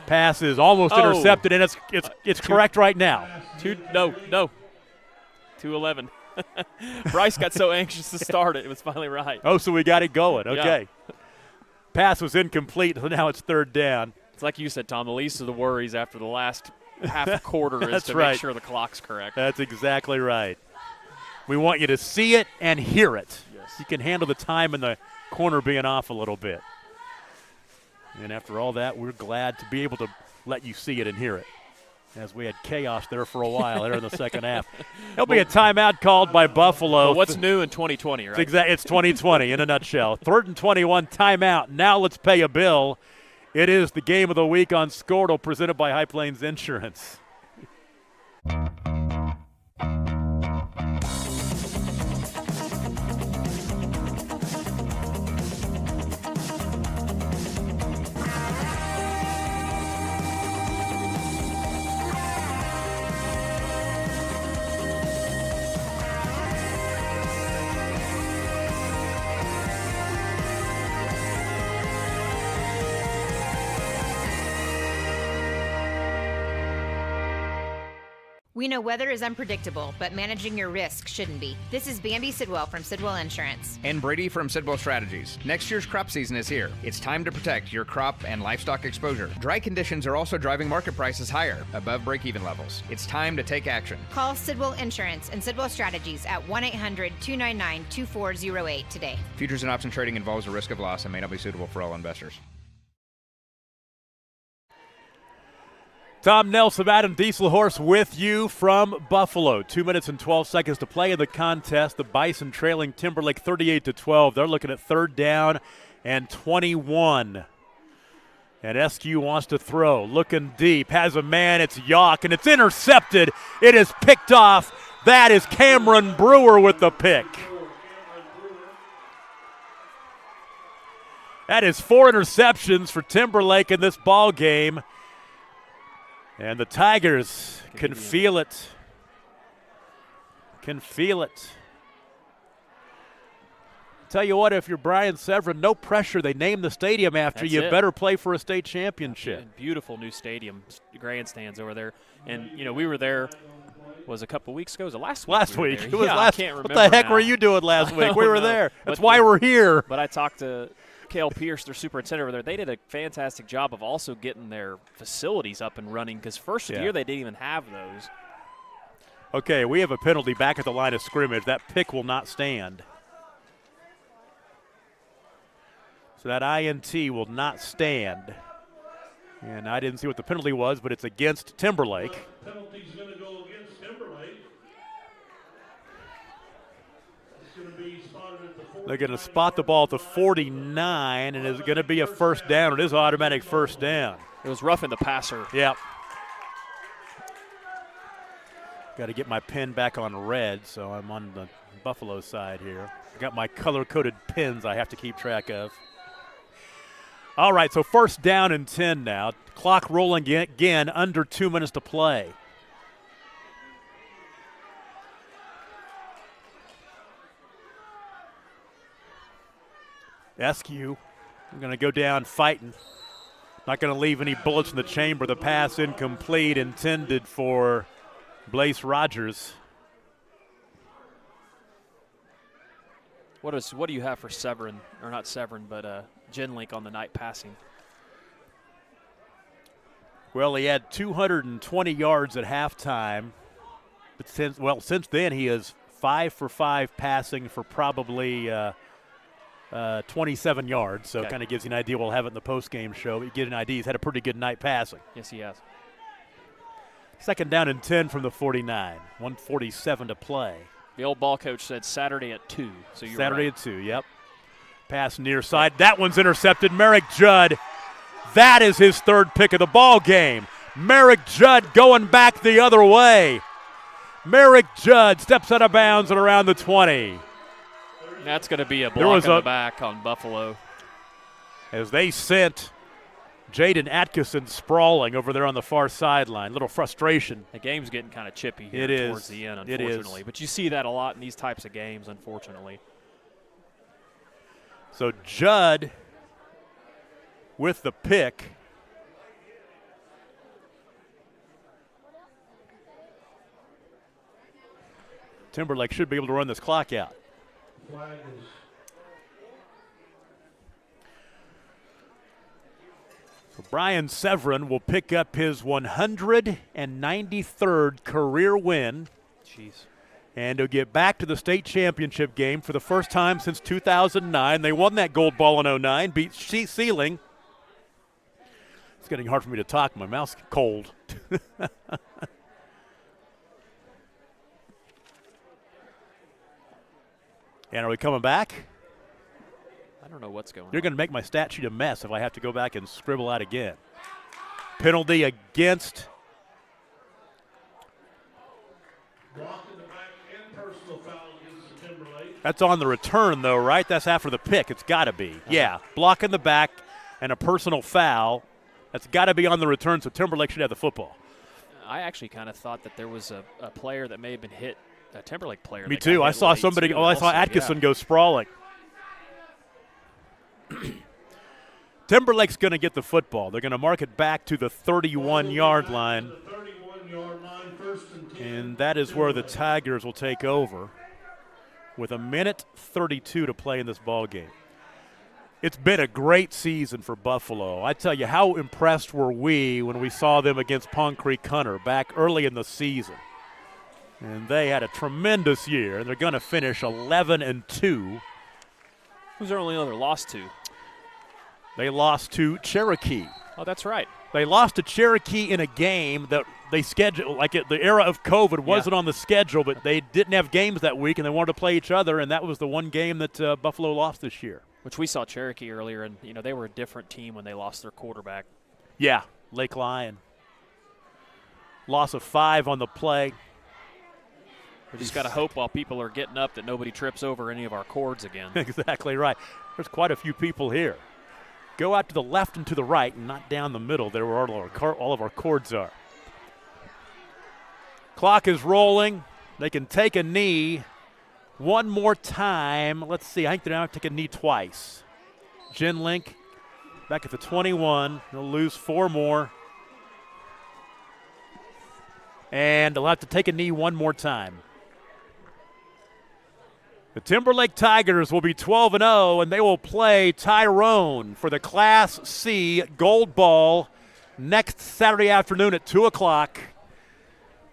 Pass is almost intercepted, and it's correct right now. 2:11. Bryce got so anxious to start it. It was finally right. Oh, so we got it going. Okay. Yeah. Pass was incomplete, so now it's third down. It's like you said, Tom, the least of the worries after the last half a quarter is to right. make sure the clock's correct. That's exactly right. We want you to see it and hear it. Yes. You can handle the time in the corner being off a little bit. And after all that, we're glad to be able to let you see it and hear it, as we had chaos there for a while there in the second half. There'll be a timeout called by Buffalo. Well, what's new in 2020, right? It's 2020 in a nutshell. 3rd and 21, timeout. Now let's pay a bill. It is the game of the week on Squirtle, presented by High Plains Insurance. We know weather is unpredictable, but managing your risk shouldn't be. This is Bambi Sidwell from Sidwell Insurance. And Brady from Sidwell Strategies. Next year's crop season is here. It's time to protect your crop and livestock exposure. Dry conditions are also driving market prices higher, above break-even levels. It's time to take action. Call Sidwell Insurance and Sidwell Strategies at 1-800-299-2408 today. Futures and option trading involves a risk of loss and may not be suitable for all investors. Tom Nelson, Adam Dieselhorst with you from Buffalo. 2 minutes and 12 seconds to play in the contest. The Bison trailing Timberlake 38-12. They're looking at 3rd down and 21. And Eskew wants to throw. Looking deep. Has a man. It's Yawk, and it's intercepted. It is picked off. That is Cameron Brewer with the pick. That is 4 interceptions for Timberlake in this ball game. And the Tigers can feel it. Can feel it. Tell you what, if you're Brian Severin, no pressure. They named the stadium after you. It. Better play for a state championship. And beautiful new stadium, grandstands over there. And, we were there, was a couple weeks ago. Was it last week? Last week. It was I can't remember. What the heck now. were you doing last week? We were know. there. That's But why we're here. But I talked to Cale Pierce, their superintendent over there. They did a fantastic job of also getting their facilities up and running, because first year they didn't even have those. Okay, we have a penalty back at the line of scrimmage. That pick will not stand. So that INT will not stand. And I didn't see what the penalty was, but it's against Timberlake. Penalty's going to go against Timberlake. It's going to be spotted at the 49. They're going to spot the ball at the 49, and it's going to be a first down. It is automatic first down. It was roughing the passer. Yep. Got to get my pen back on red, so I'm on the Buffalo side here. I got my color-coded pins I have to keep track of. All right, so first down and 10 now. Clock rolling again, under 2 minutes to play. Eskew, we're going to go down fighting. Not going to leave any bullets in the chamber. The pass incomplete, intended for Blaise Rogers. What do you have for Severin, or not Severin, but Genlink on the night passing? Well, he had 220 yards at halftime, but since then he is 5 for 5 passing for probably 27 yards. So it kind of gives you an idea. We'll have it in the post-game show. You get an idea. He's had a pretty good night passing. Yes, he has. Second down and 10 from the 49. 1:47 to play. The old ball coach said Saturday at 2. So you're Saturday right. at 2, yep. Pass near side. That one's intercepted. Merrick Judd. That is his third pick of the ball game. Merrick Judd going back the other way. Merrick Judd steps out of bounds and around the 20. That's going to be a block in the back on Buffalo. As they sent Jaden Atkinson sprawling over there on the far sideline. Little frustration. The game's getting kind of chippy here towards the end, unfortunately. But you see that a lot in these types of games, unfortunately. So Judd with the pick. Timberlake should be able to run this clock out. So Brian Severin will pick up his 193rd career win. Jeez. And he'll get back to the state championship game for the first time since 2009. They won that gold ball in 09, beat Sealing. It's getting hard for me to talk. My mouth's cold. And are we coming back? I don't know what's going on. You're going to make my stat sheet a mess if I have to go back and scribble out again. Penalty against. That's on the return, though, right? That's after the pick. It's got to be. Yeah, block in the back and a personal foul. That's got to be on the return, so Timberlake should have the football. I actually kind of thought that there was a player that may have been hit, a Timberlake player. Me too. I saw somebody. I saw Atkinson go sprawling. Timberlake's going to get the football. They're going to mark it back to the 31-yard line. And that is where the Tigers will take over with 1:32 to play in this ball game. It's been a great season for Buffalo. I tell you, how impressed were we when we saw them against Pond Creek Hunter back early in the season. And they had a tremendous year, and they're going to finish 11-2. Who's their only other loss to? They lost to Cherokee. Oh, that's right. They lost to Cherokee in a game that they scheduled, like the era of COVID wasn't on the schedule, but they didn't have games that week, and they wanted to play each other, and that was the one game that Buffalo lost this year. Which we saw Cherokee earlier, and they were a different team when they lost their quarterback. Yeah, Lake Lyon. Loss of 5 on the play. We just got to hope while people are getting up that nobody trips over any of our cords again. Exactly right. There's quite a few people here. Go out to the left and to the right and not down the middle there where all of our cords are. Clock is rolling. They can take a knee one more time. Let's see. I think they're going to take a knee twice. Genlink back at the 21. They'll lose 4 more. And they'll have to take a knee one more time. The Timberlake Tigers will be 12-0, and they will play Tyrone for the Class C Gold Ball next Saturday afternoon at 2 o'clock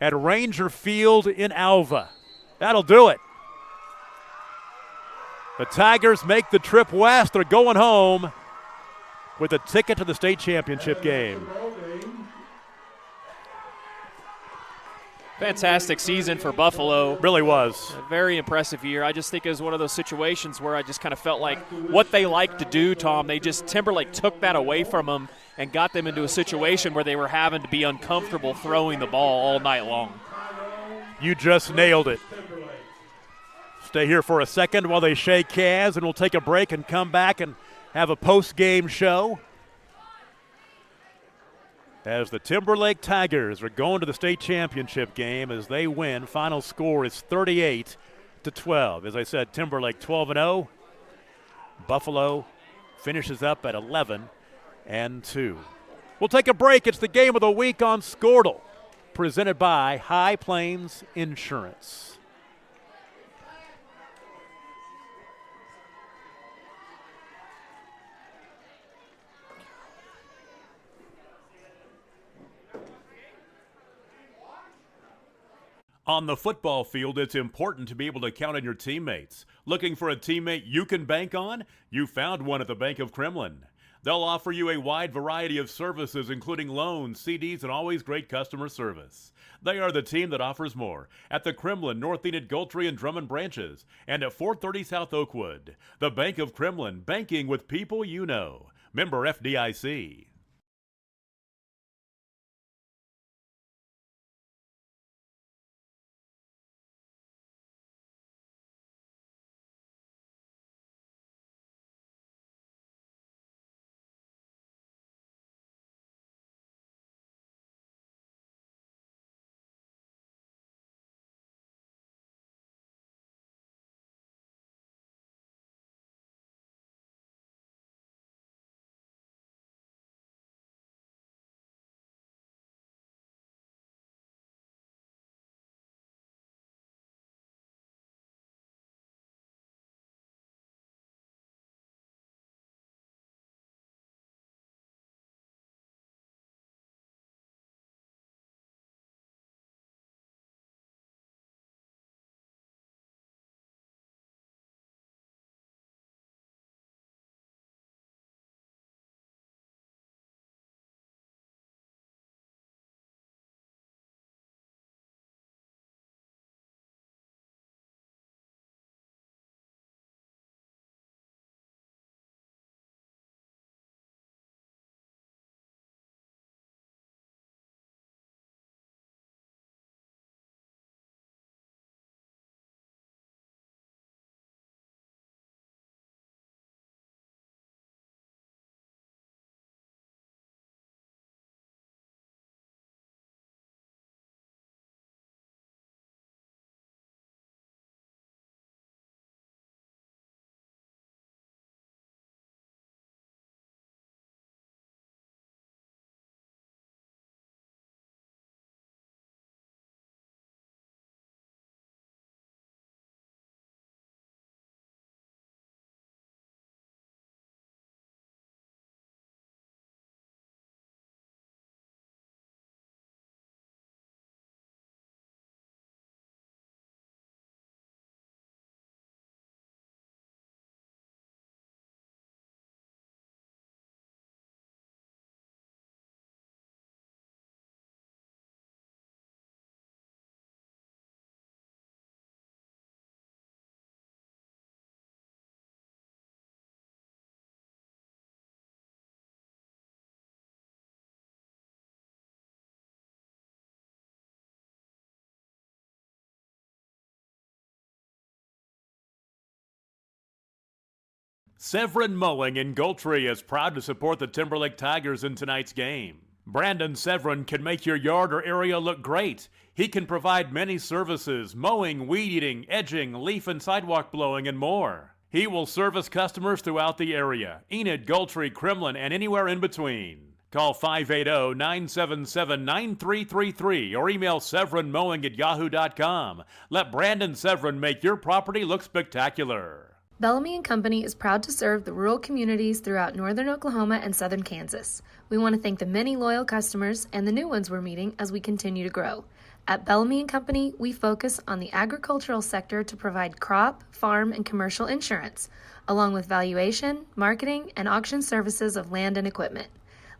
at Ranger Field in Alva. That'll do it. The Tigers make the trip west. They're going home with a ticket to the state championship game. Fantastic season for Buffalo. Really was. A very impressive year. I just think it was one of those situations where I just kind of felt like what they like to do, Tom, Timberlake took that away from them and got them into a situation where they were having to be uncomfortable throwing the ball all night long. You just nailed it. Stay here for a second while they shake hands, and we'll take a break and come back and have a post-game show. As the Timberlake Tigers are going to the state championship game as they win. Final score is 38-12. As I said, Timberlake 12-0. Buffalo finishes up at 11-2. We'll take a break. It's the game of the week on Squirtle, presented by High Plains Insurance. On the football field, it's important to be able to count on your teammates. Looking for a teammate you can bank on? You found one at the Bank of Kremlin. They'll offer you a wide variety of services, including loans, CDs, and always great customer service. They are the team that offers more at the Kremlin, North Enid, Gultry, and Drummond branches, and at 430 South Oakwood. The Bank of Kremlin, banking with people you know. Member FDIC. Severin Mowing in Gultry is proud to support the Timberlake Tigers in tonight's game. Brandon Severin can make your yard or area look great. He can provide many services: mowing, weed eating, edging, leaf and sidewalk blowing, and more. He will service customers throughout the area: Enid, Gultry, Kremlin, and anywhere in between. Call 580-977-9333 or email severinmowing@yahoo.com. Let Brandon Severin make your property look spectacular. Bellamy & Company is proud to serve the rural communities throughout northern Oklahoma and southern Kansas. We want to thank the many loyal customers and the new ones we're meeting as we continue to grow. At Bellamy & Company, we focus on the agricultural sector to provide crop, farm, and commercial insurance, along with valuation, marketing, and auction services of land and equipment.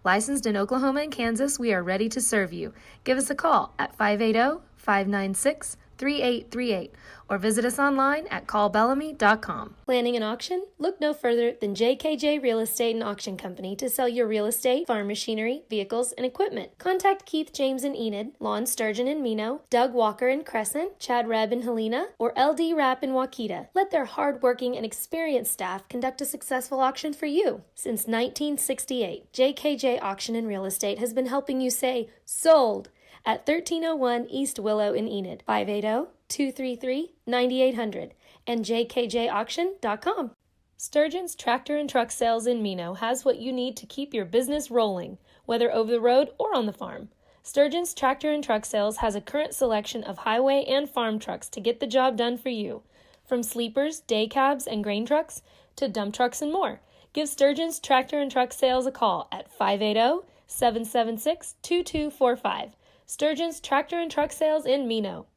Licensed in Oklahoma and Kansas, we are ready to serve you. Give us a call at 580-596-3838 or visit us online at callbellamy.com. Planning an auction? Look no further than JKJ Real Estate and Auction Company to sell your real estate, farm machinery, vehicles, and equipment. Contact Keith James in Enid, Lon Sturgeon in Mino, Doug Walker in Crescent, Chad Rebb in Helena, or LD Rapp in Waukeeta. Let their hard-working and experienced staff conduct a successful auction for you. Since 1968, JKJ Auction and Real Estate has been helping you say, sold, at 1301 East Willow in Enid, 580-233-9800, and jkjauction.com. Sturgeon's Tractor and Truck Sales in Mino has what you need to keep your business rolling, whether over the road or on the farm. Sturgeon's Tractor and Truck Sales has a current selection of highway and farm trucks to get the job done for you. From sleepers, day cabs, and grain trucks to dump trucks and more. Give Sturgeon's Tractor and Truck Sales a call at 580-776-2245. Sturgeon's Tractor and Truck Sales in Mino.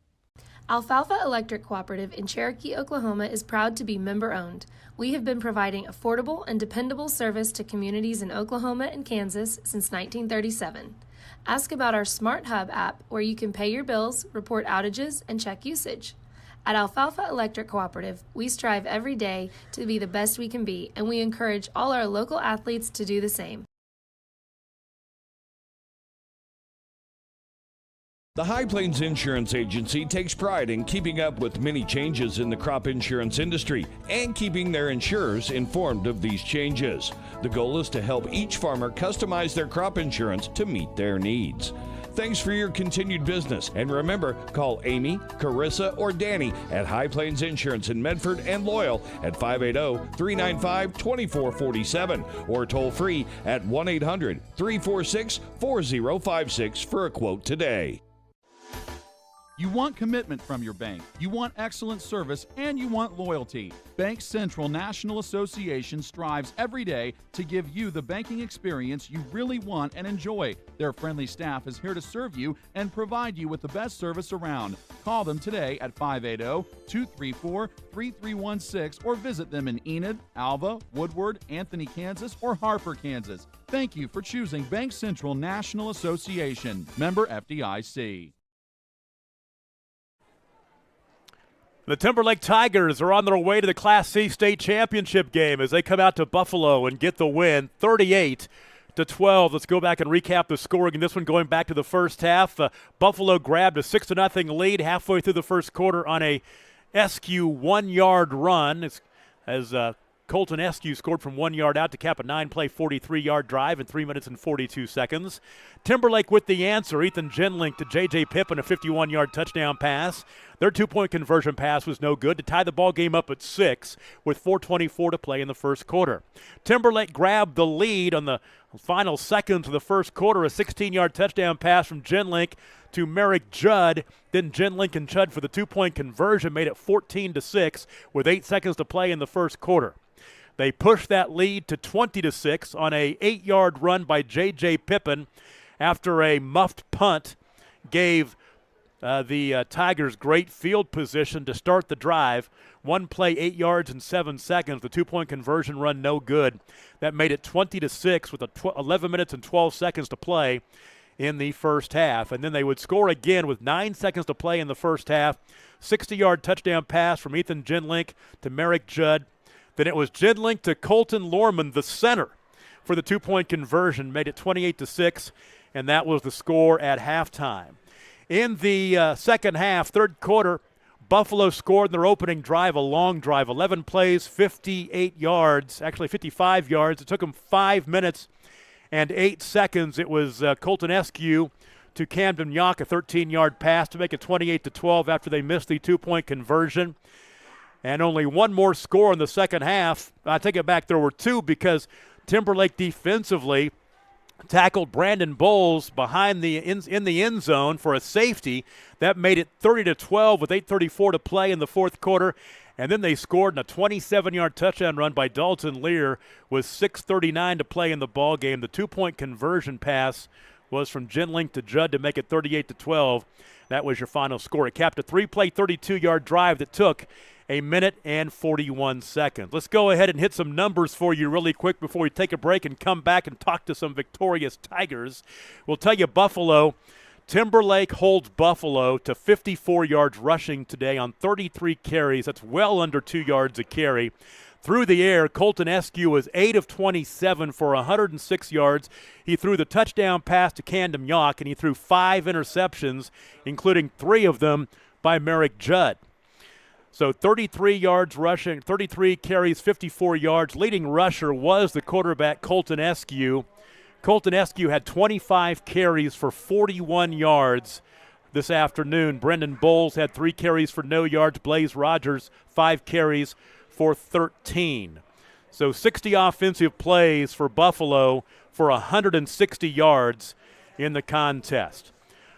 Alfalfa Electric Cooperative in Cherokee, Oklahoma is proud to be member-owned. We have been providing affordable and dependable service to communities in Oklahoma and Kansas since 1937. Ask about our Smart Hub app where you can pay your bills, report outages, and check usage. At Alfalfa Electric Cooperative, we strive every day to be the best we can be, and we encourage all our local athletes to do the same. The High Plains Insurance Agency takes pride in keeping up with many changes in the crop insurance industry and keeping their insurers informed of these changes. The goal is to help each farmer customize their crop insurance to meet their needs. Thanks for your continued business, and remember, call Amy, Carissa, or Danny at High Plains Insurance in Medford and Loyal at 580-395-2447 or toll free at 1-800-346-4056 for a quote today. You want commitment from your bank, you want excellent service, and you want loyalty. Bank Central National Association strives every day to give you the banking experience you really want and enjoy. Their friendly staff is here to serve you and provide you with the best service around. Call them today at 580-234-3316 or visit them in Enid, Alva, Woodward, Anthony, Kansas, or Harper, Kansas. Thank you for choosing Bank Central National Association. Member FDIC. The Timberlake Tigers are on their way to the Class C state championship game as they come out to Buffalo and get the win, 38-12. Let's go back and recap the scoring in this one going back to the first half. Buffalo grabbed a 6-0 lead halfway through the first quarter on a SQ 1-yard run as Colton Eskew scored from 1 yard out to cap a 9-play, 43-yard drive in 3 minutes and 42 seconds. Timberlake with the answer. Ethan Genlink to J.J. Pippen, a 51-yard touchdown pass. Their two-point conversion pass was no good to tie the ball game up at 6 with 4:24 to play in the first quarter. Timberlake grabbed the lead on the final seconds of the first quarter, a 16-yard touchdown pass from Genlink to Merrick Judd. Then Genlink and Judd for the two-point conversion made it 14-6 with 8 seconds to play in the first quarter. They pushed that lead to 20-6 on a 8-yard run by J.J. Pippen after a muffed punt gave the Tigers great field position to start the drive. One play, 8 yards and 7 seconds. The two-point conversion run no good. That made it 20-6 with 11 minutes and 12 seconds to play in the first half. And then they would score again with 9 seconds to play in the first half. 60-yard touchdown pass from Ethan Genlink to Merrick Judd. Then it was Genlink to Colton Lorman, the center, for the two-point conversion, made it 28-6, and that was the score at halftime. In the second half, third quarter, Buffalo scored in their opening drive, a long drive, 11 plays, 58 yards, actually 55 yards. It took them 5 minutes and 8 seconds. It was Colton Eskew to Camden Yock, a 13-yard pass to make it 28-12 after they missed the two-point conversion. And only one more score in the second half. I take it back, there were two because Timberlake defensively tackled Brandon Bowles behind in the end zone for a safety. That made it 30-12 with 8:34 to play in the fourth quarter. And then they scored in a 27-yard touchdown run by Dalton Lear with 6:39 to play in the ball game. The two-point conversion pass was from Genlink to Judd to make it 38-12. That was your final score. It capped a 3-play, 32-yard drive that took a minute and 41 seconds. Let's go ahead and hit some numbers for you really quick before we take a break and come back and talk to some victorious Tigers. We'll tell you Buffalo. Timberlake holds Buffalo to 54 yards rushing today on 33 carries. That's well under 2 yards a carry. Through the air, Colton Eskew was 8 of 27 for 106 yards. He threw the touchdown pass to Camden Yock, and he threw 5 interceptions, including 3 of them by Merrick Judd. So 33 yards rushing, 33 carries, 54 yards. Leading rusher was the quarterback Colton Eskew. Colton Eskew had 25 carries for 41 yards this afternoon. Brendan Bowles had 3 carries for no yards. Blaze Rogers, 5 carries for 13. So 60 offensive plays for Buffalo for 160 yards in the contest.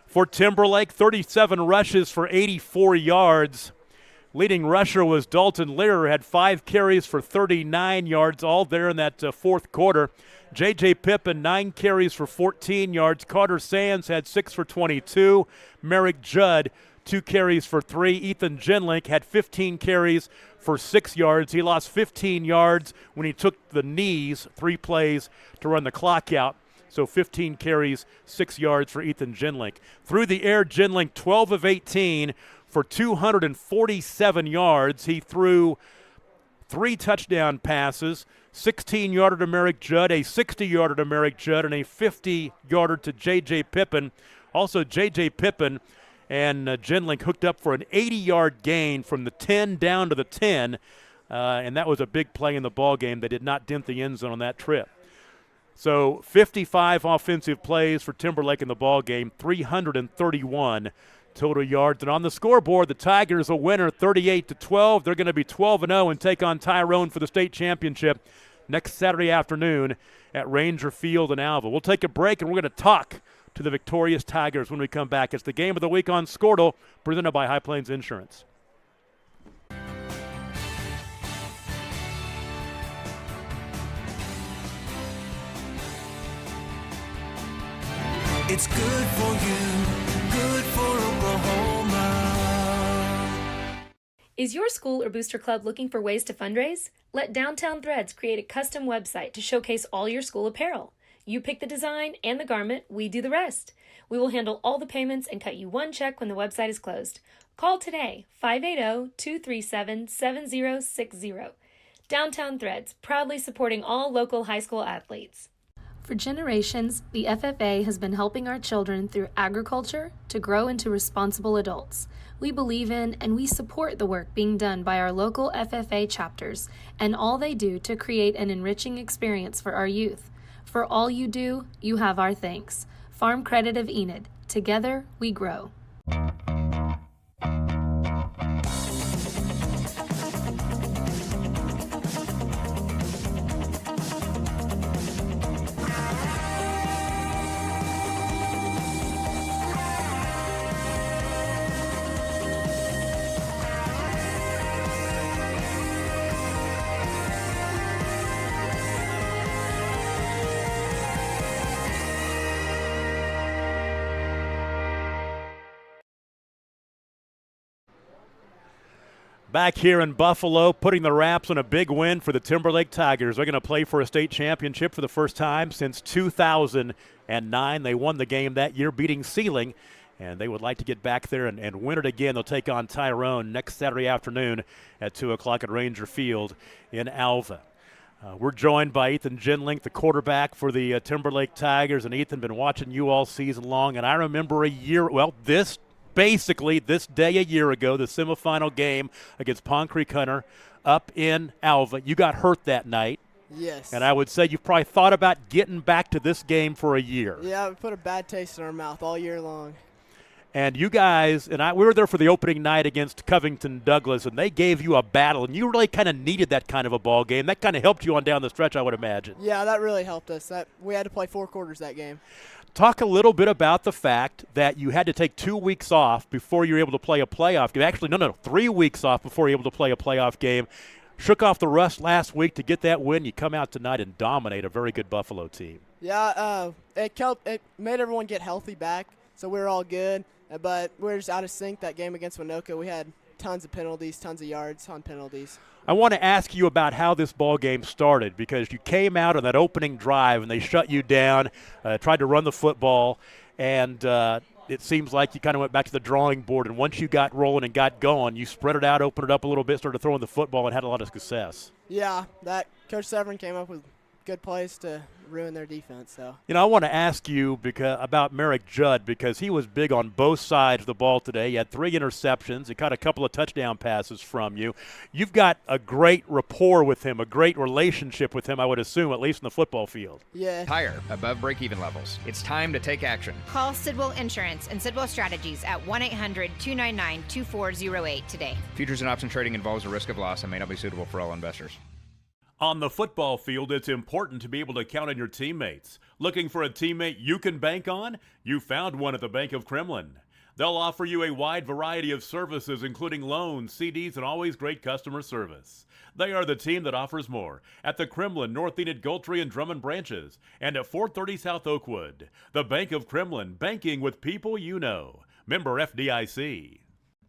For Timberlake, 37 rushes for 84 yards. Leading rusher was Dalton Lear, who had 5 carries for 39 yards, all there in that fourth quarter. J.J. Pippen, 9 carries for 14 yards. Carter Sands had 6 for 22. Merrick Judd, 2 carries for 3. Ethan Genlink had 15 carries for 6 yards. He lost 15 yards when he took the knees, 3 plays to run the clock out. So 15 carries, 6 yards for Ethan Genlink. Through the air, Genlink 12 of 18 for 247 yards. He threw 3 touchdown passes, 16-yarder to Merrick Judd, a 60-yarder to Merrick Judd, and a 50-yarder to J.J. Pippin. Also, J.J. Pippin and Genlink hooked up for an 80-yard gain from the 10 down to the 10, and that was a big play in the ball game. They did not dent the end zone on that trip. So 55 offensive plays for Timberlake in the ball game, 331 total yards. And on the scoreboard, the Tigers a winner 38-12. They're going to be 12-0 and take on Tyrone for the state championship next Saturday afternoon at Ranger Field in Alva. We'll take a break, and we're going to talk to the victorious Tigers when we come back. It's the Game of the Week on Squirtle, presented by High Plains Insurance. It's good for you, good for Oklahoma. Is your school or booster club looking for ways to fundraise? Let Downtown Threads create a custom website to showcase all your school apparel. You pick the design and the garment, we do the rest. We will handle all the payments and cut you one check when the website is closed. Call today, 580-237-7060. Downtown Threads, proudly supporting all local high school athletes. For generations, the FFA has been helping our children through agriculture to grow into responsible adults. We believe in and we support the work being done by our local FFA chapters and all they do to create an enriching experience for our youth. For all you do, you have our thanks. Farm Credit of Enid. Together, we grow. Back here in Buffalo, putting the wraps on a big win for the Timberlake Tigers. They're going to play for a state championship for the first time since 2009. They won the game that year, beating Sealing, and they would like to get back there and win it again. They'll take on Tyrone next Saturday afternoon at 2 o'clock at Ranger Field in Alva. We're joined by Ethan Genlink, the quarterback for the Timberlake Tigers. And Ethan, been watching you all season long, and I remember basically this day a year ago, the semifinal game against Pond Creek Hunter up in Alva. You got hurt that night. Yes. And I would say you probably thought about getting back to this game for a year. Yeah, we put a bad taste in our mouth all year long. And you guys, we were there for the opening night against Covington Douglas, and they gave you a battle, and you really kind of needed that kind of a ball game. That kind of helped you on down the stretch, I would imagine. Yeah, that really helped us. We had to play 4 quarters that game. Talk a little bit about the fact that you had to take 2 weeks off before you were able to play a playoff game. Actually, no, 3 weeks off before you were able to play a playoff game. Shook off the rust last week to get that win. You come out tonight and dominate a very good Buffalo team. Yeah, it made everyone get healthy back, so we were all good. But we were just out of sync that game against Winoka. We had tons of penalties, tons of yards on penalties. I want to ask you about how this ball game started, because you came out on that opening drive and they shut you down, tried to run the football, and it seems like you kind of went back to the drawing board. And once you got rolling and got going, you spread it out, opened it up a little bit, started throwing the football, and had a lot of success. Yeah, that Coach Severin came up with good plays to ruin their defense. So I want to ask you about Merrick Judd, because he was big on both sides of the ball today. He had 3 interceptions. He caught a couple of touchdown passes from you. You've got a great rapport with him, a great relationship with him, I would assume, at least in the football field. Yeah. Higher, above break-even levels. It's time to take action. Call Sidwell Insurance and Sidwell Strategies at 1-800-299-2408 today. Futures and option trading involves a risk of loss and may not be suitable for all investors. On the football field, it's important to be able to count on your teammates. Looking for a teammate you can bank on? You found one at the Bank of Kremlin. They'll offer you a wide variety of services, including loans, CDs, and always great customer service. They are the team that offers more at the Kremlin, North Enid, Gultree, and Drummond branches, and at 430 South Oakwood. The Bank of Kremlin, banking with people you know. Member FDIC.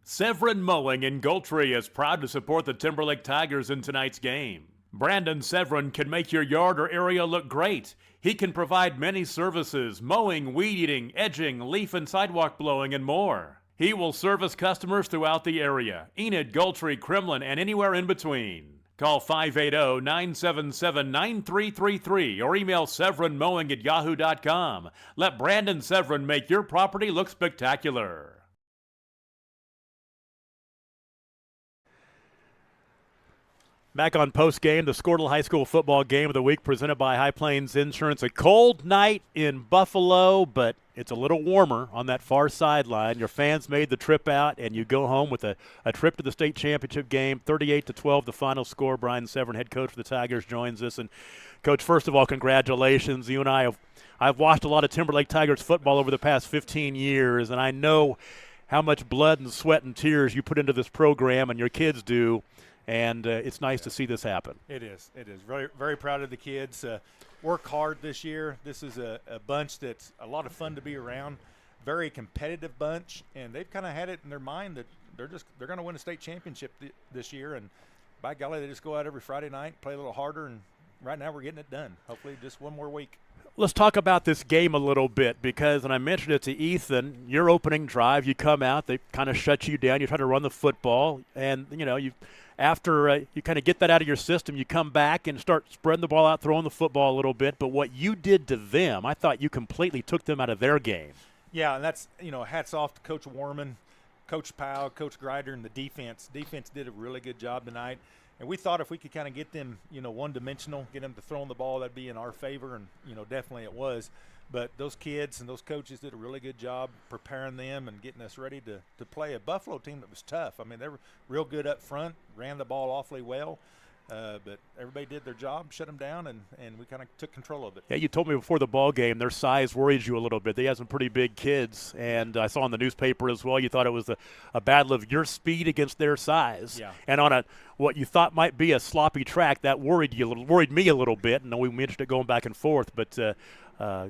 Severin Mowing in Goldtree is proud to support the Timberlake Tigers in tonight's game. Brandon Severin can make your yard or area look great. He can provide many services: mowing, weed eating, edging, leaf and sidewalk blowing, and more. He will service customers throughout the area, Enid, Goldtree, Kremlin, and anywhere in between. Call 580-977-9333 or email severinmowing@yahoo.com. Let Brandon Severin make your property look spectacular. Back on post game, the Squirtle High School football game of the week presented by High Plains Insurance. A cold night in Buffalo, but it's a little warmer on that far sideline. Your fans made the trip out, and you go home with a trip to the state championship game. 38-12, the final score. Brian Severin, head coach for the Tigers, joins us. And Coach, first of all, congratulations. You and I've watched a lot of Timberlake Tigers football over the past 15 years, and I know how much blood and sweat and tears you put into this program, and your kids do. And it's nice to see this happen. It is. Very, very proud of the kids. Work hard this year. This is a bunch that's a lot of fun to be around. Very competitive bunch, and they've kind of had it in their mind that they're going to win a state championship this year. And by golly, they just go out every Friday night, play a little harder, and right now we're getting it done. Hopefully, just one more week. Let's talk about this game a little bit, because, and I mentioned it to Ethan, your opening drive, you come out, they kind of shut you down, you try to run the football, and after you kind of get that out of your system, you come back and start spreading the ball out, throwing the football a little bit. But what you did to them, I thought you completely took them out of their game. Yeah, and that's, hats off to Coach Warman, Coach Powell, Coach Grider, and the defense. Defense did a really good job tonight. And we thought if we could kind of get them, one-dimensional, get them to throwing the ball, that'd be in our favor, and, definitely it was. But those kids and those coaches did a really good job preparing them and getting us ready to play a Buffalo team that was tough. I mean, they were real good up front, ran the ball awfully well. But everybody did their job, shut them down, and we kind of took control of it. Yeah, you told me before the ball game their size worries you a little bit. They have some pretty big kids, and I saw in the newspaper as well you thought it was a battle of your speed against their size. Yeah. And on what you thought might be a sloppy track, that worried me a little bit, and we mentioned it going back and forth. But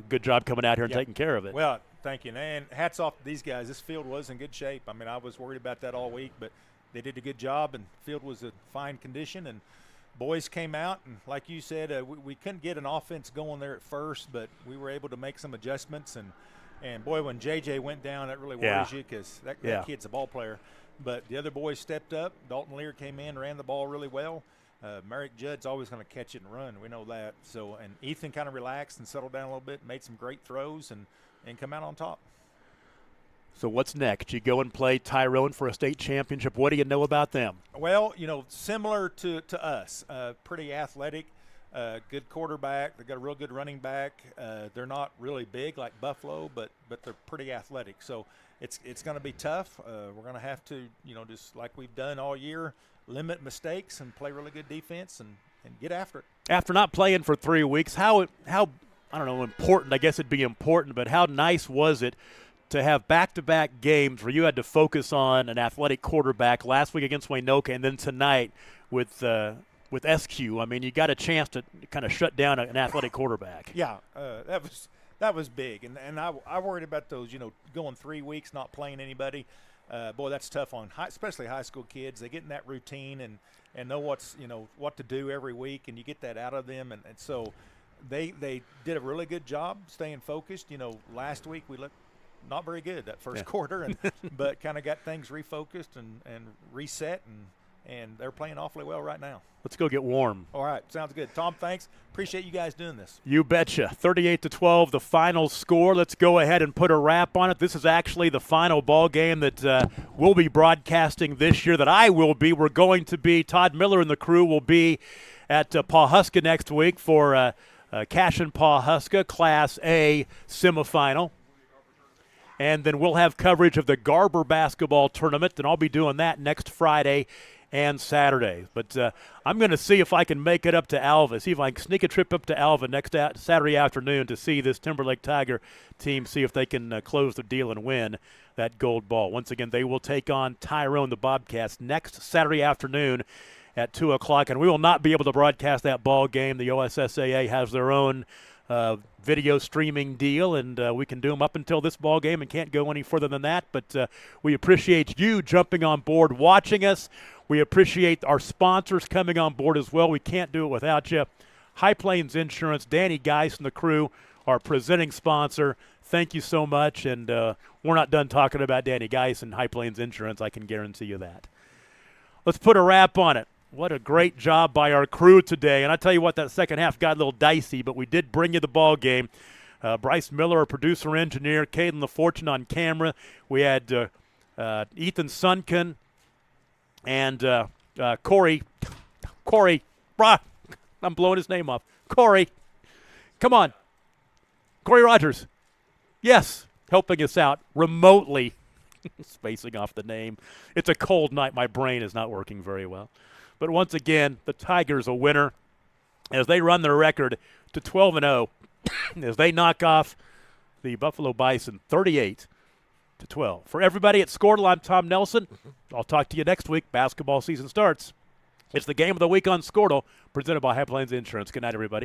good job coming out here and taking care of it. Well, thank you. And hats off to these guys. This field was in good shape. I mean, I was worried about that all week, but they did a good job, and the field was in fine condition. And boys came out, and like you said, we couldn't get an offense going there at first, but we were able to make some adjustments. And boy, when JJ went down, that really worries you, because that kid's a ball player. But the other boys stepped up. Dalton Lear came in, ran the ball really well. Merrick Judd's always going to catch it and run. We know that. So, and Ethan kind of relaxed and settled down a little bit, made some great throws, and come out on top. So what's next? You go and play Tyrone for a state championship. What do you know about them? Well, similar to us, pretty athletic, good quarterback. They got a real good running back. They're not really big like Buffalo, but they're pretty athletic. So it's going to be tough. We're going to have to, just like we've done all year, limit mistakes and play really good defense and get after it. After not playing for 3 weeks, how I don't know, important, I guess it'd be important, but how nice was it to have back-to-back games where you had to focus on an athletic quarterback last week against Waynoka and then tonight with SQ? I mean, you got a chance to kind of shut down an athletic quarterback. Yeah, that was big, and I worried about those, going 3 weeks not playing anybody. Boy, that's tough on especially high school kids. They get in that routine and know what to do every week, and you get that out of them, and so they did a really good job staying focused. Last week we looked not very good that first quarter, but kind of got things refocused and reset, and they're playing awfully well right now. Let's go get warm. All right, sounds good. Tom, thanks. Appreciate you guys doing this. You betcha. 38-12, the final score. Let's go ahead and put a wrap on it. This is actually the final ball game that we'll be broadcasting this year, that I will be. We're going to be, Todd Miller and the crew will be at Pawhuska next week for Cashin Pawhuska Class A semifinal. And then we'll have coverage of the Garber basketball tournament, and I'll be doing that next Friday and Saturday. But I'm going to see if I can make it up to Alva, see if I can sneak a trip up to Alva next Saturday afternoon to see this Timberlake Tiger team, see if they can close the deal and win that gold ball. Once again, they will take on Tyrone, the Bobcats, next Saturday afternoon at 2 o'clock, and we will not be able to broadcast that ball game. The OSSAA has their own video streaming deal, and we can do them up until this ball game and can't go any further than that. But we appreciate you jumping on board, watching us. We appreciate our sponsors coming on board as well. We can't do it without you. High Plains Insurance, Danny Geis and the crew, our presenting sponsor. Thank you so much, and we're not done talking about Danny Geis and High Plains Insurance. I can guarantee you that. Let's put a wrap on it. What a great job by our crew today. And I tell you what, that second half got a little dicey, but we did bring you the ball game. Bryce Miller, our producer engineer, Caden LaFortune on camera. We had Ethan Sunken and Corey, I'm blowing his name off. Corey, come on. Corey Rogers. Yes, helping us out remotely. Spacing off the name. It's a cold night. My brain is not working very well. But once again, the Tigers a winner as they run their record to 12-0 as they knock off the Buffalo Bison 38-12. For everybody at Scoredle, I'm Tom Nelson. I'll talk to you next week. Basketball season starts. It's the game of the week on Scoredle, presented by High Plains Insurance. Good night, everybody.